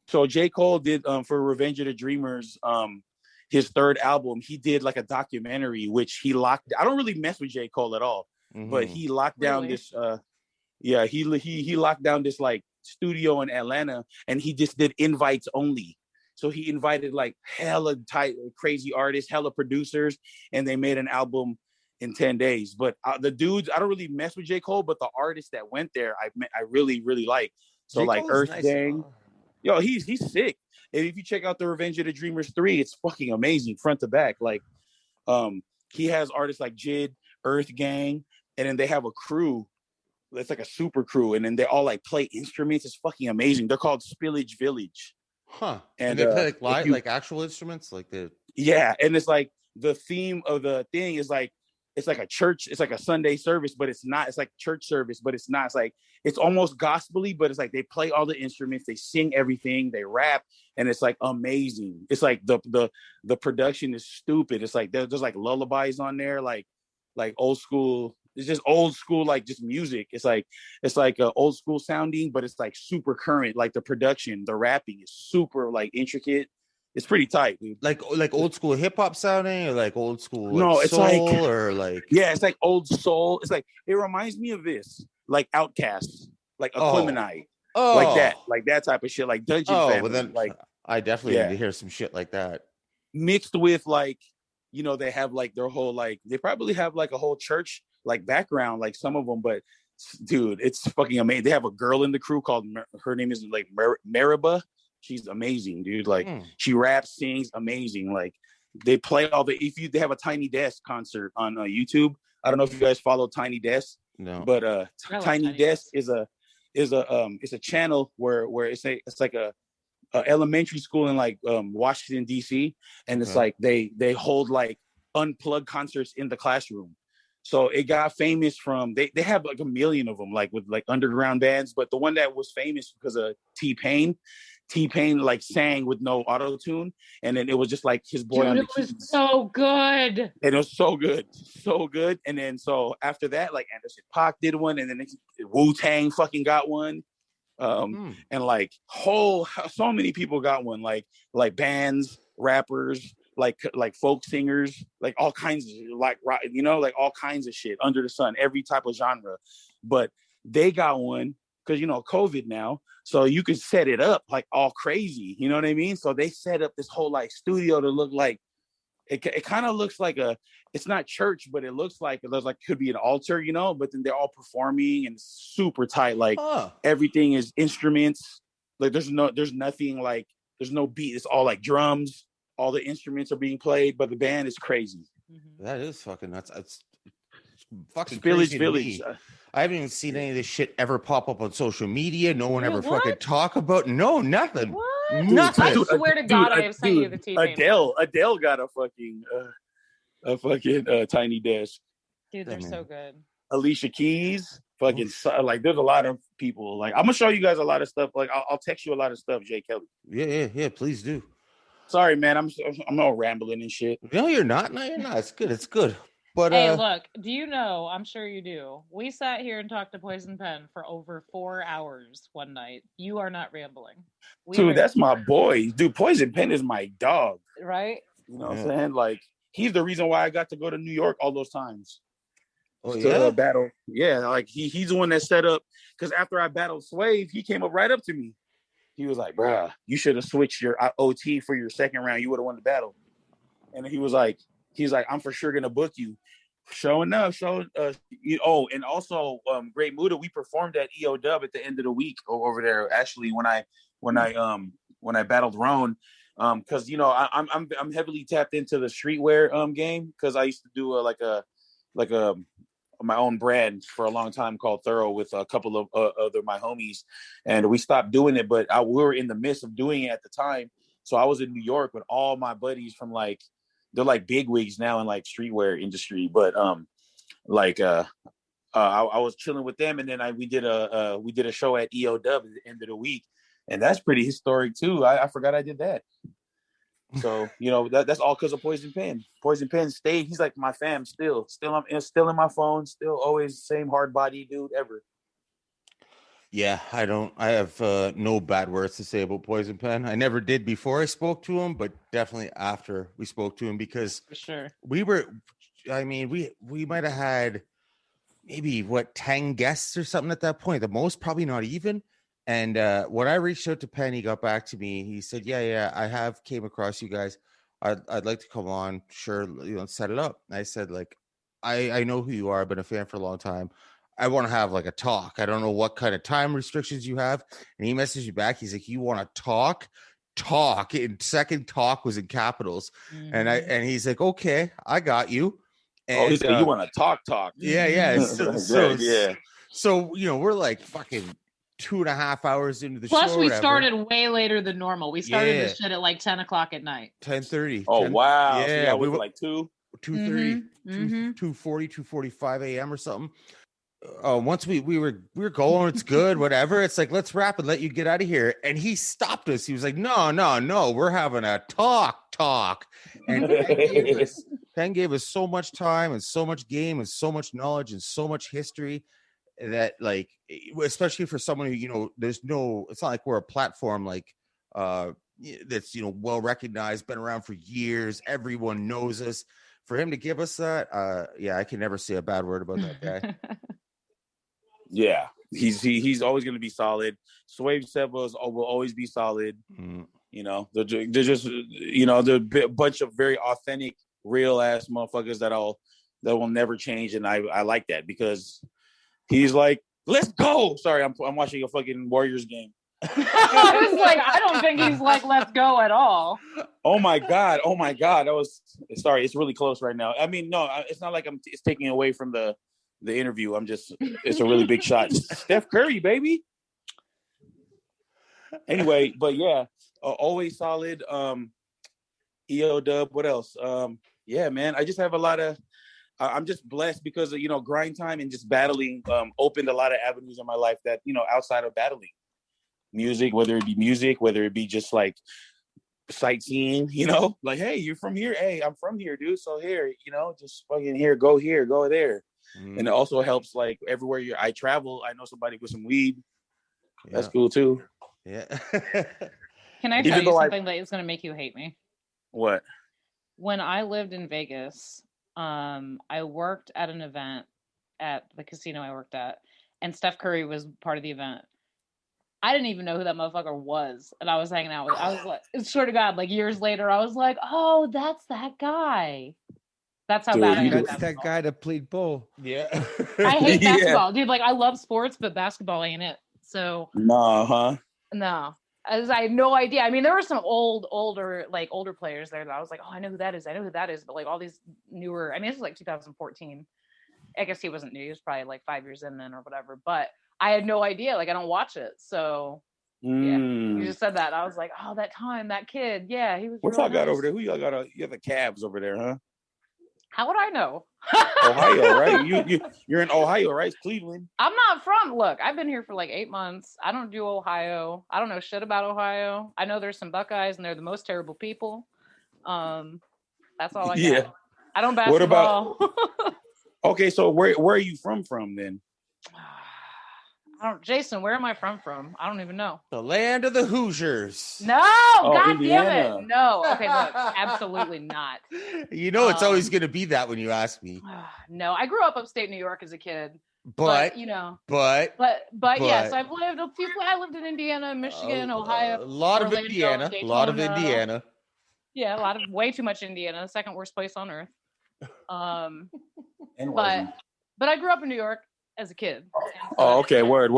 So J. Cole did for Revenge of the Dreamers, his third album, he did like a documentary, which he locked. I don't really mess with J. Cole at all, but he locked down this. He locked down this like studio in Atlanta, and he just did invites only. So he invited like hella tight, crazy artists, hella producers, and they made an album in 10 days. But the dudes, I don't really mess with J. Cole, but the artists that went there, I really, really like. So J. like Cole's Earth Gang. Yo, he's sick. And if you check out the Revenge of the Dreamers 3, it's fucking amazing, front to back. Like, he has artists like Jid, Earth Gang, and then they have a crew. It's like a super crew, and then they all like play instruments. It's fucking amazing. They're called Spillage Village. Huh? And they play like live, like actual instruments, like the. Yeah, and it's like the theme of the thing is like it's like a church. It's like a Sunday service, but it's not. It's like church service, but it's not. It's like it's almost gospel-y, but it's like they play all the instruments, they sing everything, they rap, and it's like amazing. It's like the production is stupid. It's like there's like lullabies on there, like old school. It's just old school, like just music. It's like old school sounding, but it's like super current. Like the production, the rapping is super like intricate. It's pretty tight, dude. Like old school hip hop sounding, or like old school. No, like it's soul, like or like it's like old soul. It's like it reminds me of this, like Outkast, like Aquemini, like that type of shit, like Dungeon Family. Well then, like I definitely need to hear some shit like that. Mixed with like, they have like their whole like they probably have like a whole church like background, like some of them, but dude, it's fucking amazing. They have a girl in the crew called her name is like Mariba. She's amazing, dude. Like she raps, sings, amazing. Like they play all they have a Tiny Desk concert on YouTube. I don't know if you guys follow Tiny Desk. No, but Tiny Desk is a channel where it's like a elementary school in like Washington DC, and it's like they hold like unplugged concerts in the classroom. So it got famous from they have like a million of them, like with like underground bands, but the one that was famous because of T-Pain like sang with no auto tune, and then it was just like his boy on the keys. It was so good. And it was so good. And then so after that, like Anderson .Paak did one, and then Wu-Tang fucking got one. And like so many people got one, like bands, rappers, like folk singers, like all kinds of like all kinds of shit under the sun, every type of genre. But they got one because COVID now, so you could set it up like all crazy, you know what I mean? So they set up this whole like studio to look like it kind of looks like it's not church, but it looks like could be an altar, you know, but then they're all performing and super tight. Like everything is instruments. Like there's nothing like, there's no beat. It's all like drums. All the instruments are being played, but the band is crazy. That is fucking nuts. It's fucking Village. I haven't even seen any of this shit ever pop up on social media. No one ever fucking talk about. No, nothing. What? Nothing. I swear to God, I have sent you the T-Pain. Adele got a fucking tiny desk. Dude, they're so good. Alicia Keys, fucking like. There's a lot of people. Like I'm gonna show you guys a lot of stuff. Like I'll text you a lot of stuff, Jay Kelly. Yeah. Please do. Sorry, man. I'm all rambling and shit. No, you're not. No, you're not. It's good. It's good. But hey, look, do you know, I'm sure you do, we sat here and talked to Poison Pen for over 4 hours one night. You are not rambling. Dude, that's my boy. Dude, Poison Pen is my dog. Right? You know what I'm saying? Like, he's the reason why I got to go to New York all those times. Oh, yeah? Battle. Yeah, like he's the one that set up, because after I battled Swave, he came up right up to me. He was like, bruh, you should have switched your OT for your second round. You would have won the battle. And he was like, I'm for sure gonna book you. Sure enough, and also Great Muda, we performed at EO Dub at the end of the week over there. Actually, when I battled Roan, because you know I'm heavily tapped into the streetwear game, because I used to do my own brand for a long time called Thorough with a couple of other my homies, and we stopped doing it, but we were in the midst of doing it at the time. So I was in New York with all my buddies from like, they're like big wigs now in like streetwear industry, but I was chilling with them, and then we did a show at EO Dub at the end of the week, and that's pretty historic too. I forgot I did that. So you know that's all because of Poison Pen. Poison Pen stayed. He's like my fam still. I'm still in my phone. Still always same hard body dude ever. Yeah, I have no bad words to say about Poison Pen. I never did before I spoke to him, but definitely after we spoke to him, because for sure we might have had maybe 10 guests or something at that point. The most, probably not even. And when I reached out to Penn, he got back to me. He said, yeah, I have came across you guys. I'd like to come on. Sure, set it up. And I said, like, I know who you are. I've been a fan for a long time. I want to have like a talk. I don't know what kind of time restrictions you have. And he messaged me back. He's like, you want to talk? And second talk was in capitals. Mm-hmm. And he's like, okay, I got you. And he said, you want to talk? Yeah. Yeah. So, we're like fucking 2.5 hours into the show. Plus, we started way later than normal. We started this shit at like 10 o'clock at night. 10:30. Oh, wow. Yeah. So we were like 2:30, 2:40, 2:45 a.m. or something. Once we were going, it's good, whatever. It's like, let's wrap and let you get out of here. And he stopped us. He was like, no, we're having a talk. And Penn gave us so much time and so much game and so much knowledge and so much history that, like, especially for someone who, it's not like we're a platform like that's well recognized, been around for years, everyone knows us. For him to give us that, I can never say a bad word about that guy. Yeah, he's always going to be solid. Swave Sebas will always be solid. Mm. They're just they're a bunch of very authentic, real ass motherfuckers that will never change, and I like that, because he's like, let's go. Sorry, I'm watching a fucking Warriors game. I was like, I don't think he's like, let's go at all. Oh my god. Sorry, it's really close right now. I mean, no, it's not like it's taking away from the interview. It's a really big shot. Steph Curry, baby. Anyway, but yeah, always solid. EO Dub, what else? Yeah, man, I just have a lot of, I'm just blessed because of, grind time and just battling opened a lot of avenues in my life that, outside of battling. Whether it be just like sightseeing, like, hey, you're from here. Hey, I'm from here, dude. So here, just fucking here, go there. Mm. And it also helps, like, everywhere I travel, I know somebody with some weed. Yeah. That's cool too. Yeah. Can I tell you something that is going to make you hate me? What? When I lived in Vegas, I worked at an event at the casino I worked at, and Steph Curry was part of the event. I didn't even know who that motherfucker was, and I was hanging out with. I was like, swear to God, like years later, I was like, oh, that's that guy. That's how bad I am. That's that guy that played ball. Yeah. I hate basketball, dude. Like I love sports, but basketball ain't it. So no, as I had no idea. I mean, there were some older players there that I was like, oh, I know who that is. But like all these newer. I mean, this was like 2014. I guess he wasn't new. He was probably like 5 years in then or whatever. But I had no idea. Like I don't watch it, so yeah. You just said that. I was like, oh, that time, that kid. Yeah, he was. What y'all got over there? Who y'all got? You have the Cavs over there, huh? How would I know? Ohio, right? You're in Ohio, right? It's Cleveland. I'm not from. Look, I've been here for like 8 months. I don't do Ohio. I don't know shit about Ohio. I know there's some Buckeyes, and they're the most terrible people. That's all I got. I don't basketball. What about? Okay, so where are you from then? Jason, where am I from? I don't even know. The land of the Hoosiers. No, God Indiana. Damn it. No. Okay, look, absolutely not. You know it's always going to be that when you ask me. No, I grew up upstate New York as a kid. But yes, I've lived I lived in Indiana, Michigan, Ohio. A lot of Indiana. Daytona. A lot of Indiana. Yeah, way too much Indiana, the second worst place on earth. But I grew up in New York as a kid. So okay. Word.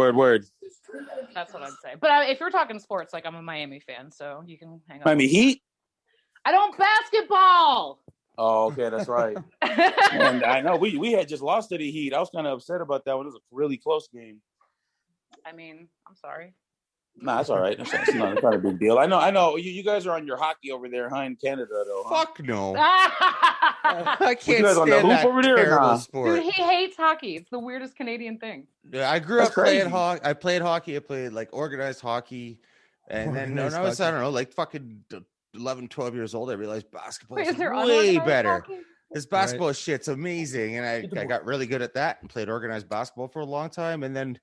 That's what I'd say. But if you're talking sports, like I'm a Miami fan, so you can hang on. Miami Heat? I don't basketball. Oh, okay, that's right. And I know we had just lost to the Heat. I was kind of upset about that one. It was a really close game. I mean, I'm sorry. Nah, that's all right. It's not a big deal. I know. You guys are on your hockey over there, huh, in Canada, though. Huh? Fuck no. I can't stand that over there, terrible sport. Dude, he hates hockey. It's the weirdest Canadian thing. Yeah, I grew up playing hockey. I played hockey. I played like organized hockey, and then when I was I don't know, like fucking 11, 12 years old, I realized basketball is way better. Hockey? This basketball shit's amazing, and I got really good at that and played organized basketball for a long time, and then.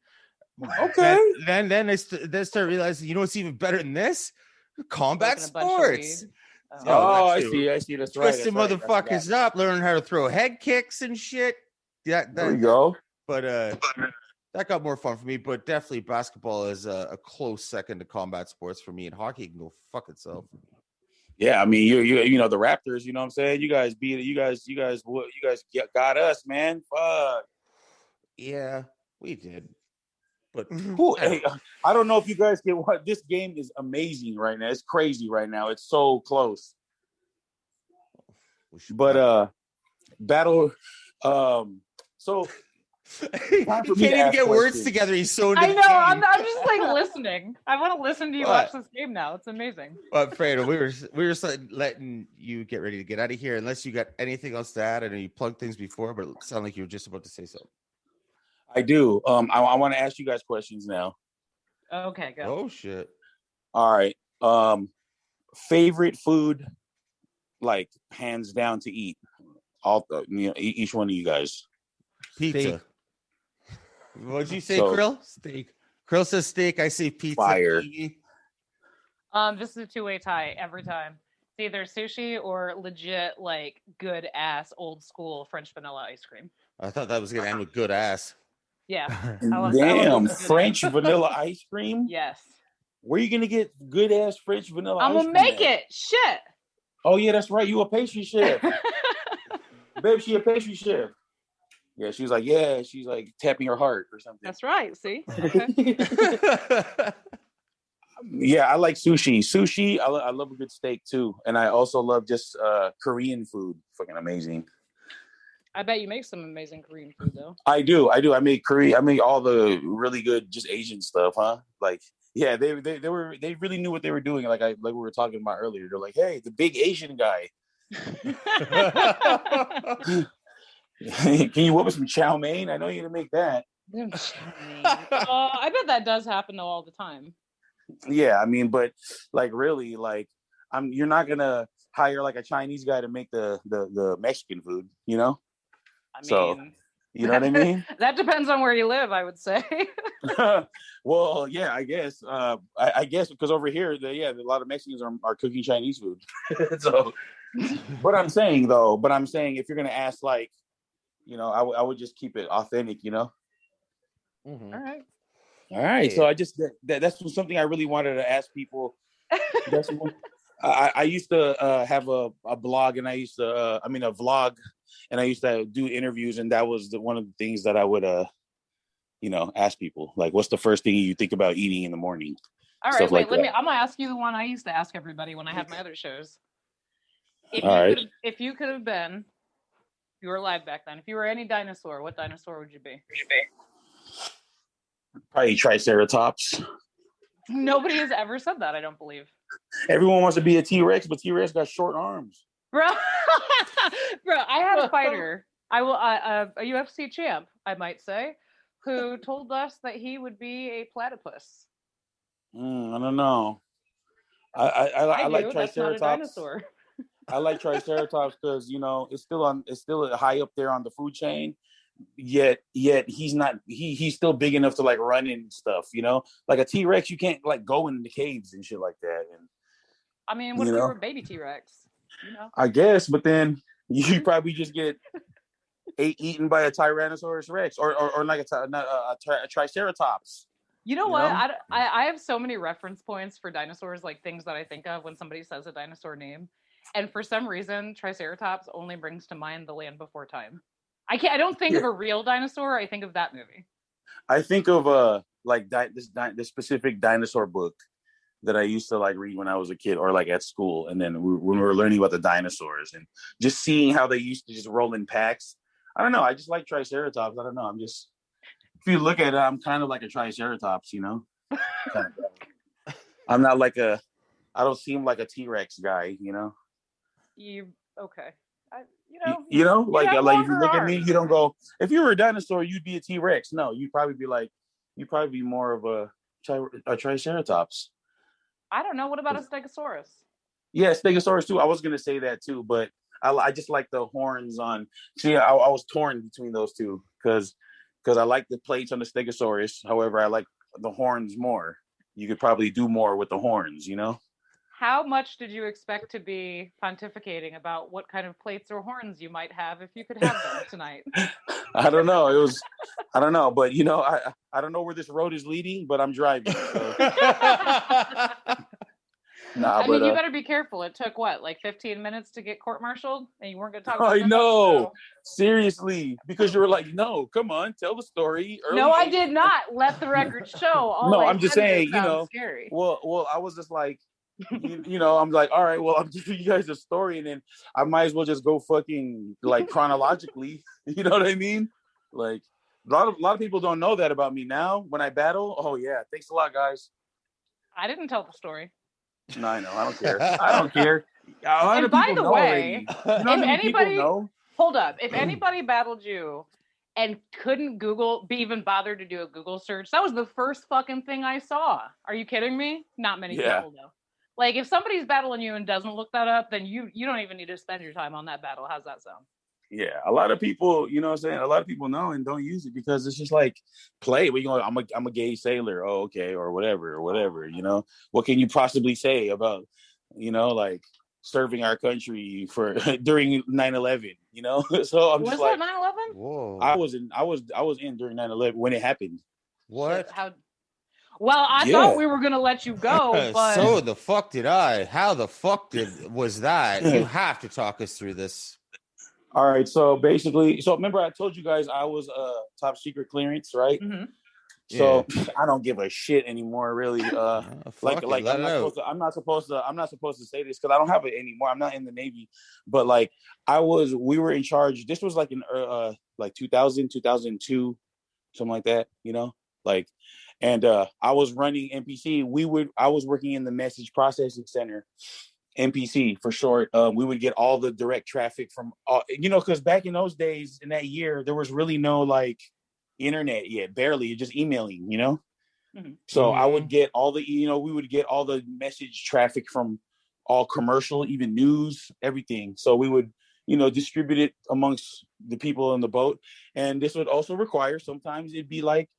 Okay. Then I start realizing, you know what's even better than this? Combat sports. I see. That's right. Twisting motherfuckers up, learning how to throw head kicks and shit. Yeah, there you go. But that got more fun for me. But definitely, basketball is a close second to combat sports for me, and hockey can go fuck itself. Yeah, I mean, you know the Raptors. You know what I'm saying? You guys beat it. You guys got us, man. Fuck. Yeah, we did. But hey, I don't know if you guys get what this game is amazing right now. It's crazy right now. It's so close. But battle so he can't even get words together. He's so I know. I'm just like listening. I want to listen to you watch this game now. It's amazing. But Fredo, we were letting you get ready to get out of here unless you got anything else to add. I know you plugged things before, but it sounded like you were just about to say something. I do. I want to ask you guys questions now. Okay, go. Oh shit. All right. Favorite food, like hands down to eat. Each one of you guys. Pizza. Steak. What'd you say, Kirill? Steak. Kirill says steak. I say pizza. Fire. This is a two-way tie every time. It's either sushi or legit, like good ass old school French vanilla ice cream. I thought that was gonna end with good ass. Yeah. Damn, French vanilla ice cream? Yes. Where are you going to get good ass French vanilla ice cream? I'm going to make it. Shit. Oh, yeah, that's right. You a pastry chef. Babe, she a pastry chef. Yeah, she's like tapping her heart or something. That's right. See? Okay. Yeah, I like sushi. Sushi, I love a good steak too. And I also love just Korean food. Fucking amazing. I bet you make some amazing Korean food though. I do. I make all the really good just Asian stuff, huh? Like, yeah, they really knew what they were doing. Like we were talking about earlier. They're like, hey, the big Asian guy. Can you whip up some chow mein? I know you're gonna make that. I bet that does happen though all the time. Yeah, I mean, but like really, like you're not gonna hire like a Chinese guy to make the Mexican food, you know? I mean, so, you know what I mean? That depends on where you live, I would say. Well, yeah, I guess. I guess because over here, a lot of Mexicans are cooking Chinese food. So, but I'm saying if you're gonna ask, I would just keep it authentic, you know. Mm-hmm. All right. All right. So I just that's something I really wanted to ask people. That's one. I used to have a blog, and I used to a vlog, and I used to do interviews, and that was one of the things that I would ask people, like, what's the first thing you think about eating in the morning? All right, wait, I'm gonna ask you the one I used to ask everybody when I had my other shows. If you could have been, you were alive back then, if you were any dinosaur, what dinosaur would you be? Probably Triceratops. Nobody has ever said that, I don't believe. Everyone wants to be a T-Rex, but T-Rex got short arms. Bro, I had a fighter, a UFC champ, I might say, who told us that he would be a platypus. I don't know. I like Triceratops. That's not a dinosaur. I like Triceratops because it's still high up there on the food chain. Yet he's not. He's still big enough to like run and stuff. Like a T-Rex, you can't like go in the caves and shit like that. And I mean, what if you were a baby T-Rex? I guess, but then you probably just get eaten by a Tyrannosaurus Rex or like a Triceratops. You know what? I have so many reference points for dinosaurs, like things that I think of when somebody says a dinosaur name. And for some reason, Triceratops only brings to mind The Land Before Time. I don't think of a real dinosaur. I think of that movie. I think of this specific dinosaur book that I used to like read when I was a kid or like at school. And then when we were learning about the dinosaurs and just seeing how they used to just roll in packs. I don't know. I just like Triceratops. I don't know. If you look at it, I'm kind of like a Triceratops, I'm not like I don't seem like a T-Rex guy, Okay. Like if you look at me, you don't go, if you were a dinosaur, you'd be a T-Rex. No, you'd probably be more of a Triceratops. I don't know. What about a Stegosaurus? Yeah, Stegosaurus too. I was going to say that too, but I just like the horns on. See, I was torn between those two because I like the plates on the Stegosaurus. However, I like the horns more. You could probably do more with the horns, How much did you expect to be pontificating about what kind of plates or horns you might have if you could have them tonight? I don't know. I don't know, but I don't know where this road is leading, but I'm driving. So. You better be careful. It took like 15 minutes to get court-martialed, and you weren't going to talk about it. I know. Seriously, because you were like, no, come on, tell the story. No, I did not. Let the record show. No, I'm just saying, scary. Well, I was just like, I'm like, all right, well, I'm giving you guys a story, and then I might as well just go fucking like chronologically. You know what I mean? Like a lot of people don't know that about me now. When I battle, oh yeah, thanks a lot, guys. I didn't tell the story. No, I know. I don't care. I don't care. And by the way, if anybody hold up, if anybody battled you and couldn't even bother to do a Google search, that was the first fucking thing I saw. Are you kidding me? Not many people know. Like if somebody's battling you and doesn't look that up, then you don't even need to spend your time on that battle. How's that sound? Yeah, a lot of people, what I'm saying? A lot of people know and don't use it because it's just like play. We going, I'm a gay sailor. Oh, okay, or whatever. What can you possibly say about, like serving our country for during 9/11? So I'm just like, was that 9/11? Whoa, I was in during 9/11 when it happened. What? How? Well, I thought we were gonna let you go, but so the fuck did I? How the fuck was that? You have to talk us through this. All right, so basically, remember I told you guys I was top secret clearance, right? Mm-hmm. So I don't give a shit anymore, really. I'm not supposed to say this because I don't have it anymore. I'm not in the Navy, but like we were in charge. This was like in 2000, 2002, something like that, and I was running MPC. I was working in the message processing center. MPC for short. We would get all the direct traffic from, because back in those days, in that year, there was really no like internet yet, barely, just emailing, Mm-hmm. So I would get all the, we would get all the message traffic from all commercial, even news, everything. So we would, distribute it amongst the people on the boat. And this would also require, sometimes it'd be like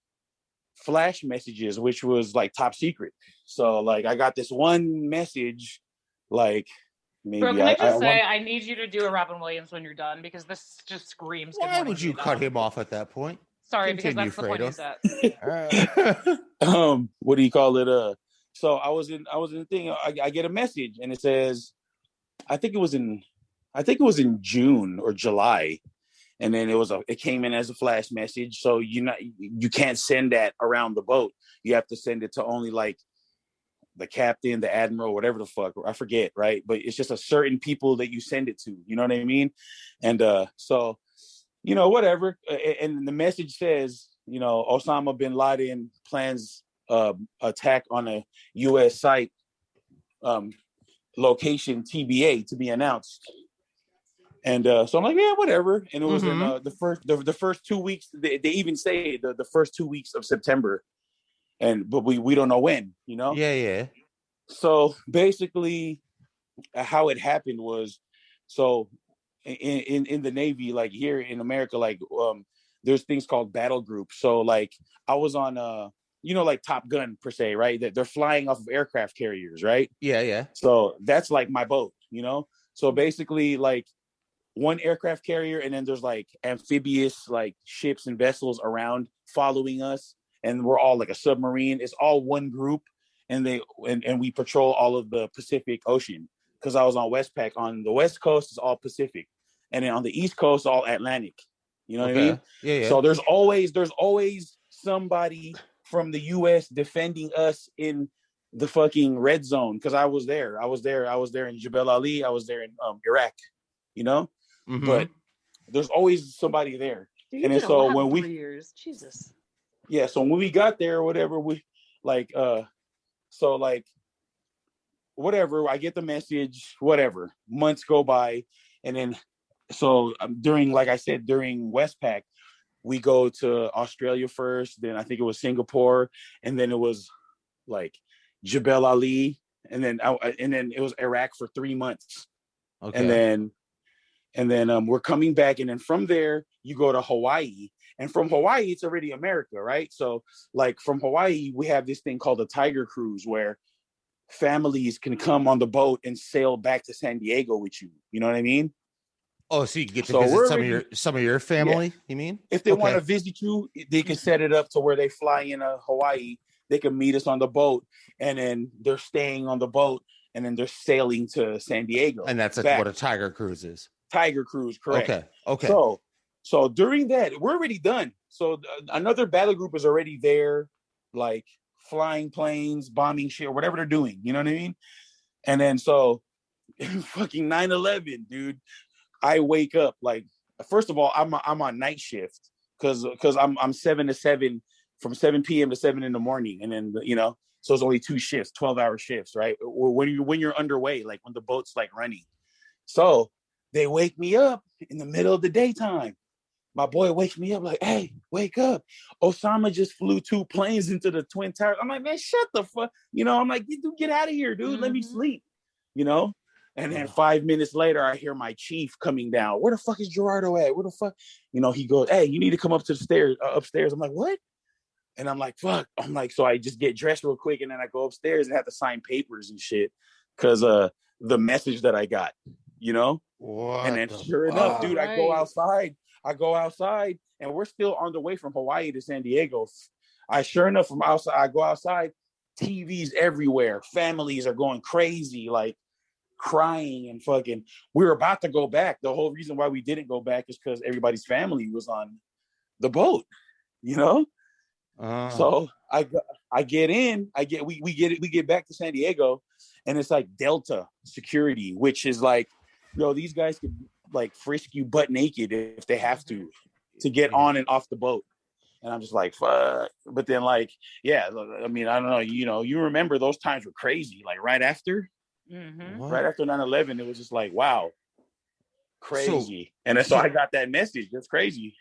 flash messages, which was like top secret. So like I got this one message. Like maybe Bro, can I just say I need you to do a Robin Williams when you're done because this just screams. Why would you cut him off at that point? Sorry, Continue, because that's the point of that. What do you call it? So I was in the thing. I get a message and it says, I think it was in June or July, and then it came in as a flash message. So you can't send that around the boat. You have to send it to only like the captain, the admiral, whatever the fuck, I forget, right? But it's just a certain people that you send it to. You know what I mean? And so whatever. And the message says, Osama bin Laden plans attack on a U.S. site, location TBA to be announced. And so I'm like, yeah, whatever. And it was in the first 2 weeks. They even say the first 2 weeks of September, but we don't know when. Yeah. So basically, how it happened was, so in the Navy, like here in America, like there's things called battle groups. So like I was on like Top Gun per se, right? That they're flying off of aircraft carriers, right? Yeah. So that's like my boat, So basically, like one aircraft carrier, and then there's like amphibious like ships and vessels around following us, and we're all like a submarine. It's all one group, and we patrol all of the Pacific Ocean. Because I was on Westpac. On the West Coast, it's all Pacific, and then on the East Coast, all Atlantic. You know what I mean? Yeah. So there's always somebody from the U.S. defending us in the fucking red zone. Because I was there. I was there in Jebel Ali. I was there in Iraq. But there's always somebody there. Dude, and then so when 3 years, Jesus. Yeah. So when we got there or whatever, we like so like. Whatever, I get the message, whatever, months go by. And then, so during Westpac, we go to Australia first, then I think it was Singapore, and then it was like Jebel Ali, and then it was Iraq for 3 months. Okay. And then we're coming back, and then from there, you go to Hawaii. And from Hawaii, it's already America, right? So like from Hawaii, we have this thing called a Tiger Cruise where families can come on the boat and sail back to San Diego with you. You know what I mean? Oh, so you can get to visit some of your family, yeah. You mean? If they want to visit you, they can set it up to where they fly in Hawaii. They can meet us on the boat, and then they're staying on the boat, and then they're sailing to San Diego. And that's what a Tiger Cruise is. Tiger Cruise, correct. Okay. So during that, we're already done. So another battle group is already there, like flying planes, bombing shit, or whatever they're doing. You know what I mean? And then so fucking 9/11, dude. I wake up like, first of all, I'm on night shift because I'm 7 to 7, from 7 p.m. to 7 in the morning, and then so it's only 2 shifts, 12-hour shifts, right? When you're underway, like when the boat's like running. So they wake me up in the middle of the daytime. My boy wakes me up like, hey, wake up. Osama just flew 2 planes into the Twin Towers. I'm like, man, shut the fuck. I'm like, get out of here, dude. Let me sleep. And then 5 minutes later, I hear my chief coming down. Where the fuck is Gerardo at? Where the fuck? He goes, hey, you need to come up to the stairs, upstairs. I'm like, what? And I'm like, fuck. I'm like, so I just get dressed real quick, and then I go upstairs and have to sign papers and shit because the message that I got, What and then sure enough, dude, right. I go outside, and we're still on the way from Hawaii to San Diego. I go outside, TVs everywhere. Families are going crazy, like crying and fucking. We were about to go back. The whole reason why we didn't go back is because everybody's family was on the boat, So I get in. We get back to San Diego, and it's like Delta security, which is like, these guys could like frisk you butt naked if they have to get on and off the boat. And I'm just like, fuck. But then like, yeah, I mean, I don't know, you remember those times were crazy. Like right after 9/11, it was just like, wow, crazy. So I got that message. That's crazy.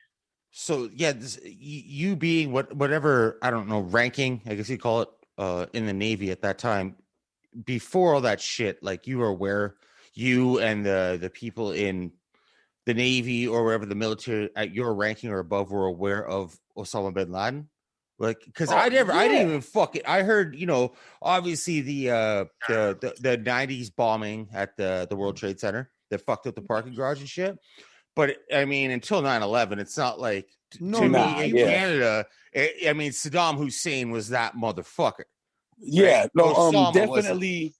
So yeah, you being whatever, I don't know, ranking, I guess you call it, in the Navy at that time, before all that shit, like you were aware, you and the people in the Navy or wherever the military at your ranking or above were aware of Osama bin Laden? Like, because I didn't even I heard, obviously the 90s bombing at the World Trade Center that fucked up the parking garage and shit. But I mean, until 9/11, it's not like No, to nah, me in yeah. Canada. I mean, Saddam Hussein was that motherfucker. Yeah, right? no, Osama definitely,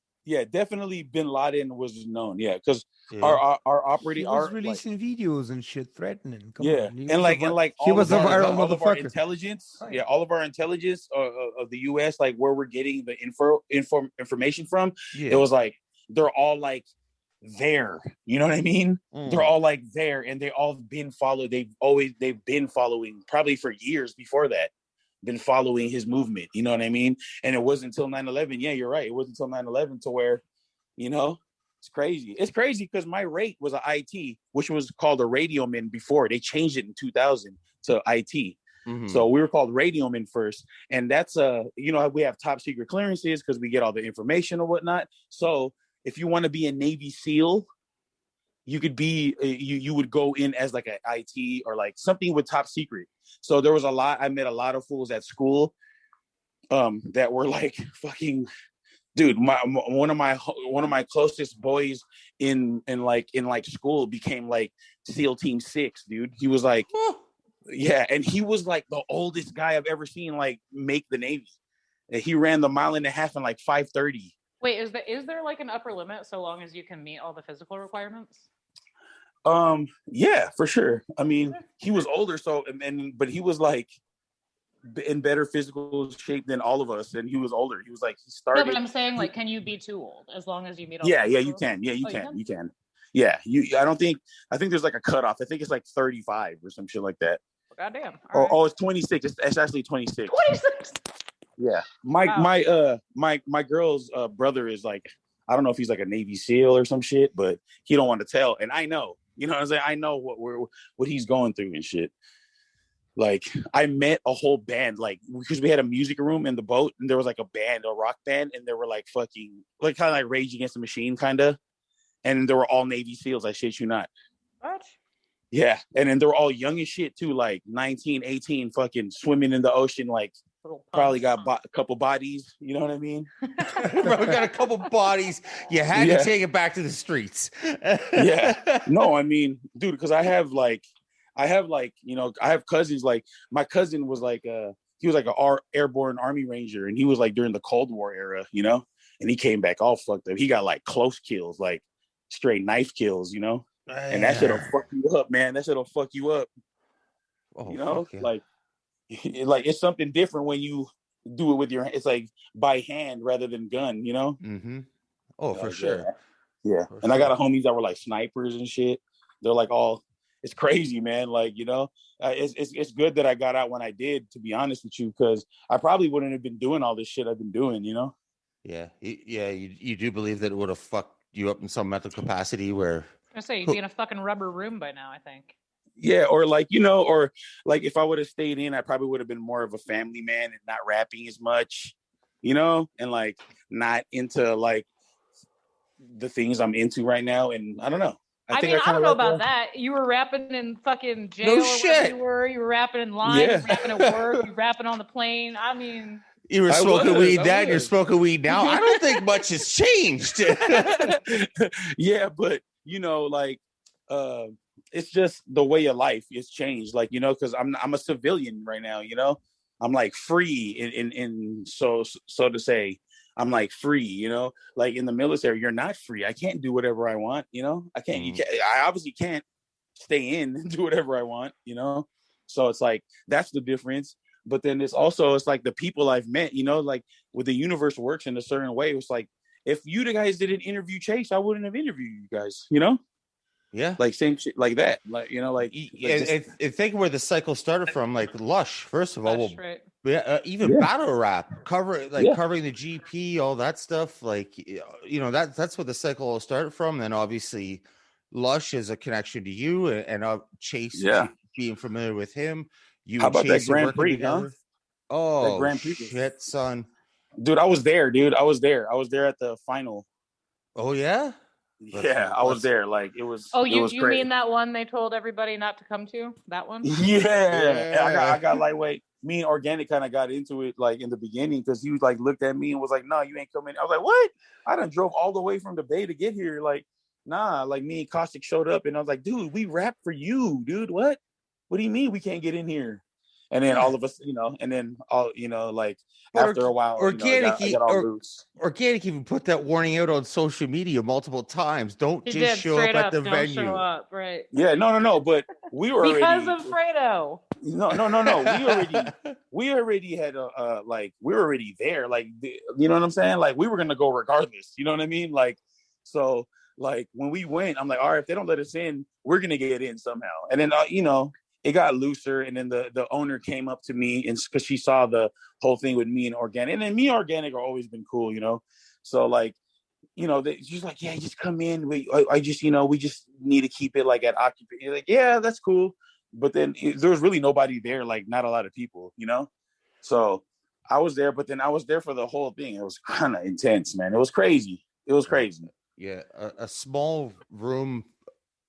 definitely Bin Laden was known, because Yeah. our he operating, was our releasing videos and shit, threatening. Come yeah, on, he and was a like he was a viral all of our motherfucker. intelligence, Right. all of our intelligence of the U.S., like where we're getting the information from, Yeah. it was like they're all like there. You know what I mean? They're all like there, and they all been followed. They've been following probably for years before that. Been following his movement, you know what I mean? And it wasn't until 9/11. Yeah, you're right. It wasn't until 9/11 to where, it's crazy. It's crazy because my rate was an IT, which was called a radioman before. They changed it in 2000 to IT. So we were called radioman first. And that's, we have top secret clearances because we get all the information or whatnot. So if you want to be a Navy SEAL, you could be, you would go in as like an IT or like something with top secret. So there was I met a lot of fools at school that were like fucking, dude, one of my closest boys in school became like SEAL Team 6, dude. He was like, yeah, and he was like the oldest guy I've ever seen like make the Navy. And he ran the 1.5 miles in like 5:30. Wait, is there like an upper limit so long as you can meet all the physical requirements? Yeah, for sure. I mean, he was older, but he was like in better physical shape than all of us, and he was older. He was like, he started. No, but I'm saying, like, can you be too old as long as you meet all? Yeah, you can. Yeah, you can. Yeah, I think there's like a cutoff. I think it's like 35 or some shit like that. Goddamn. Oh, it's 26. It's actually 26. 26. Yeah, my girl's brother is like, I don't know if he's like a Navy SEAL or some shit, but he don't want to tell. And I know, you know what I'm saying? I know what he's going through and shit. Like, I met a whole band, like, because we had a music room in the boat, and there was like a band, a rock band, and they were like fucking, like kind of like Rage Against the Machine, kind of. And they were all Navy SEAls, I shit you not. What? Yeah, and then they were all young as shit too, like 19, 18, fucking swimming in the ocean, like probably got a couple bodies, you know what I mean? Probably got a couple bodies. You had to take it back to the streets. Yeah. No, I mean, dude, because I have cousins. Like, my cousin was like he was like an airborne Army Ranger, and he was like during the Cold War era, and he came back all fucked up. He got like close kills, like straight knife kills, and that shit'll fuck you up, man. That shit'll fuck you up. Oh, like it's something different when you do it with your, it's like by hand rather than gun, Oh, for sure. Yeah. And I got homies that were like snipers and shit. They're like all, it's crazy, man. Like, it's good that I got out when I did, to be honest with you, because I probably wouldn't have been doing all this shit I've been doing, Yeah. You do believe that it would have fucked you up in some mental capacity where I say you'd be in a fucking rubber room by now, I think. Yeah, or like, or like if I would have stayed in, I probably would have been more of a family man and not rapping as much, and like not into like the things I'm into right now. And I don't know. I don't know about that. You were rapping in fucking jail. No shit. You were rapping in line. You were rapping at work. You were rapping on the plane. I mean, you were smoking weed then. You're smoking weed now. I don't think much has changed. Yeah, but like it's just the way of life is changed. Like, because I'm a civilian right now. I'm like free in so to say. I'm like free, like in the military, you're not free. I can't do whatever I want, I can't, I obviously can't stay in and do whatever I want, so it's like, that's the difference. But then it's like the people I've met, like with the universe works in a certain way. It's like, if you guys didn't interview Chase, I wouldn't have interviewed you guys, Yeah, like same shit like that, like think where the cycle started from, like Lush, first of all. Lush, right. Even battle rap, covering the GP, all that stuff, like that's where the cycle all started from. Then obviously Lush is a connection to you, and Chase, being familiar with him. How about that Grand Prix, huh? Oh, that Grand Prix shit, son, dude, I was there, I was there at the final. Oh yeah. Yeah, I was there. Like, it was. Oh, you great. mean that one they told everybody not to come to? That one? Yeah. I got lightweight. Me and Organic kind of got into it like in the beginning because he was like looked at me and was like, "No, you ain't coming." I was like, "What? I done drove all the way from the Bay to get here. Like, nah, like me and Caustic showed up and I was like, dude, we rap for you, dude. What do you mean we can't get in here? And then all of us, and then all, like after a while, Organic, I got all loose. Organic even put that warning out on social media multiple times. Don't He just did, show up at the don't venue. show up, right? Yeah, no. But we were because already, of Fredo. No. We already had we were already there. Like, you know what I'm saying? Like, we were gonna go regardless. You know what I mean? Like, so like when we went, I'm like, all right, if they don't let us in, we're gonna get in somehow. And then it got looser, and then the owner came up to me, and because she saw the whole thing with me and Organic, and then me and Organic are always been cool, So like, she's like, yeah, just come in. We just need to keep it like at occupancy. Like, yeah, that's cool. But then there was really nobody there, like not a lot of people, So I was there, but then I was there for the whole thing. It was kind of intense, man. It was crazy. Yeah, a small room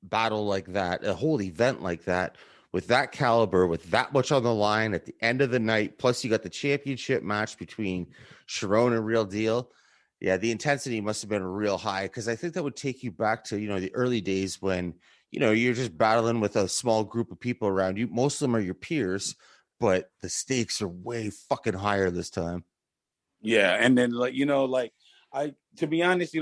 battle like that, a whole event like that, with that caliber, with that much on the line at the end of the night, plus you got the championship match between Sharon and Real Deal. Yeah, the intensity must have been real high, because I think that would take you back to, the early days when, you're just battling with a small group of people around you. Most of them are your peers, but the stakes are way fucking higher this time. Yeah, and then to be honest,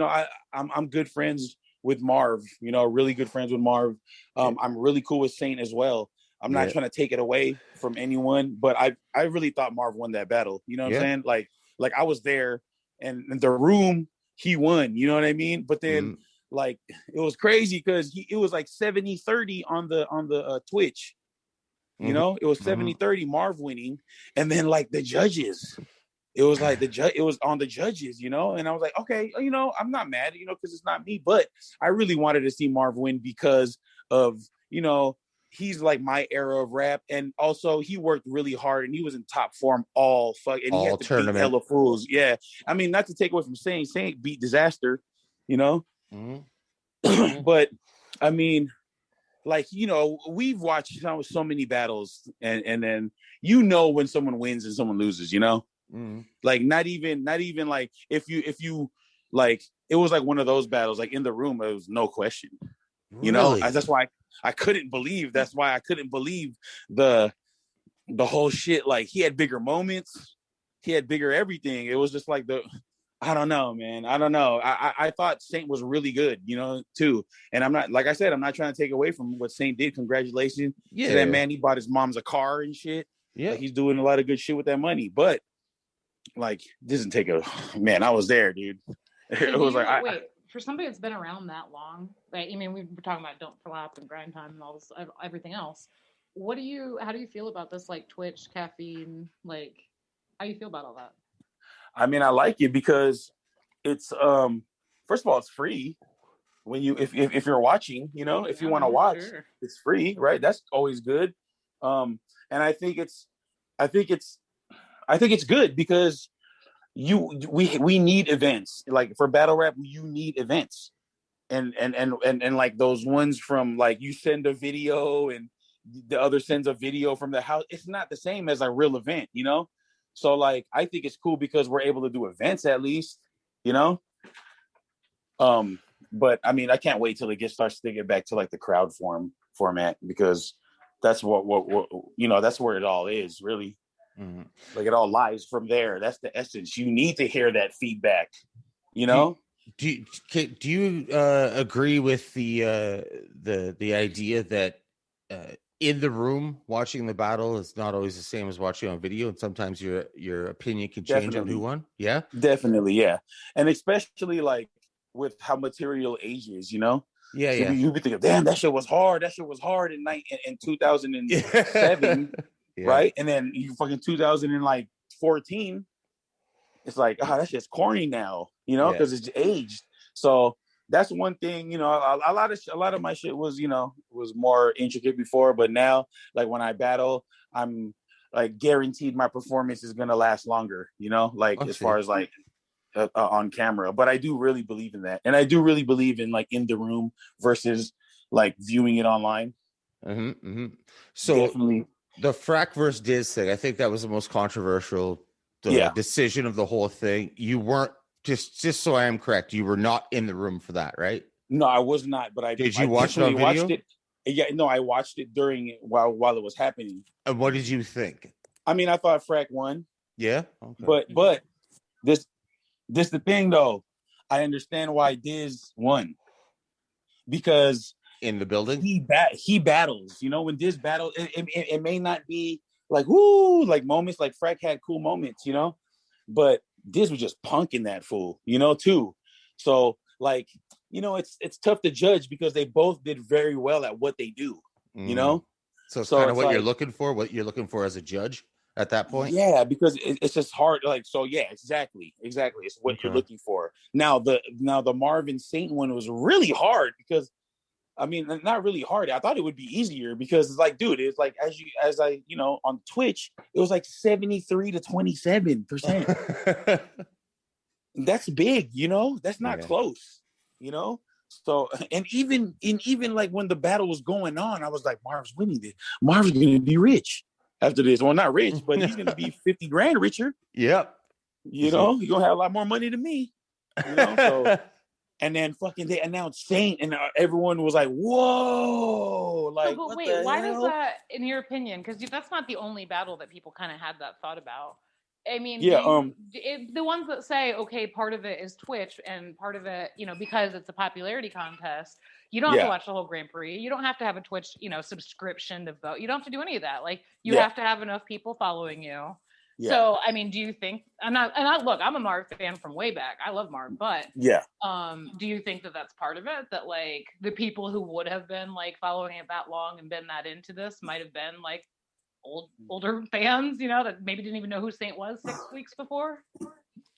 I'm good friends with Marv, really good friends with Marv. I'm really cool with Saint as well. I'm not trying to take it away from anyone, but I really thought Marv won that battle. You know what I'm saying? Like I was there, and in the room he won. You know what I mean? But then like it was crazy because it was like 70-30 on the Twitch. It was 70-30 Marv winning, and then like the judges. It was like it was on the judges, and I was like, okay, I'm not mad, because it's not me, but I really wanted to see Marv win because of, he's like my era of rap, and also he worked really hard and he was in top form and he had to tournament. beat hella fools. Yeah, I mean, not to take away from Saint beat Disaster, but I mean, like, we've watched so many battles, and then when someone wins and someone loses, like not even like if you like, it was like one of those battles, like in the room it was no question, Really? That's why I couldn't believe the whole shit. Like, he had bigger moments, he had bigger everything. It was just like I don't know, man. I don't know. I thought Saint was really good, too. And I'm not, like I said, I'm not trying to take away from what Saint did. Congratulations to that man. He bought his mom's a car and shit. Yeah, like, he's doing a lot of good shit with that money. But like, doesn't take man. I was there, dude. It was like, wait, for somebody that's been around that long, like, I mean, we were talking about Don't Flap and Grind Time and all this, everything else. How do you feel about this, like, Twitch, caffeine, like, how do you feel about all that? I mean, I like it because it's first of all, it's free. When if you're watching, if you want to watch, it's free, right? That's always good. And I think it's good because we need events. Like, for battle rap, you need events, and like those ones from, like, you send a video and the other sends a video from the house. It's not the same as a real event, So like, I think it's cool because we're able to do events at least, But I mean, I can't wait till it starts to get back to like the crowd format, because that's what that's where it all is, really. Mm-hmm. Like, it all lies from there. That's the essence. You need to hear that feedback, Do you agree with the idea that in the room watching the battle is not always the same as watching on video, and sometimes your opinion can change on who won? Yeah, definitely, yeah, and especially like with how material ages, Yeah, so you be thinking, damn, that shit was hard. That shit was hard in 2007, right? And then you fucking 2014, it's like, oh, that shit's corny now, because it's aged. So that's one thing, a lot of my shit was, was more intricate before, but now, like, when I battle, I'm like guaranteed my performance is gonna last longer, like, as far as like on camera. But I do really believe in that, and I do really believe in, like, in the room versus like viewing it online. So definitely the Frack versus Diz thing, I think that was the most controversial decision of the whole thing. You weren't, just so I am correct, you were not in the room for that, right? No, I was not, but Did you watch it on video? Watched it. Yeah, no, I watched it during it while it was happening. And what did you think? I mean, I thought Frack won. Yeah, okay. But this the thing though. I understand why Diz won, because in the building he battles. You know, when Diz battles, it may not be like woo, like moments like Frack had cool moments, you know, but Diz was just punking that fool, you know, too. So like, you know, it's tough to judge because they both did very well at what they do, you know. So it's kind of what you're looking for, as a judge at that point. Yeah, because it's just hard. Like, so yeah, exactly. It's what you're looking for. Now the Marvin Saint one was really hard because, I mean, not really hard. I thought it would be easier because it's like, dude, it's like as I on Twitch, it was like 73 to 27%. That's big, you know. That's not close, you know. So and even like when the battle was going on, I was like, Marv's winning this. Marv's gonna be rich after this. Well, not rich, but he's gonna be 50 grand richer. Yep. You know, he's gonna have a lot more money than me. You know, so and then fucking they announced Saint, and everyone was like, "Whoa!" Like, but wait, why does that, in your opinion? Because that's not the only battle that people kind of had that thought about. I mean, the ones that say, okay, part of it is Twitch and part of it, you know, because it's a popularity contest, you don't have to watch the whole Grand Prix. You don't have to have a Twitch, you know, subscription to vote. You don't have to do any of that. Like, you have to have enough people following you. Yeah. So, I mean, do you think, I'm a Marv fan from way back. I love Marv, but do you think that that's part of it? That like the people who would have been like following it that long and been that into this might have been like older fans, you know, that maybe didn't even know who Saint was 6 weeks before?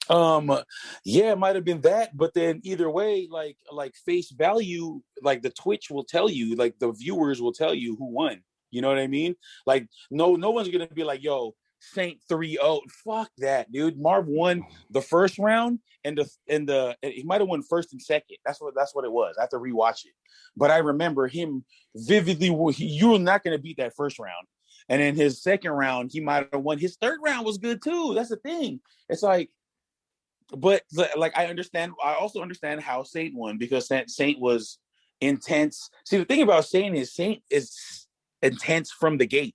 Yeah, it might have been that, but then either way, like face value, like the Twitch will tell you, like the viewers will tell you who won. You know what I mean? Like no one's gonna be like, yo, Saint 3-0. Fuck that, dude. Marv won the first round and he might have won first and second. That's what it was. I have to rewatch it. But I remember him vividly. You're not gonna beat that first round. And in his second round, he might have won. His third round was good too. That's the thing. It's like, but like I also understand how Saint won because Saint was intense. See, the thing about Saint is intense from the gate,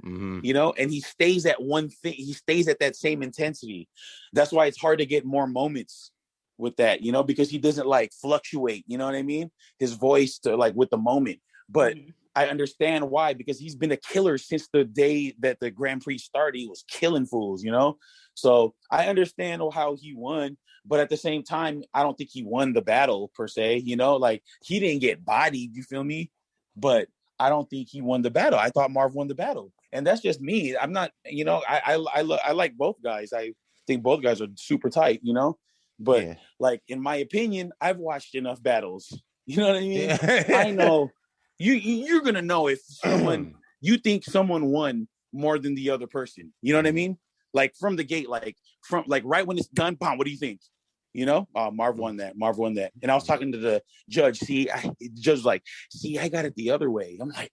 you know, and he stays at one thing. He stays at that same intensity. That's why it's hard to get more moments with that, you know, because he doesn't like fluctuate. You know what I mean? His voice to like with the moment, but. I understand why, because he's been a killer since the day that the Grand Prix started. He was killing fools, you know? So I understand how he won, but at the same time, I don't think he won the battle per se, you know? Like, he didn't get bodied, you feel me? But I don't think he won the battle. I thought Marv won the battle. And that's just me. I'm not, you know, I like both guys. I think both guys are super tight, you know? But, like, in my opinion, I've watched enough battles. You know what I mean? I know. You're gonna know if you think someone won more than the other person. You know what I mean? Like from the gate, like right when it's done, bam, what do you think? You know, Marv won that. And I was talking to the judge. The judge was like, I got it the other way. I'm like,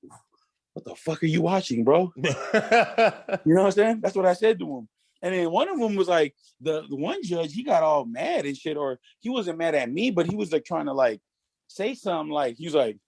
what the fuck are you watching, bro? You know what I'm saying? That's what I said to him. And then one of them was like, the one judge, he got all mad and shit, or he wasn't mad at me, but he was like trying to like say something like, he was like,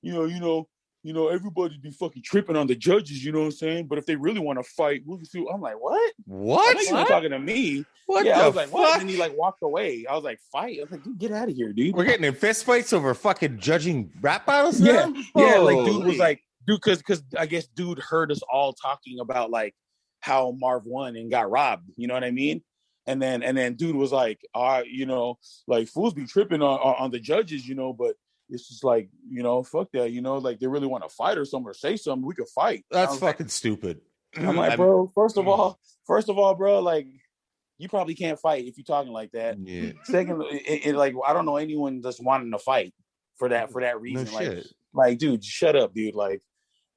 you know, everybody be fucking tripping on the judges, you know what I'm saying? But if they really want to fight, we'll see. I'm like, what? What? I know you were talking to me. What? Yeah, I was like, what? And then he like walked away. I was like, fight? I was like, dude, get out of here, dude. We're getting in fist fights over fucking judging rap battles now? Yeah, like dude was like, because I guess dude heard us all talking about like how Marv won and got robbed. You know what I mean? And then dude was like, you know, like fools be tripping on the judges, you know, but it's just like, you know, fuck that, you know, like they really want to fight or something or say something, we could fight. That's fucking stupid. I'm like, bro, first of all, bro, like you probably can't fight if you're talking like that. Yeah. Second, like I don't know anyone that's wanting to fight for that reason. No like, dude, shut up, dude. Like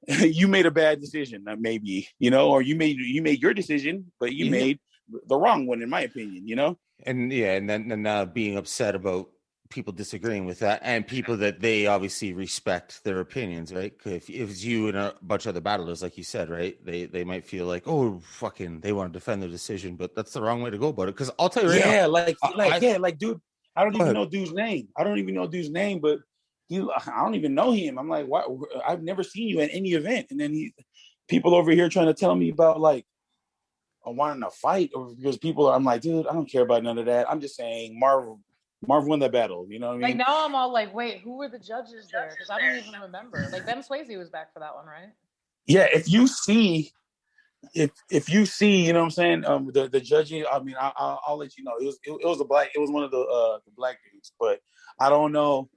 you made a bad decision, maybe, you know, or you made your decision, but you made the wrong one, in my opinion, you know. And then being upset about people disagreeing with that and people that they obviously respect their opinions, right? If it's you and a bunch of other battlers, like you said, right, they might feel like, oh, fucking, they want to defend their decision, but that's the wrong way to go about it. Because I'll tell you right now, like dude, I don't even know dude's name. But I don't even know him. I'm like, what? I've never seen you at any event. And then people over here trying to tell me about like wanting to fight, or because I'm like, dude, I don't care about none of that. I'm just saying Marv won that battle. You know what I mean? Like now I'm all like, wait, who were the judges there? Because I don't even remember. Like Ben Swayze was back for that one, right? Yeah, if you see, you know what I'm saying, the judging. I mean, I'll let you know. It was one of the black dudes, but I don't know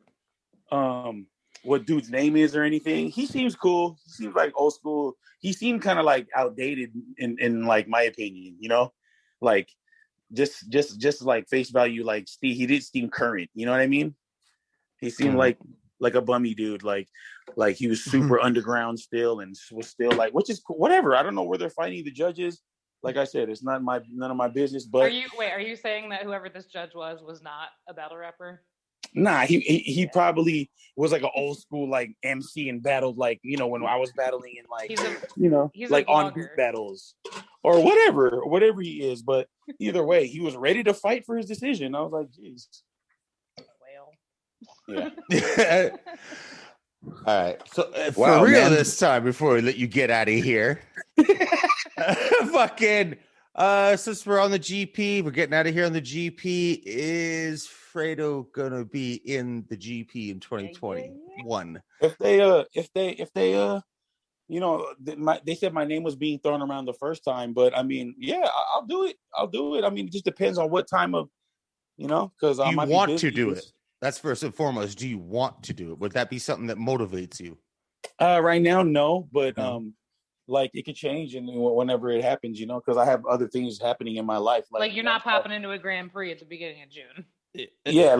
what dude's name is or anything. He seems cool. He seems like old school. He seemed kind of like outdated in like my opinion, you know, like just like face value, like he did seem current. You know what I mean? He seemed like a bummy dude, like he was super underground still, and was still like, which is whatever. I don't know where they're fighting the judges. Like I said, it's none of my business. But are you saying that whoever this judge was not a battle rapper? Nah, he probably was like an old school like MC and battled, like, you know, when I was battling in like he's like on beat battles or whatever he is. But either way, he was ready to fight for his decision. I was like, jeez. Well, yeah. All right. So for real, man, this time before we let you get out of here, fucking. Since we're on the GP, we're getting out of here on the GP. Is Fredo gonna be in the GP in 2021? If they you know, they said my name was being thrown around the first time, but I mean, yeah, I'll do it. I mean, it just depends on what time of, you know, because I might want to do it. That's first and foremost. Do you want to do it? Would that be something that motivates you? Right now, no, but like it could change and whenever it happens, you know, because I have other things happening in my life. Like you're not popping into a Grand Prix at the beginning of June. Yeah,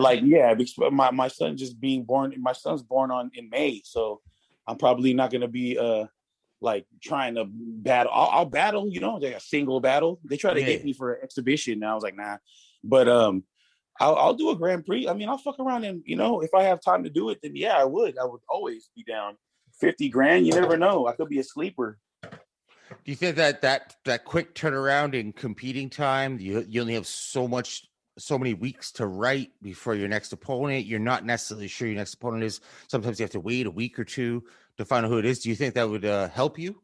because my son just being born. My son's born in May, so I'm probably not gonna be like trying to battle. I'll battle, you know, like a single battle. They try to get me for an exhibition, and I was like, nah. But I'll do a Grand Prix. I mean, I'll fuck around and, you know, if I have time to do it, then yeah, I would always be down. 50 grand, you never know. I could be a sleeper. Do you think that quick turnaround in competing time, you only have so many weeks to write before your next opponent? You're not necessarily sure your next opponent is. Sometimes you have to wait a week or two to find out who it is. Do you think that would help you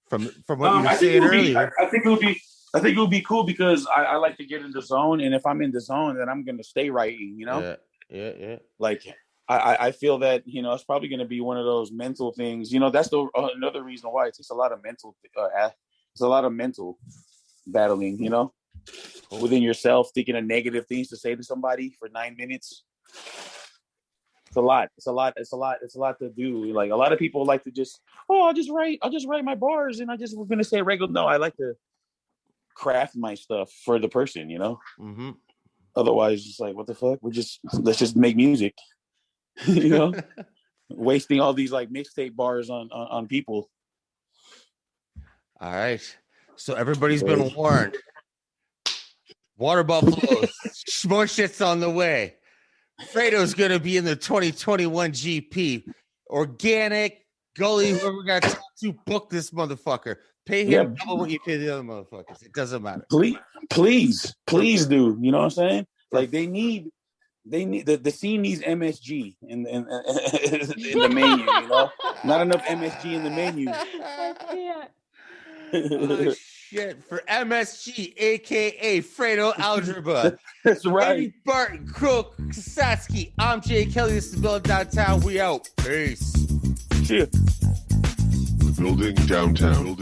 from what you were saying earlier? I think it would be cool because I like to get in the zone, and if I'm in the zone, then I'm going to stay writing, you know? Yeah. Like, I feel that, you know, it's probably going to be one of those mental things. You know, that's another reason why it takes a lot of mental. It's a lot of mental battling, you know, within yourself, thinking of negative things to say to somebody for 9 minutes. It's a lot. It's a lot to do. Like a lot of people like to just, I'll just write my bars and we're going to say regular. No, I like to craft my stuff for the person, you know. Mm-hmm. Otherwise, it's like, what the fuck? Let's just make music. You know, wasting all these like mixtape bars on people. All right, so everybody's been warned. Water buffaloes, more shit's on the way. Fredo's gonna be in the 2021 GP. Organic, Gully, whoever got to book this motherfucker. Pay him double what you pay the other motherfuckers. It doesn't matter. Please do. You know what I'm saying? Like they need the scene needs MSG in the menu, you know? Not enough MSG in the menu. I can't. Oh, shit. For MSG, aka Fredo Algebra. That's right. Amy Barton, Kirill Kasatskiy. I'm Jay Kelly. This is Building Downtown. We out. Peace. Cheers. Building downtown.